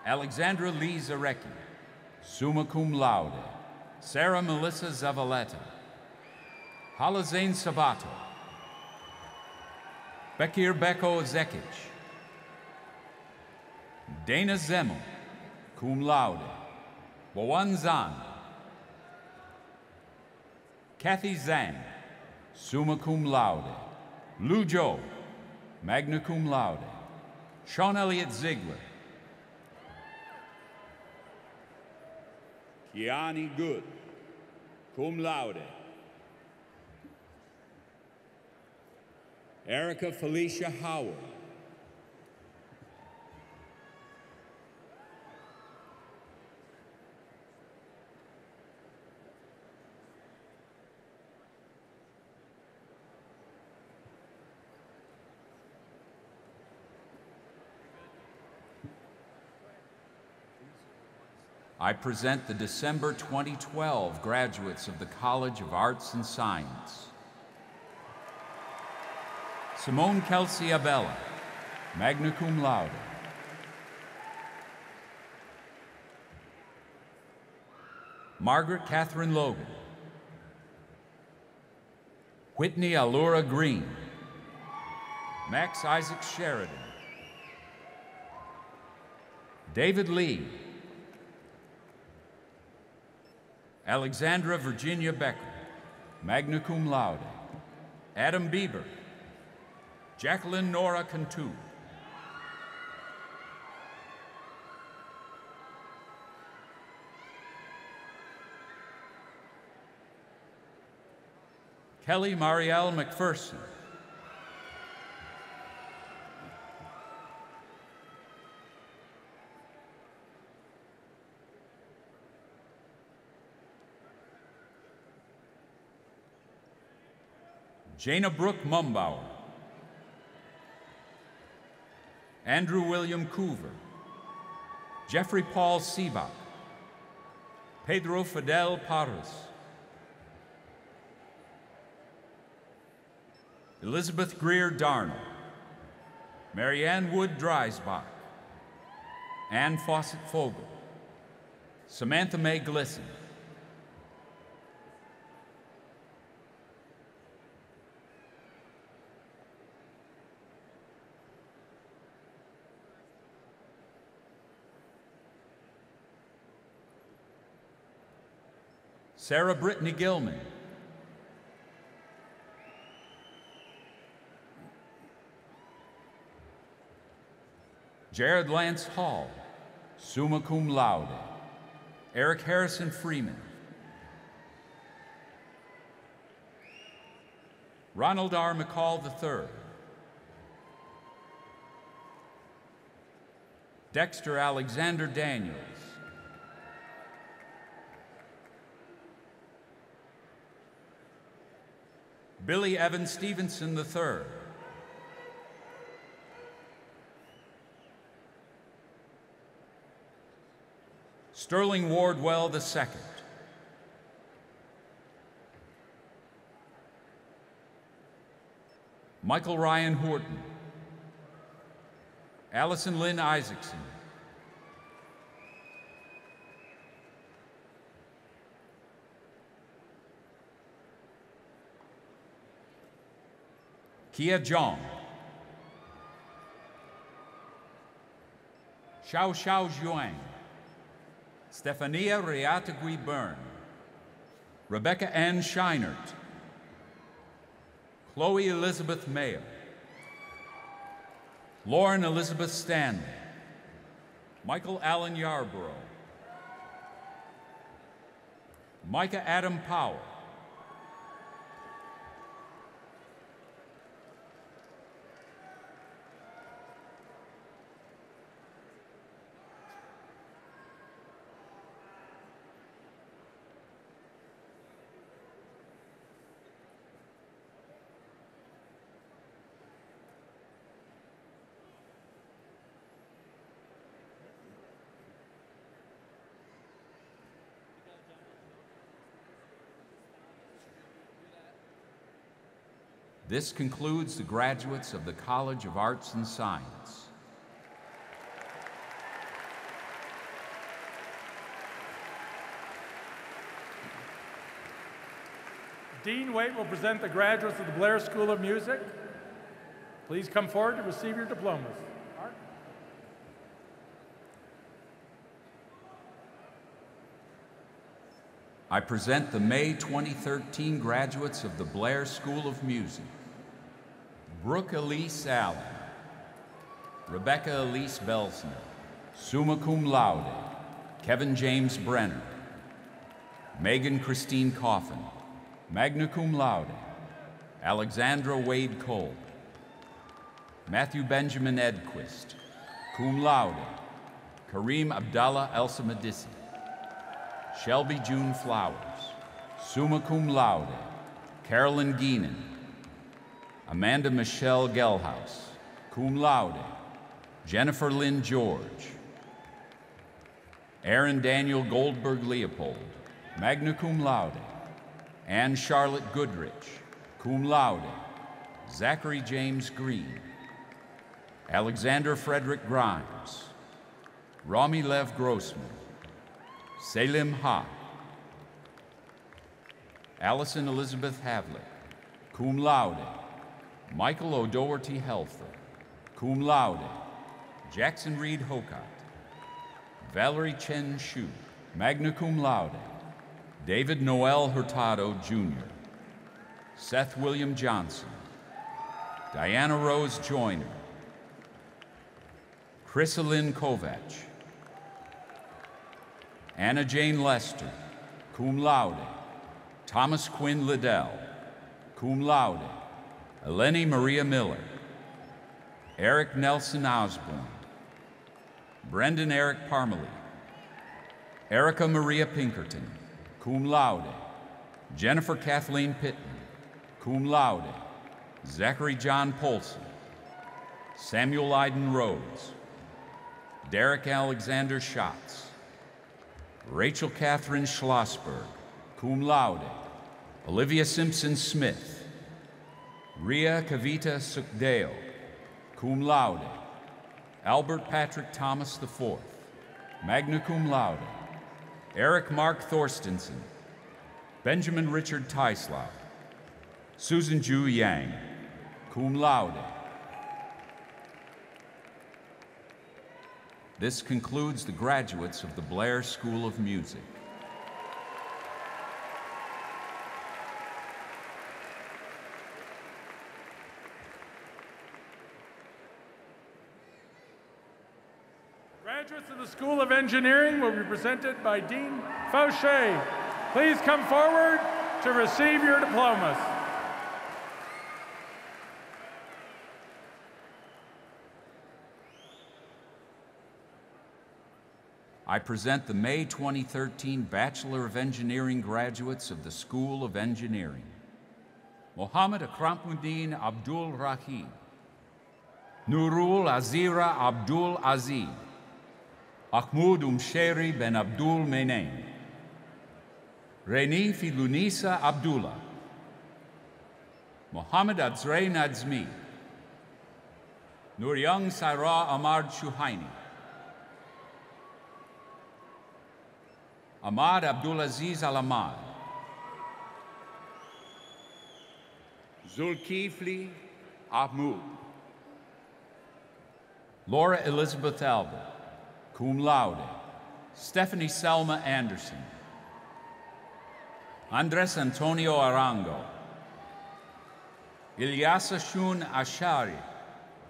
Alexandra Lee Zarecki, summa cum laude. Sarah Melissa Zavaleta. Halazane Sabato. Bekir Beko Zekic. Dana Zemmel, cum laude. Boan Zan. Kathy Zhang, summa cum laude. Lu Zhou, magna cum laude. Sean Elliott Ziegler. Kiani Good, cum laude. Erica Felicia Howard. I present the December 2012 graduates of the College of Arts and Science. Simone Kelsey Abella, magna cum laude. Margaret Catherine Logan. Whitney Allura Green. Max Isaac Sheridan. David Lee. Alexandra Virginia Becker, magna cum laude. Adam Bieber. Jacqueline Nora Cantu. Kelly Marielle McPherson. Jana Brooke Mumbauer. Andrew William Coover. Jeffrey Paul Seabach. Pedro Fidel Parras. Elizabeth Greer Darnell. Marianne Wood Dreisbach. Ann Fawcett Fogel. Samantha Mae Glisson. Sarah Brittany Gilman. Jared Lance Hall, summa cum laude. Eric Harrison Freeman. Ronald R. McCall III. Dexter Alexander Daniels. Billy Evan Stevenson III. Sterling Wardwell II. Michael Ryan Horton. Allison Lynn Isaacson. Kia Jong. Xiao Xiao Zhuang. Stefania Reatagui Byrne. Rebecca Ann Scheinert. Chloe Elizabeth Mayer. Lauren Elizabeth Stanley. Michael Allen Yarborough. Micah Adam Powell. This concludes the graduates of the College of Arts and Science. Dean Waite will present the graduates of the Blair School of Music. Please come forward to receive your diplomas. Mark. I present the May 2013 graduates of the Blair School of Music. Brooke Elise Allen. Rebecca Elise Belsner. Summa cum laude. Kevin James Brenner. Megan Christine Coffin. Magna cum laude. Alexandra Wade Cole. Matthew Benjamin Edquist. Cum laude. Kareem Abdallah Elsa Medisi. Shelby June Flowers. Summa cum laude. Carolyn Geenan. Amanda Michelle Gelhaus. Cum laude. Jennifer Lynn George. Aaron Daniel Goldberg Leopold, magna cum laude. Anne Charlotte Goodrich, cum laude. Zachary James Green, Alexander Frederick Grimes, Rami Lev Grossman, Selim Ha, Allison Elizabeth Havlick, cum laude. Michael O'Doherty Helfer, cum laude. Jackson Reed Hokot, Valerie Chen Shu, magna cum laude. David Noel Hurtado, Jr., Seth William Johnson, Diana Rose Joyner, Chrysalyn Kovach, Anna Jane Lester, cum laude. Thomas Quinn Liddell, cum laude. Eleni Maria Miller, Eric Nelson Osborne, Brendan Eric Parmalee, Erica Maria Pinkerton, cum laude. Jennifer Kathleen Pittman, cum laude. Zachary John Polson, Samuel Iden Rhodes, Derek Alexander Schatz, Rachel Catherine Schlossberg, cum laude. Olivia Simpson Smith, Ria Kavita Sukdeo, cum laude. Albert Patrick Thomas IV, magna cum laude. Eric Mark Thorstensen, Benjamin Richard Teislau, Susan Ju Yang, cum laude. This concludes the graduates of the Blair School of Music. Graduates of the School of Engineering will be presented by Dean Fauché. Please come forward to receive your diplomas. I present the May 2013 Bachelor of Engineering graduates of the School of Engineering. Mohammed Akramuddin Abdul Rahim, Nurul Azira Abdul Aziz, Ahmud Umsheri Ben Abdul Menaim, Reni Filunisa Abdullah, Mohammed Azrain Azmi, Nuryang Saira Ahmad Shuhaini, Ahmad Abdulaziz Al-Ahmad, Zulkifli Ahmud, Laura Elizabeth Albert, cum laude. Stephanie Selma Anderson, Andres Antonio Arango, Ilyasa Shun Ashari,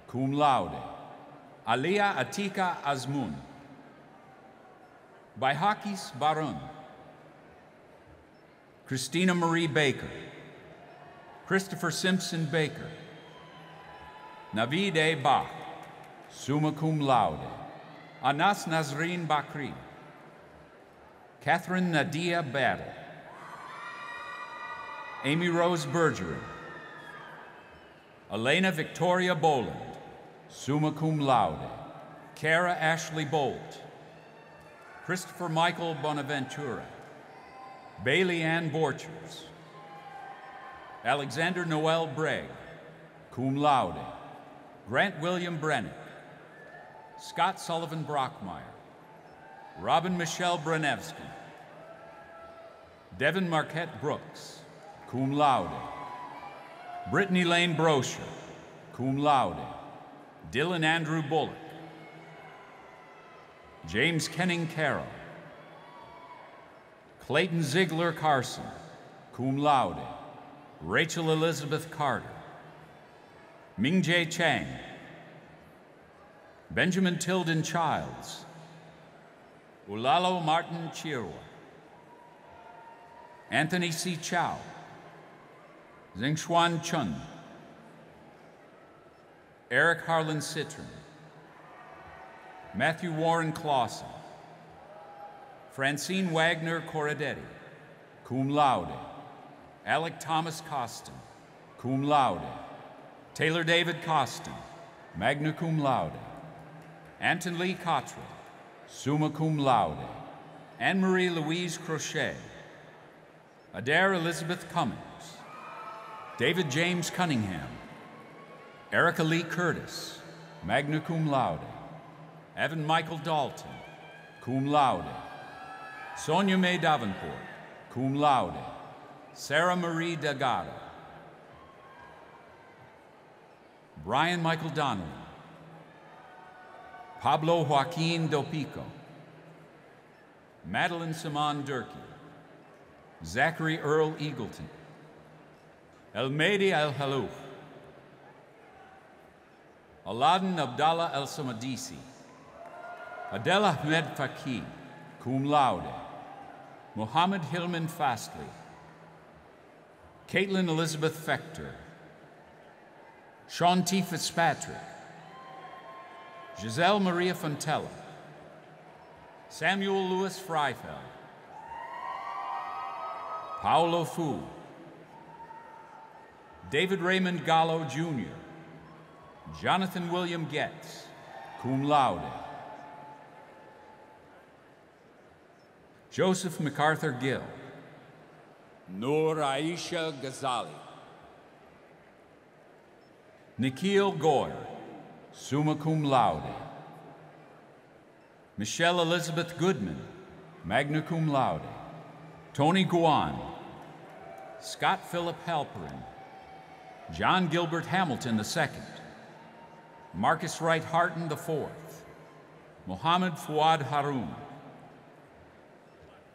cum laude. Alia Atika Azmun, Baihakis Barun, Christina Marie Baker, Christopher Simpson Baker, Navid A. Bach, summa cum laude. Anas Nazreen Bakri, Catherine Nadia Battle, Amy Rose Bergeron, Elena Victoria Boland, summa cum laude. Kara Ashley Bolt, Christopher Michael Bonaventura, Bailey Ann Borchers, Alexander Noel Bragg, cum laude. Grant William Brennick, Scott Sullivan Brockmeyer, Robin Michelle Branevsky, Devin Marquette Brooks, cum laude. Brittany Lane Brosher, cum laude. Dylan Andrew Bullock, James Kenning Carroll, Clayton Ziegler Carson, cum laude. Rachel Elizabeth Carter, Ming-Jae Chang, Benjamin Tilden Childs, Ulalo Martin Chirwa, Anthony C. Chow, Zhengshuan Chun, Eric Harlan Citron, Matthew Warren Clausen, Francine Wagner Corradetti, cum laude. Alec Thomas Costin, cum laude. Taylor David Costin, magna cum laude. Anton Lee Cottrell, summa cum laude. Anne-Marie Louise Crochet, Adair Elizabeth Cummings, David James Cunningham, Erica Lee Curtis, magna cum laude, Evan Michael Dalton, cum laude, Sonia Mae Davenport, cum laude, Sarah Marie Delgado, Brian Michael Donnelly, Pablo Joaquin Dopico, Madeline Simon Durkee, Zachary Earl Eagleton, Elmedi El-Halouch, Aladdin Abdallah El-Samadisi, Adel Ahmed Faki, cum laude, Muhammad Hilman Fastly, Caitlin Elizabeth Fector, Sean T. Fitzpatrick, Giselle Maria Fontella, Samuel Louis Freifeld, Paolo Fu, David Raymond Gallo Jr., Jonathan William Getz, cum laude, Joseph MacArthur Gill, Noor Aisha Ghazali, Nikhil Goyer, summa cum laude, Michelle Elizabeth Goodman, magna cum laude, Tony Guan, Scott Philip Halperin, John Gilbert Hamilton II, Marcus Wright Harton IV, Mohammed Fuad Haroun,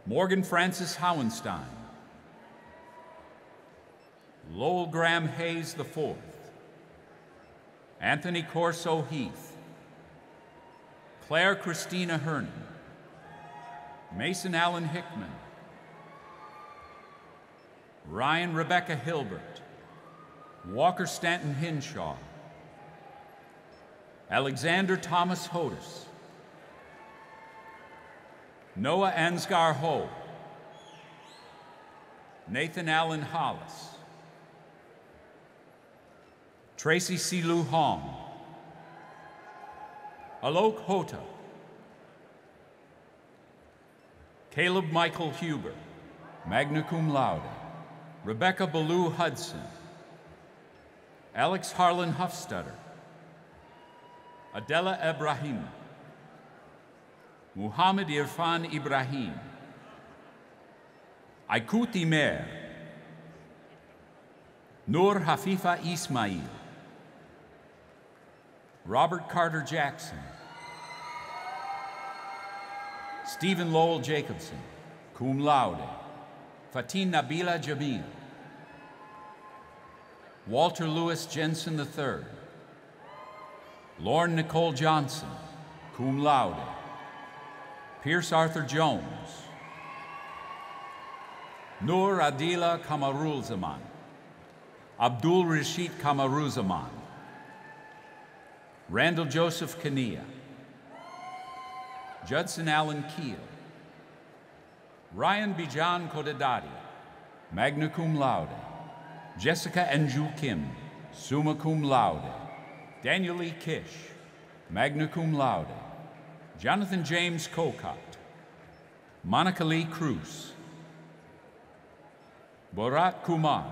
Morgan Francis Howenstein, Lowell Graham Hayes IV, Anthony Corso Heath, Claire Christina Hernan, Mason Allen Hickman, Ryan Rebecca Hilbert, Walker Stanton Hinshaw, Alexander Thomas Hodis, Noah Ansgar Ho, Nathan Allen Hollis, Tracy Silu Hong, Alok Hota, Caleb Michael Huber, magna cum laude, Rebecca Ballou Hudson, Alex Harlan Huffstutter, Adela Ibrahim, Muhammad Irfan Ibrahim, Aikuti Mer, Nur Hafifa Ismail, Robert Carter Jackson, Stephen Lowell Jacobson, cum laude, Fatin Nabila Jamil, Walter Lewis Jensen III, Lauren Nicole Johnson, cum laude, Pierce Arthur Jones, Nur Adila Kamarulzaman, Abdul Rashid Kamaruzzaman, Randall Joseph Kania, Judson Allen Keel, Ryan Bijan Kodadadi, magna cum laude, Jessica Anju Kim, summa cum laude, Daniel E. Kish, magna cum laude, Jonathan James Cocott, Monica Lee Cruz, Borat Kumar,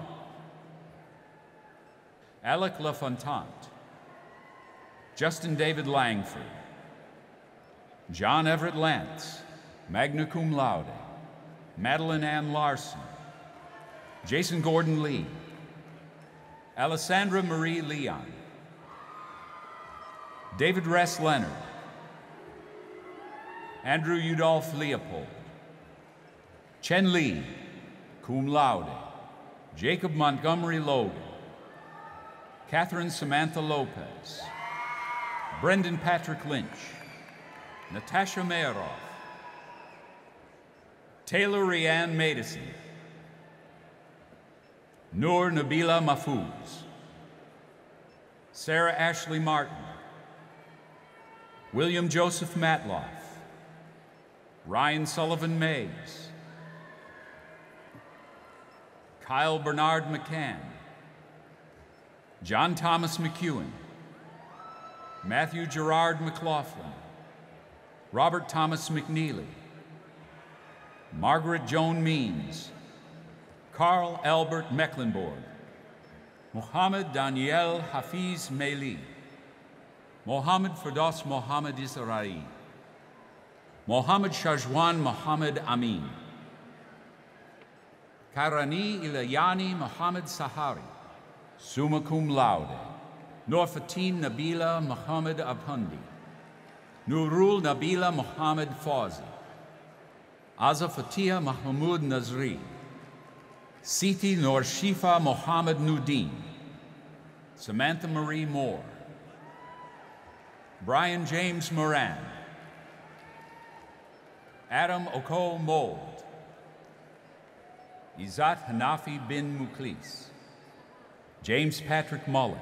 Alec LaFontante, Justin David Langford, John Everett Lance, magna cum laude, Madeline Ann Larson, Jason Gordon Lee, Alessandra Marie Leon, David Ress Leonard, Andrew Udolph Leopold, Chen Lee, cum laude, Jacob Montgomery Logan, Catherine Samantha Lopez, Brendan Patrick Lynch, Natasha Mayeroff, Taylor Rianne Madison, Noor Nabila Mahfouz, Sarah Ashley Martin, William Joseph Matloff, Ryan Sullivan Mays, Kyle Bernard McCann, John Thomas McEwen, Matthew Gerard McLaughlin, Robert Thomas McNeely, Margaret Joan Means, Carl Albert Mecklenburg, Mohammed Daniel Hafiz Meli, Mohammed Firdaus Mohammed Isra'i, Mohammed Shajwan Mohammed Amin, Karani Ilayani Mohammed Sahari, summa cum laude, Norfatin Nabila Mohammed Abhundi, Nurul Nabila Mohammed Fawzi, Azafatia Mahmoud Nazri, Siti Nur Shifa Mohammed Nudin, Samantha Marie Moore, Brian James Moran, Adam Oko Mold, Izzat Hanafi bin Muklis, James Patrick Mullen,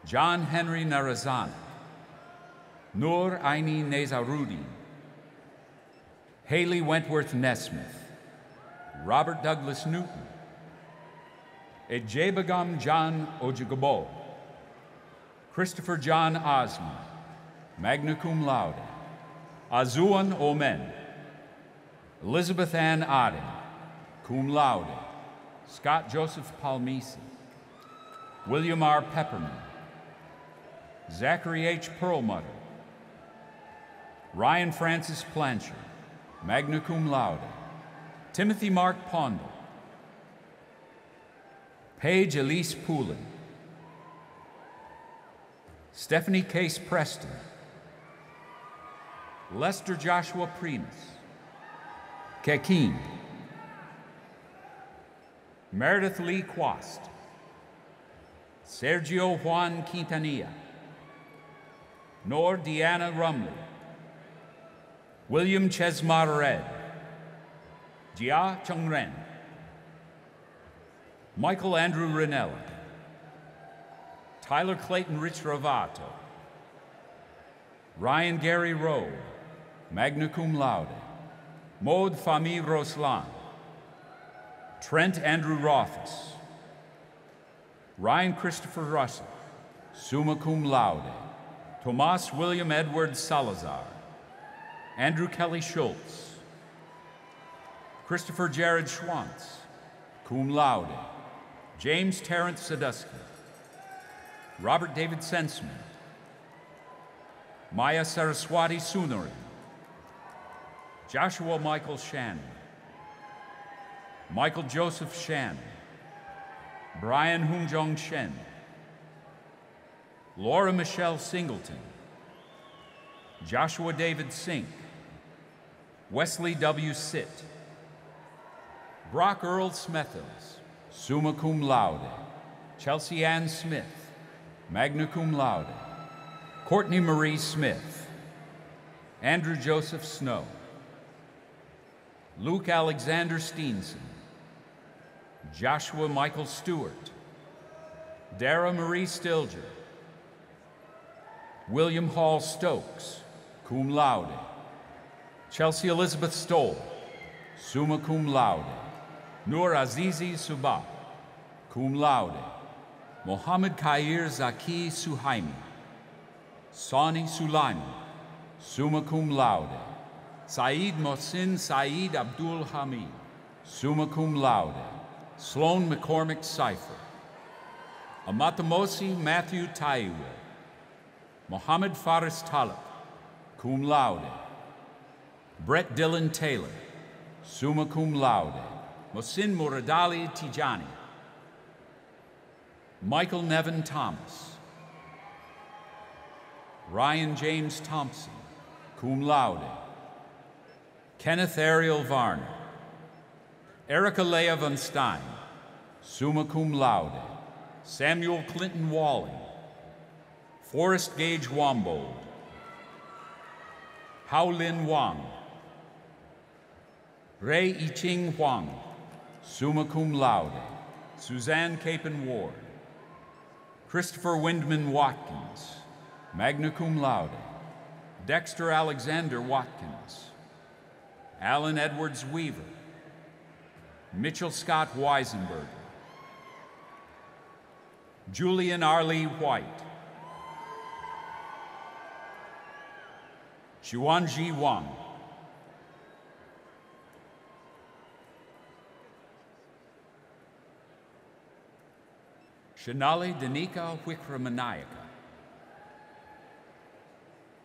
John Henry Narazana, Noor Aini Nezarudin, Haley Wentworth Nesmith, Robert Douglas Newton, Ejebagam John Ojigabo, Christopher John Osman, magna cum laude, Azuan Omen, Elizabeth Ann Aden, cum laude, Scott Joseph Palmisi, William R. Pepperman, Zachary H. Perlmutter, Ryan Francis Plancher, magna cum laude, Timothy Mark Pondle, Paige Elise Poulin, Stephanie Case Preston, Lester Joshua Primus, Kekin, Meredith Lee Quast, Sergio Juan Quintanilla, Nor Deanna Rumley, William Chesmar Red, Jia Chengren, Michael Andrew Rinella, Tyler Clayton Rich Ravato, Ryan Gary Rowe, magna cum laude, Maud Fami Roslan, Trent Andrew Rothus, Ryan Christopher Russell, summa cum laude, Tomas William Edward Salazar, Andrew Kelly Schultz, Christopher Jared Schwantz, cum laude, James Terrence Sadusky, Robert David Sensman, Maya Saraswati Sunari, Joshua Michael Shannon, Michael Joseph Shannon, Brian Hungjong Shen, Laura Michelle Singleton, Joshua David Sink, Wesley W. Sitt, Brock Earl Smethills, summa cum laude, Chelsea Ann Smith, magna cum laude, Courtney Marie Smith, Andrew Joseph Snow, Luke Alexander Steenson, Joshua Michael Stewart, Dara Marie Stilger, William Hall Stokes, cum laude, Chelsea Elizabeth Stoll, summa cum laude, Noor Azizi Subah, cum laude, Mohammed Khair Zaki Suhaimi, Sani Sulaiman, summa cum laude, Saeed Mohsin Saeed Abdul Hamid, summa cum laude, Sloan McCormick Cipher, Amatamosi Matthew Taiwe, Mohammed Faris Talib, cum laude, Brett Dillon Taylor, summa cum laude, Mohsin Muradali Tijani, Michael Nevin Thomas, Ryan James Thompson, cum laude, Kenneth Ariel Varner, Erica Leah Van Stein, summa cum laude, Samuel Clinton Walling, Forrest Gage Wambold, Hao Lin Wang, Ray Iching Huang, summa cum laude, Suzanne Capon Ward, Christopher Windman Watkins, magna cum laude, Dexter Alexander Watkins, Alan Edwards Weaver, Mitchell Scott Weisenberger, Julian Arlie White, Xuanji Wang, Shanali Danica Wickramanayaka,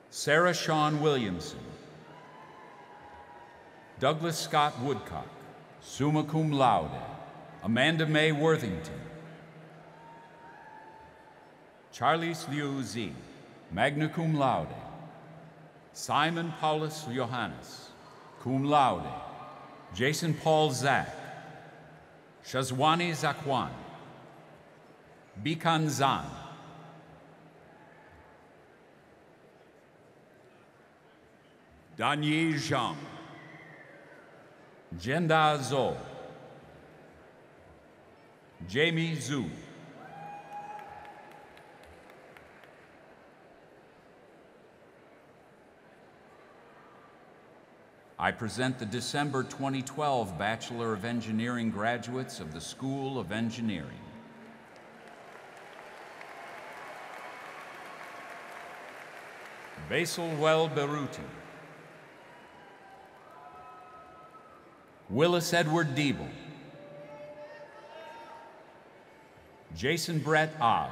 Sarah Shawn Williamson, Douglas Scott Woodcock, summa cum laude, Amanda Mae Worthington, Charlize Liu Z, magna cum laude, Simon Paulus Johannes, cum laude, Jason Paul Zach, Shazwani Zakwan, Bikan Zan, Danyi Zhang, Jenda Zhou, Jamie Zhu, I present the December 2012 Bachelor of Engineering graduates of the School of Engineering. Basil Well Beruti, Willis Edward Diebel, Jason Brett Ogg.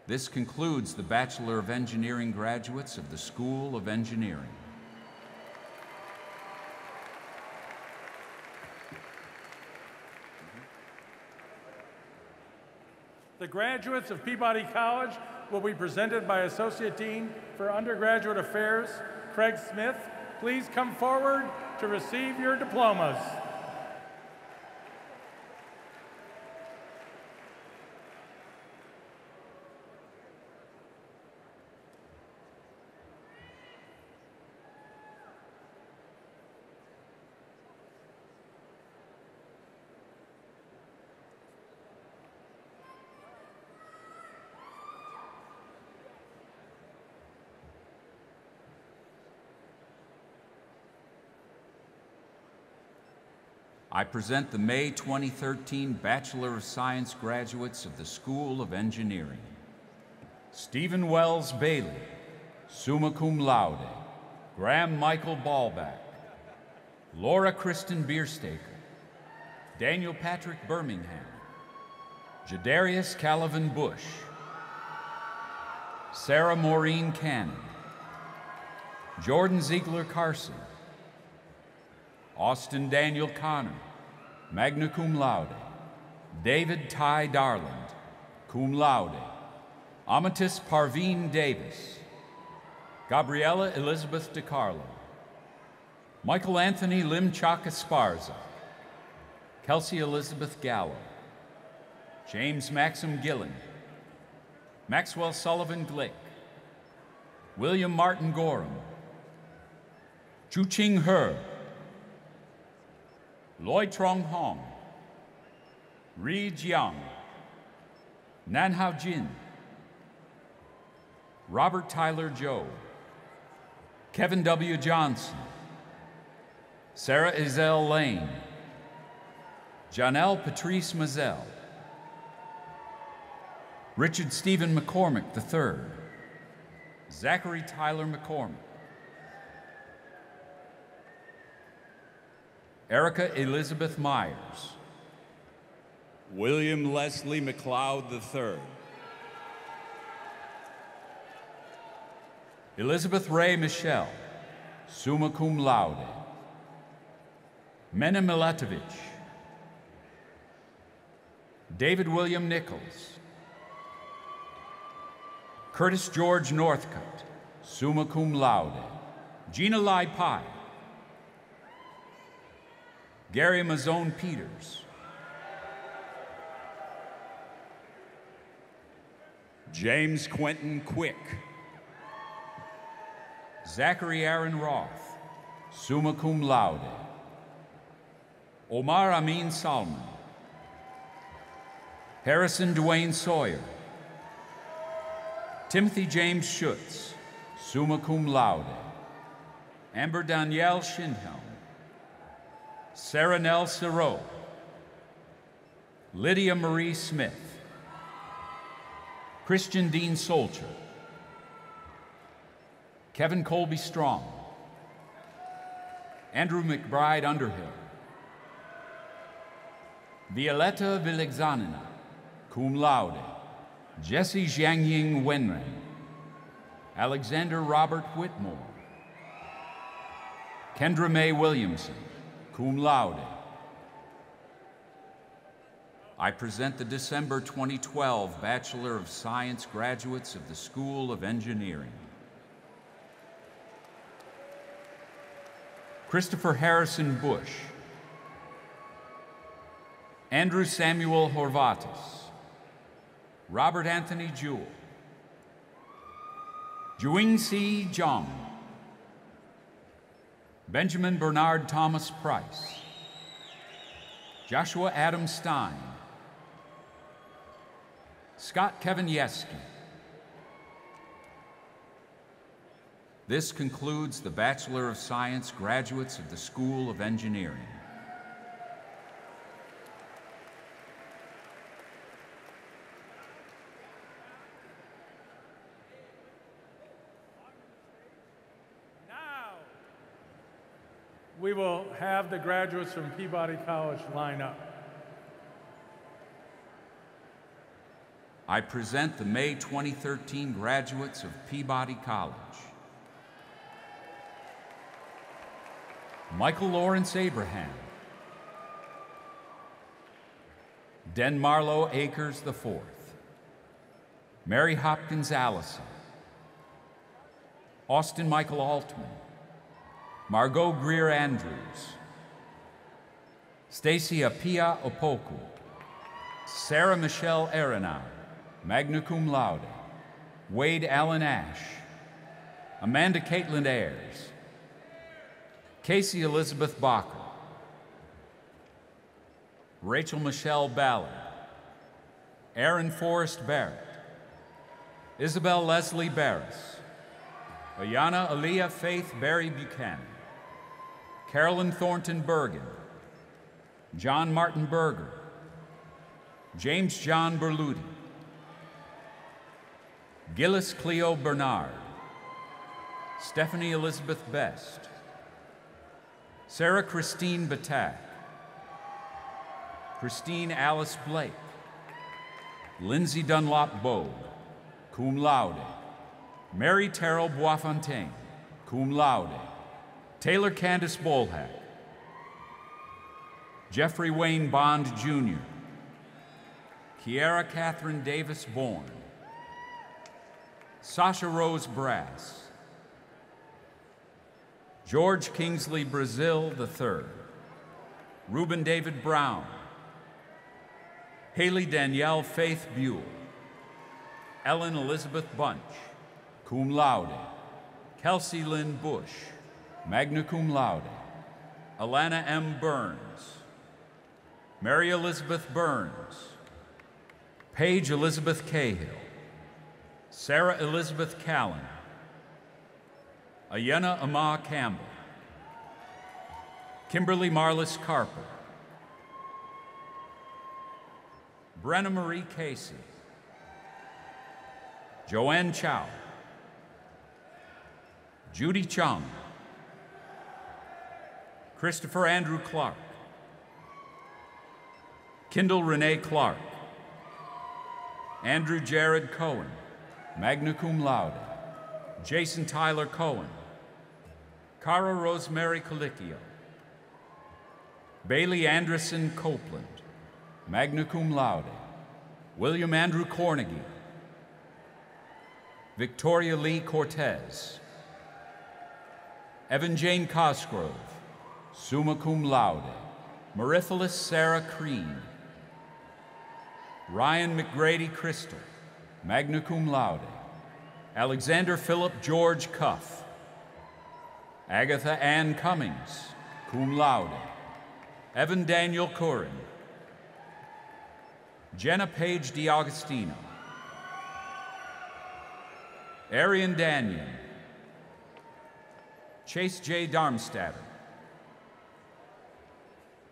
This concludes the Bachelor of Engineering graduates of the School of Engineering. The graduates of Peabody College will be presented by Associate Dean for Undergraduate Affairs, Craig Smith. Please come forward to receive your diplomas. I present the May 2013 Bachelor of Science graduates of the School of Engineering. Stephen Wells Bailey, summa cum laude, Graham Michael Ballback, Laura Kristen Bierstaker, Daniel Patrick Birmingham, Jadarius Calvin Bush, Sarah Maureen Cannon, Jordan Ziegler Carson, Austin Daniel Connor, magna cum laude, David Ty Darland, cum laude, Amatis Parveen Davis, Gabriella Elizabeth DiCarlo, Michael Anthony Limchak Esparza, Kelsey Elizabeth Gallo, James Maxim Gillen, Maxwell Sullivan Glick, William Martin Gorham, Chu Ching He, Loi Trong Hong, Ri Jiang, Nan Hao Jin, Robert Tyler Joe, Kevin W. Johnson, Sarah Izelle Lane, Janelle Patrice Mazel, Richard Stephen McCormick III, Zachary Tyler McCormick, Erica Elizabeth Myers, William Leslie McLeod III, Elizabeth Ray Michelle, summa cum laude, Mena Miletovich, David William Nichols, Curtis George Northcutt, summa cum laude, Gina Lai Pai, Gary Mazzone Peters, James Quentin Quick, Zachary Aaron Roth, summa cum laude, Omar Amin Salman, Harrison Dwayne Sawyer, Timothy James Schutz, summa cum laude, Amber Danielle Schindhelm, Sarah Nell Siro, Lydia Marie Smith, Christian Dean Solcher, Kevin Colby Strong, Andrew McBride Underhill, Violetta Vilexanina, cum laude. Jesse Jiangying Wenren. Alexander Robert Whitmore. Kendra Mae Williamson, cum laude. I present the December 2012 Bachelor of Science graduates of the School of Engineering. Christopher Harrison Bush. Andrew Samuel Horvatis. Robert Anthony Jewell. Juingxi Zhang. Benjamin Bernard Thomas Price. Joshua Adam Stein. Scott Kevin Yeski. This concludes the Bachelor of Science graduates of the School of Engineering. We will have the graduates from Peabody College line up. I present the May 2013 graduates of Peabody College. Michael Lawrence Abraham. Den Marlowe Akers IV. Mary Hopkins Allison. Austin Michael Altman. Margot Greer Andrews. Stacy Apia Opoku. Sarah Michelle Arenau, magna cum laude. Wade Allen Ash. Amanda Caitlin Ayers. Casey Elizabeth Bacher. Rachel Michelle Ballard. Aaron Forrest Barrett. Isabel Leslie Barris. Ayana Aaliyah Faith Barry Buchanan. Carolyn Thornton Bergen. John Martin Berger. James John Berluti. Gillis Cleo Bernard. Stephanie Elizabeth Best. Sarah Christine Batak. Christine Alice Blake. Lindsay Dunlop Bogue, cum laude. Mary Terrell Boisfontaine, cum laude. Taylor Candace Bolhack. Jeffrey Wayne Bond, Jr. Kiara Catherine Davis Bourne. Sasha Rose Brass. George Kingsley Brazil III. Reuben David Brown. Haley Danielle Faith Buell. Ellen Elizabeth Bunch, cum laude. Kelsey Lynn Bush, magna cum laude. Alana M. Burns. Mary Elizabeth Burns. Paige Elizabeth Cahill. Sarah Elizabeth Callan. Ayana Ama Campbell. Kimberly Marlis Carper. Brenna Marie Casey. Joanne Chow. Judy Chung. Christopher Andrew Clark. Kendall Renee Clark. Andrew Jared Cohen, magna cum laude. Jason Tyler Cohen. Cara Rosemary Colicchio. Bailey Anderson Copeland, magna cum laude. William Andrew Cornegie. Victoria Lee Cortez. Evan Jane Cosgrove, summa cum laude. Mariphilis Sarah Crean. Ryan McGrady Crystal, magna cum laude. Alexander Philip George Cuff. Agatha Ann Cummings, cum laude. Evan Daniel Curran. Jenna Page DiAugustino. Arian Danyon. Chase J. Darmstatter.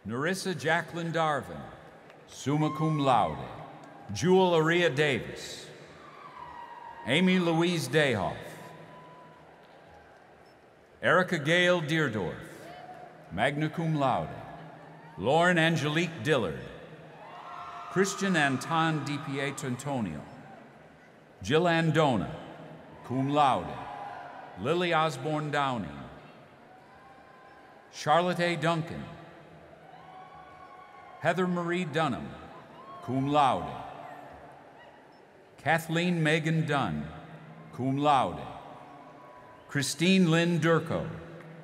Narissa Jacqueline Darvin, summa cum laude. Jewel Aria Davis. Amy Louise Dayhoff. Erica Gale Deerdorf, magna cum laude. Lauren Angelique Dillard. Christian Anton Di Pietrantonio, Jill Andona, cum laude, Lily Osborne Downing, Charlotte A. Duncan, Heather Marie Dunham, cum laude, Kathleen Megan Dunn, cum laude, Christine Lynn Durko,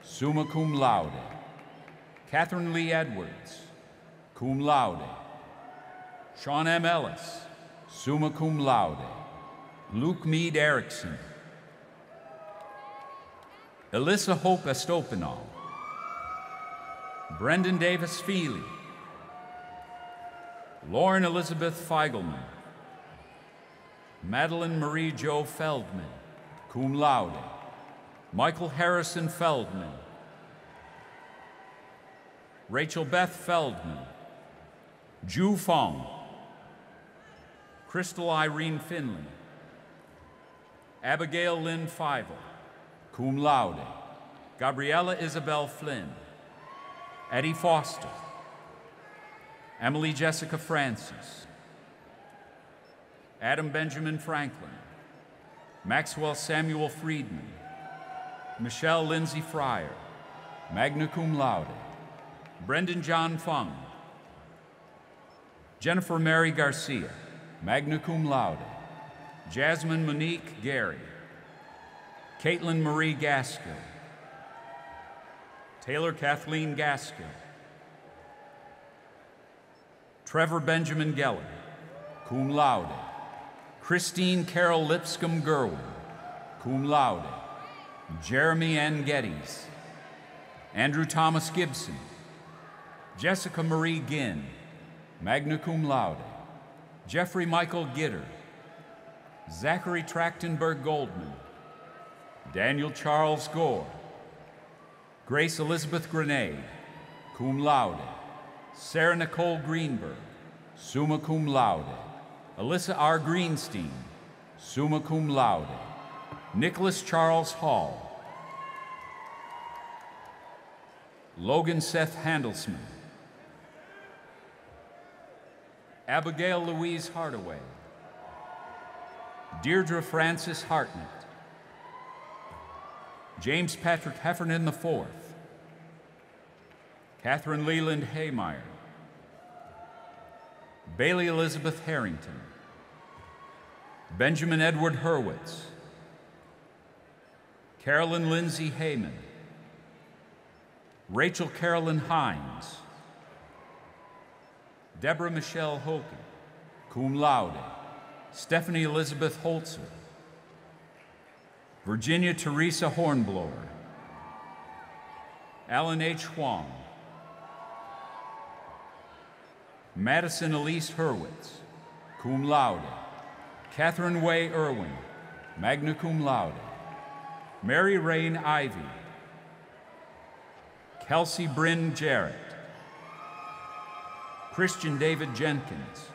summa cum laude, Catherine Lee Edwards, cum laude, Sean M. Ellis, summa cum laude, Luke Mead Erickson, Alyssa Hope Estopanol, Brendan Davis Feely, Lauren Elizabeth Feigelman, Madeline Marie Jo Feldman, cum laude, Michael Harrison Feldman, Rachel Beth Feldman, Ju Fong, Crystal Irene Finley, Abigail Lynn Feivel, cum laude, Gabriella Isabel Flynn, Eddie Foster, Emily Jessica Francis, Adam Benjamin Franklin, Maxwell Samuel Friedman, Michelle Lindsay Fryer, magna cum laude, Brendan John Fung, Jennifer Mary Garcia, magna cum laude, Jasmine Monique Gary, Caitlin Marie Gaskill, Taylor Kathleen Gaskill, Trevor Benjamin Geller, cum laude, Christine Carol Lipscomb Gerwin, cum laude, Jeremy N. Geddes, Andrew Thomas Gibson, Jessica Marie Ginn, magna cum laude, Jeffrey Michael Gitter, Zachary Trachtenberg Goldman, Daniel Charles Gore, Grace Elizabeth Grenade, cum laude, Sarah Nicole Greenberg, summa cum laude, Alyssa R. Greenstein, summa cum laude, Nicholas Charles Hall, Logan Seth Handelsman, Abigail Louise Hardaway, Deirdre Francis Hartnett, James Patrick Heffernan IV, Catherine Leland Haymeyer, Bailey Elizabeth Harrington, Benjamin Edward Hurwitz, Carolyn Lindsay Heyman, Rachel Carolyn Hines, Deborah Michelle Hoken, cum laude, Stephanie Elizabeth Holzer, Virginia Teresa Hornblower, Alan H. Huang, Madison Elise Hurwitz, cum laude, Catherine Way Irwin, magna cum laude, Mary Rain Ivy, Kelsey Bryn Jarrett, Christian David Jenkins,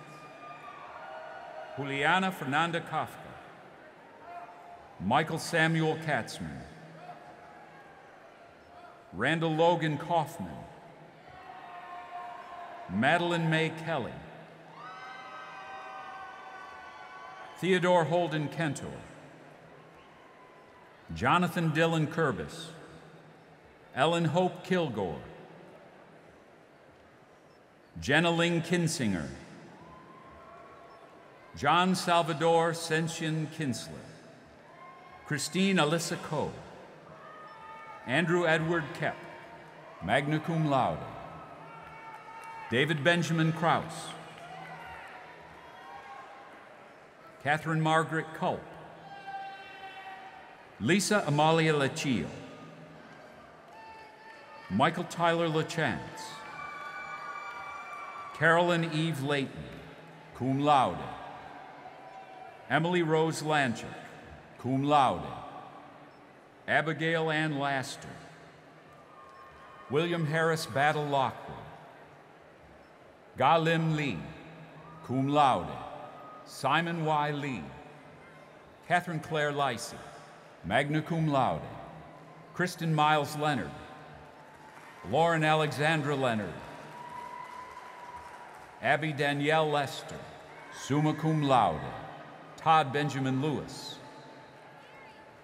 Juliana Fernanda Kafka, Michael Samuel Katzman, Randall Logan Kaufman, Madeline May Kelly, Theodore Holden Kentor, Jonathan Dillon Kurbis, Ellen Hope Kilgore, Jenna Ling Kinsinger, John Salvador Senshin Kinsler, Christine Alyssa Coe, Andrew Edward Kep, magna cum laude, David Benjamin Krause, Catherine Margaret Culp, Lisa Amalia Lachio, Michael Tyler LaChance, Carolyn Eve Layton, cum laude, Emily Rose Lanchik, cum laude, Abigail Ann Laster, William Harris Battle Lockwood, Ga Lim Lee, cum laude, Simon Y. Lee, Catherine Claire Lacey, magna cum laude, Kristen Miles Leonard, Lauren Alexandra Leonard, Abby Danielle Lester, summa cum laude. Todd Benjamin Lewis.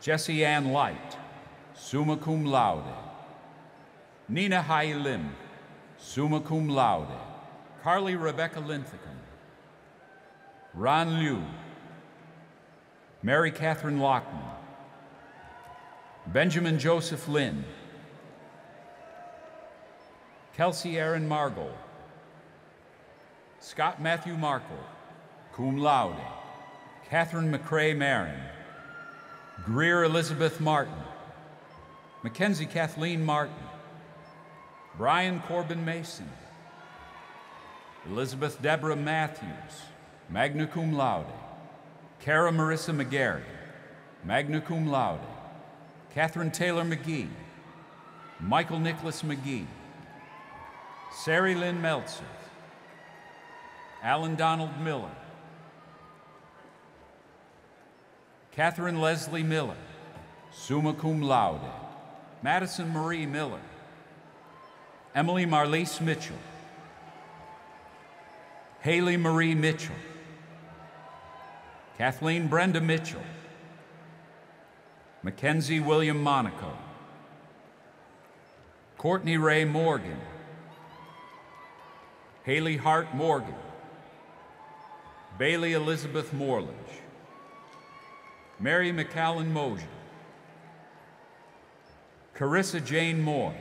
Jessie Ann Light, summa cum laude. Nina Hai Lim, summa cum laude. Carly Rebecca Linthicum. Ron Liu. Mary Catherine Lockman. Benjamin Joseph Lynn. Kelsey Aaron Margot. Scott Matthew Markle, cum laude. Catherine McCrae Marin. Greer Elizabeth Martin. Mackenzie Kathleen Martin. Brian Corbin Mason. Elizabeth Deborah Matthews, magna cum laude. Kara Marissa McGarry, magna cum laude. Catherine Taylor McGee. Michael Nicholas McGee. Sari Lynn Meltzer. Alan Donald Miller. Catherine Leslie Miller, summa cum laude. Madison Marie Miller. Emily Marlise Mitchell. Haley Marie Mitchell. Kathleen Brenda Mitchell. Mackenzie William Monaco. Courtney Ray Morgan. Haley Hart Morgan. Bailey Elizabeth Morledge. Mary McCallan Mosier. Carissa Jane Moore.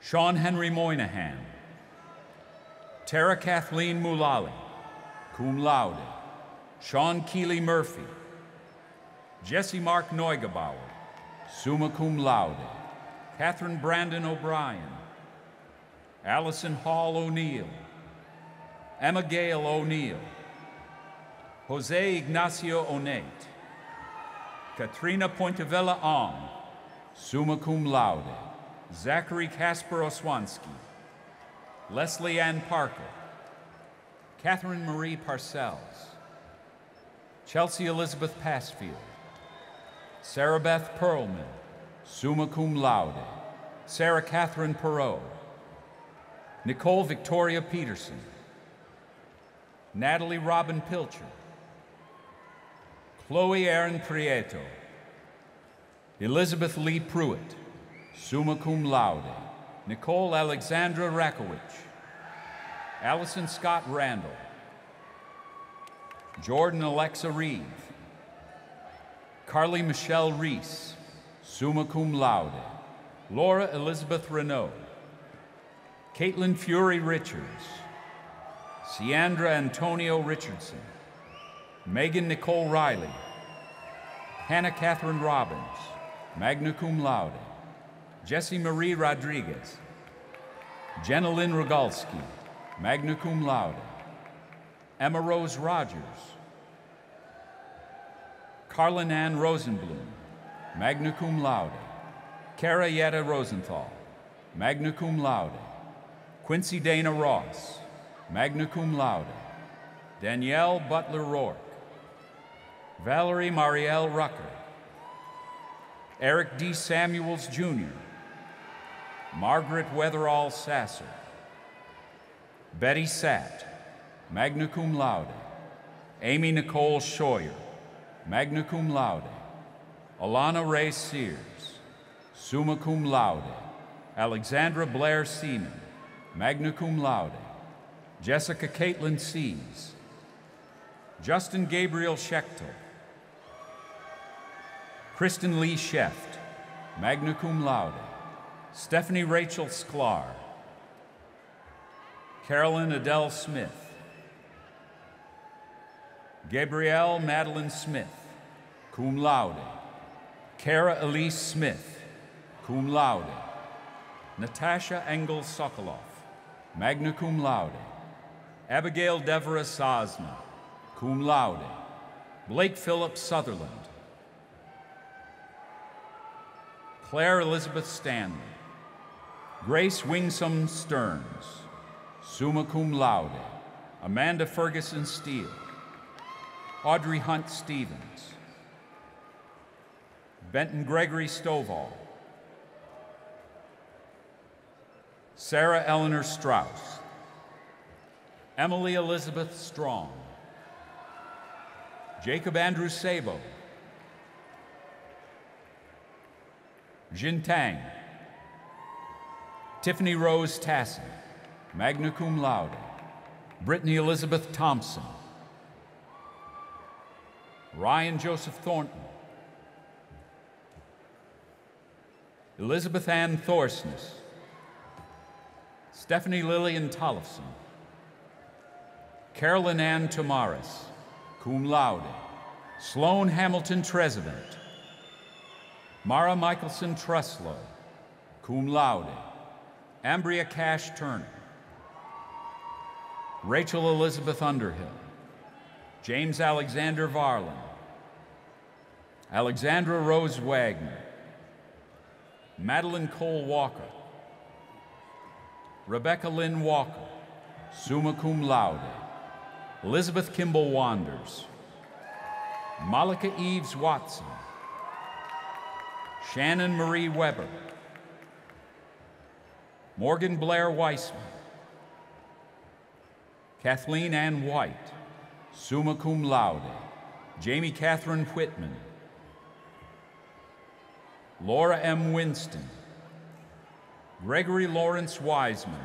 Sean Henry Moynihan. Tara Kathleen Mulally, cum laude. Sean Keeley Murphy. Jesse Mark Neugebauer, summa cum laude. Catherine Brandon O'Brien. Allison Hall O'Neill. Emma Gale O'Neill. Jose Ignacio Onate. Katrina Pointevilla Ong, summa cum laude. Zachary Casper Oswanski. Leslie Ann Parker. Catherine Marie Parcells. Chelsea Elizabeth Passfield. Sarah Beth Perlman, summa cum laude. Sarah Catherine Perot. Nicole Victoria Peterson. Natalie Robin Pilcher. Chloe Aaron Prieto. Elizabeth Lee Pruitt, summa cum laude. Nicole Alexandra Rakowicz. Allison Scott Randall. Jordan Alexa Reeve. Carly Michelle Reese, summa cum laude. Laura Elizabeth Renaud. Caitlin Fury Richards. Ciandra Antonio Richardson. Megan Nicole Riley. Hannah Catherine Robbins, magna cum laude. Jessie Marie Rodriguez. Jenna Lynn Rogalski, magna cum laude. Emma Rose Rogers. Carlin Ann Rosenblum, magna cum laude. Kara Yetta Rosenthal, magna cum laude. Quincy Dana Ross, magna cum laude. Danielle Butler Rourke. Valerie Marielle Rucker. Eric D. Samuels, Jr. Margaret Weatherall Sasser. Betty Satt, magna cum laude. Amy Nicole Scheuer, magna cum laude. Alana Ray Sears, summa cum laude. Alexandra Blair Seaman, magna cum laude. Jessica Caitlin Sees. Justin Gabriel Schechtel. Kristen Lee Sheft, magna cum laude. Stephanie Rachel Sklar. Carolyn Adele Smith. Gabrielle Madeline Smith, cum laude. Kara Elise Smith, cum laude. Natasha Engel Sokolov, magna cum laude. Abigail Deborah Sosna, cum laude. Blake Philip Sutherland. Claire Elizabeth Stanley. Grace Wingsome Stearns, summa cum laude. Amanda Ferguson Steele. Audrey Hunt Stevens. Benton Gregory Stovall. Sarah Eleanor Strauss, Emily Elizabeth Strong, Jacob Andrew Sabo, Jin Tang, Tiffany Rose Tassin, magna cum laude, Brittany Elizabeth Thompson, Ryan Joseph Thornton, Elizabeth Ann Thorsness, Stephanie Lillian Tollefson, Carolyn Ann Tomaris, cum laude, Sloan Hamilton Trezevant, Mara Michelson Truslow, cum laude, Ambria Cash Turner, Rachel Elizabeth Underhill, James Alexander Varlin, Alexandra Rose Wagner, Madeline Cole Walker, Rebecca Lynn Walker, summa cum laude, Elizabeth Kimball Wanders, Malika Eves Watson, Shannon Marie Weber, Morgan Blair Weissman, Kathleen Ann White, summa cum laude, Jamie Catherine Whitman, Laura M. Winston, Gregory Lawrence Wiseman,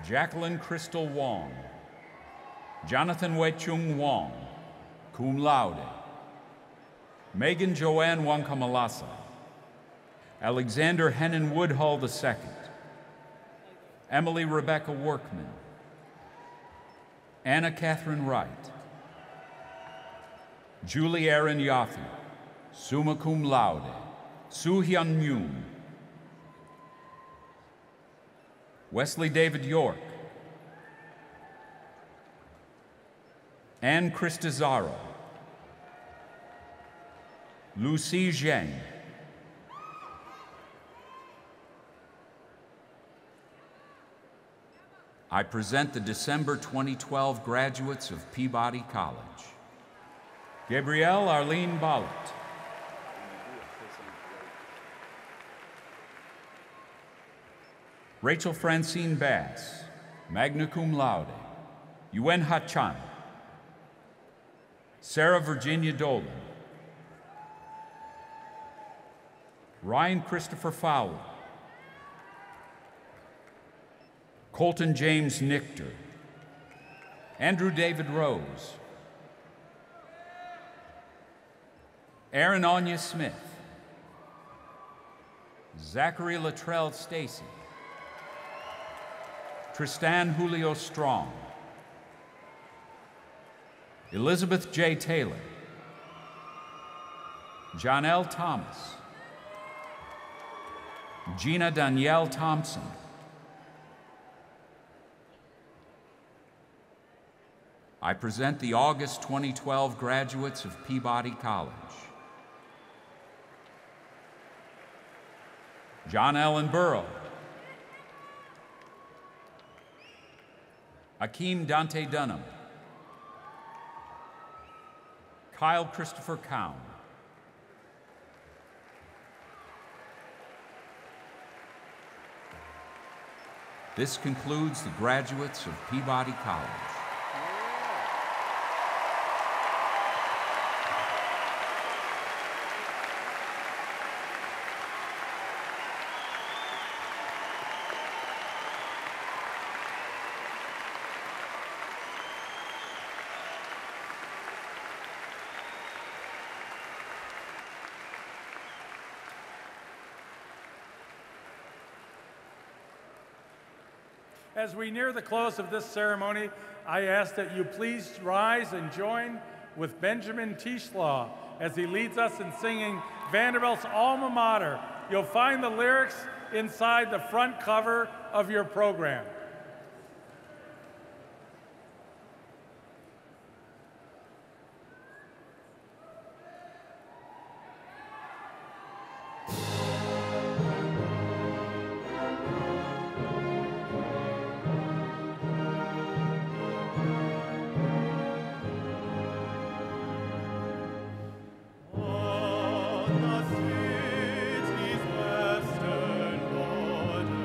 Jacqueline Crystal Wong, Jonathan Wei-Chung Wong, cum laude, Megan Joanne Wankamalasa, Alexander Hennon Woodhull II, Emily Rebecca Workman, Anna Catherine Wright, Julie Erin Yaffe, summa cum laude, Soo Hyun Yoon, Wesley David York, Ann Christazaro, Lucy Zhang, I present the December 2012 graduates of Peabody College. Gabrielle Arlene Bollitt, Rachel Francine Bass, magna cum laude, Yuen Ha Chan, Sarah Virginia Dolan, Ryan Christopher Fowler, Colton James Nichter, Andrew David Rose, Aaron Anya Smith, Zachary Latrell Stacy, Tristan Julio Strong, Elizabeth J. Taylor, John L. Thomas, Gina Danielle Thompson, I present the August 2012 graduates of Peabody College. John Allen Burrow, Akeem Dante Dunham, Kyle Christopher Cowan, this concludes the graduates of Peabody College. As we near the close of this ceremony, I ask that you please rise and join with Benjamin Tischlaw as he leads us in singing Vanderbilt's alma mater. You'll find the lyrics inside the front cover of your program. On the city's western border,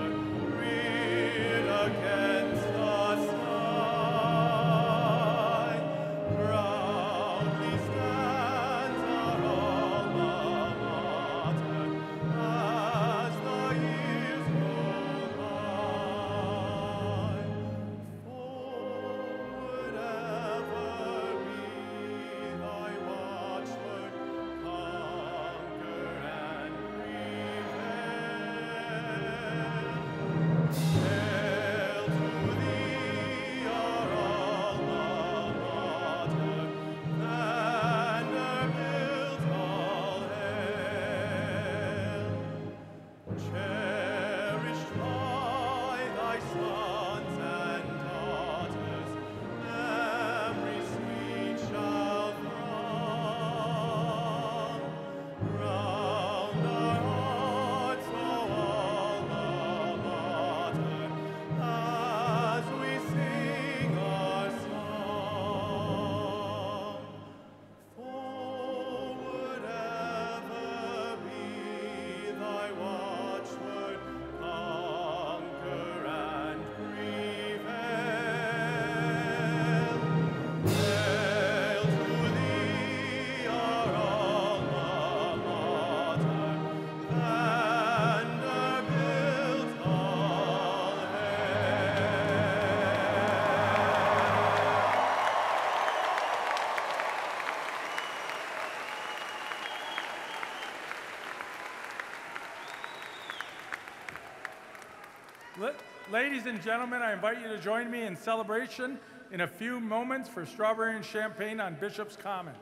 Ladies and gentlemen, I invite you to join me in celebration in a few moments for strawberry and champagne on Bishop's Common.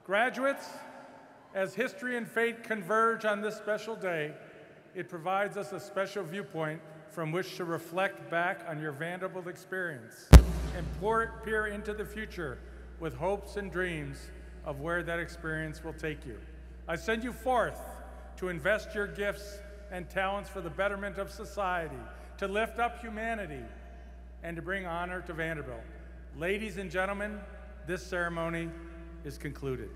Graduates, as history and fate converge on this special day, it provides us a special viewpoint from which to reflect back on your Vanderbilt experience and peer into the future with hopes and dreams of where that experience will take you. I send you forth to invest your gifts and talents for the betterment of society, to lift up humanity, and to bring honor to Vanderbilt. Ladies and gentlemen, this ceremony is concluded.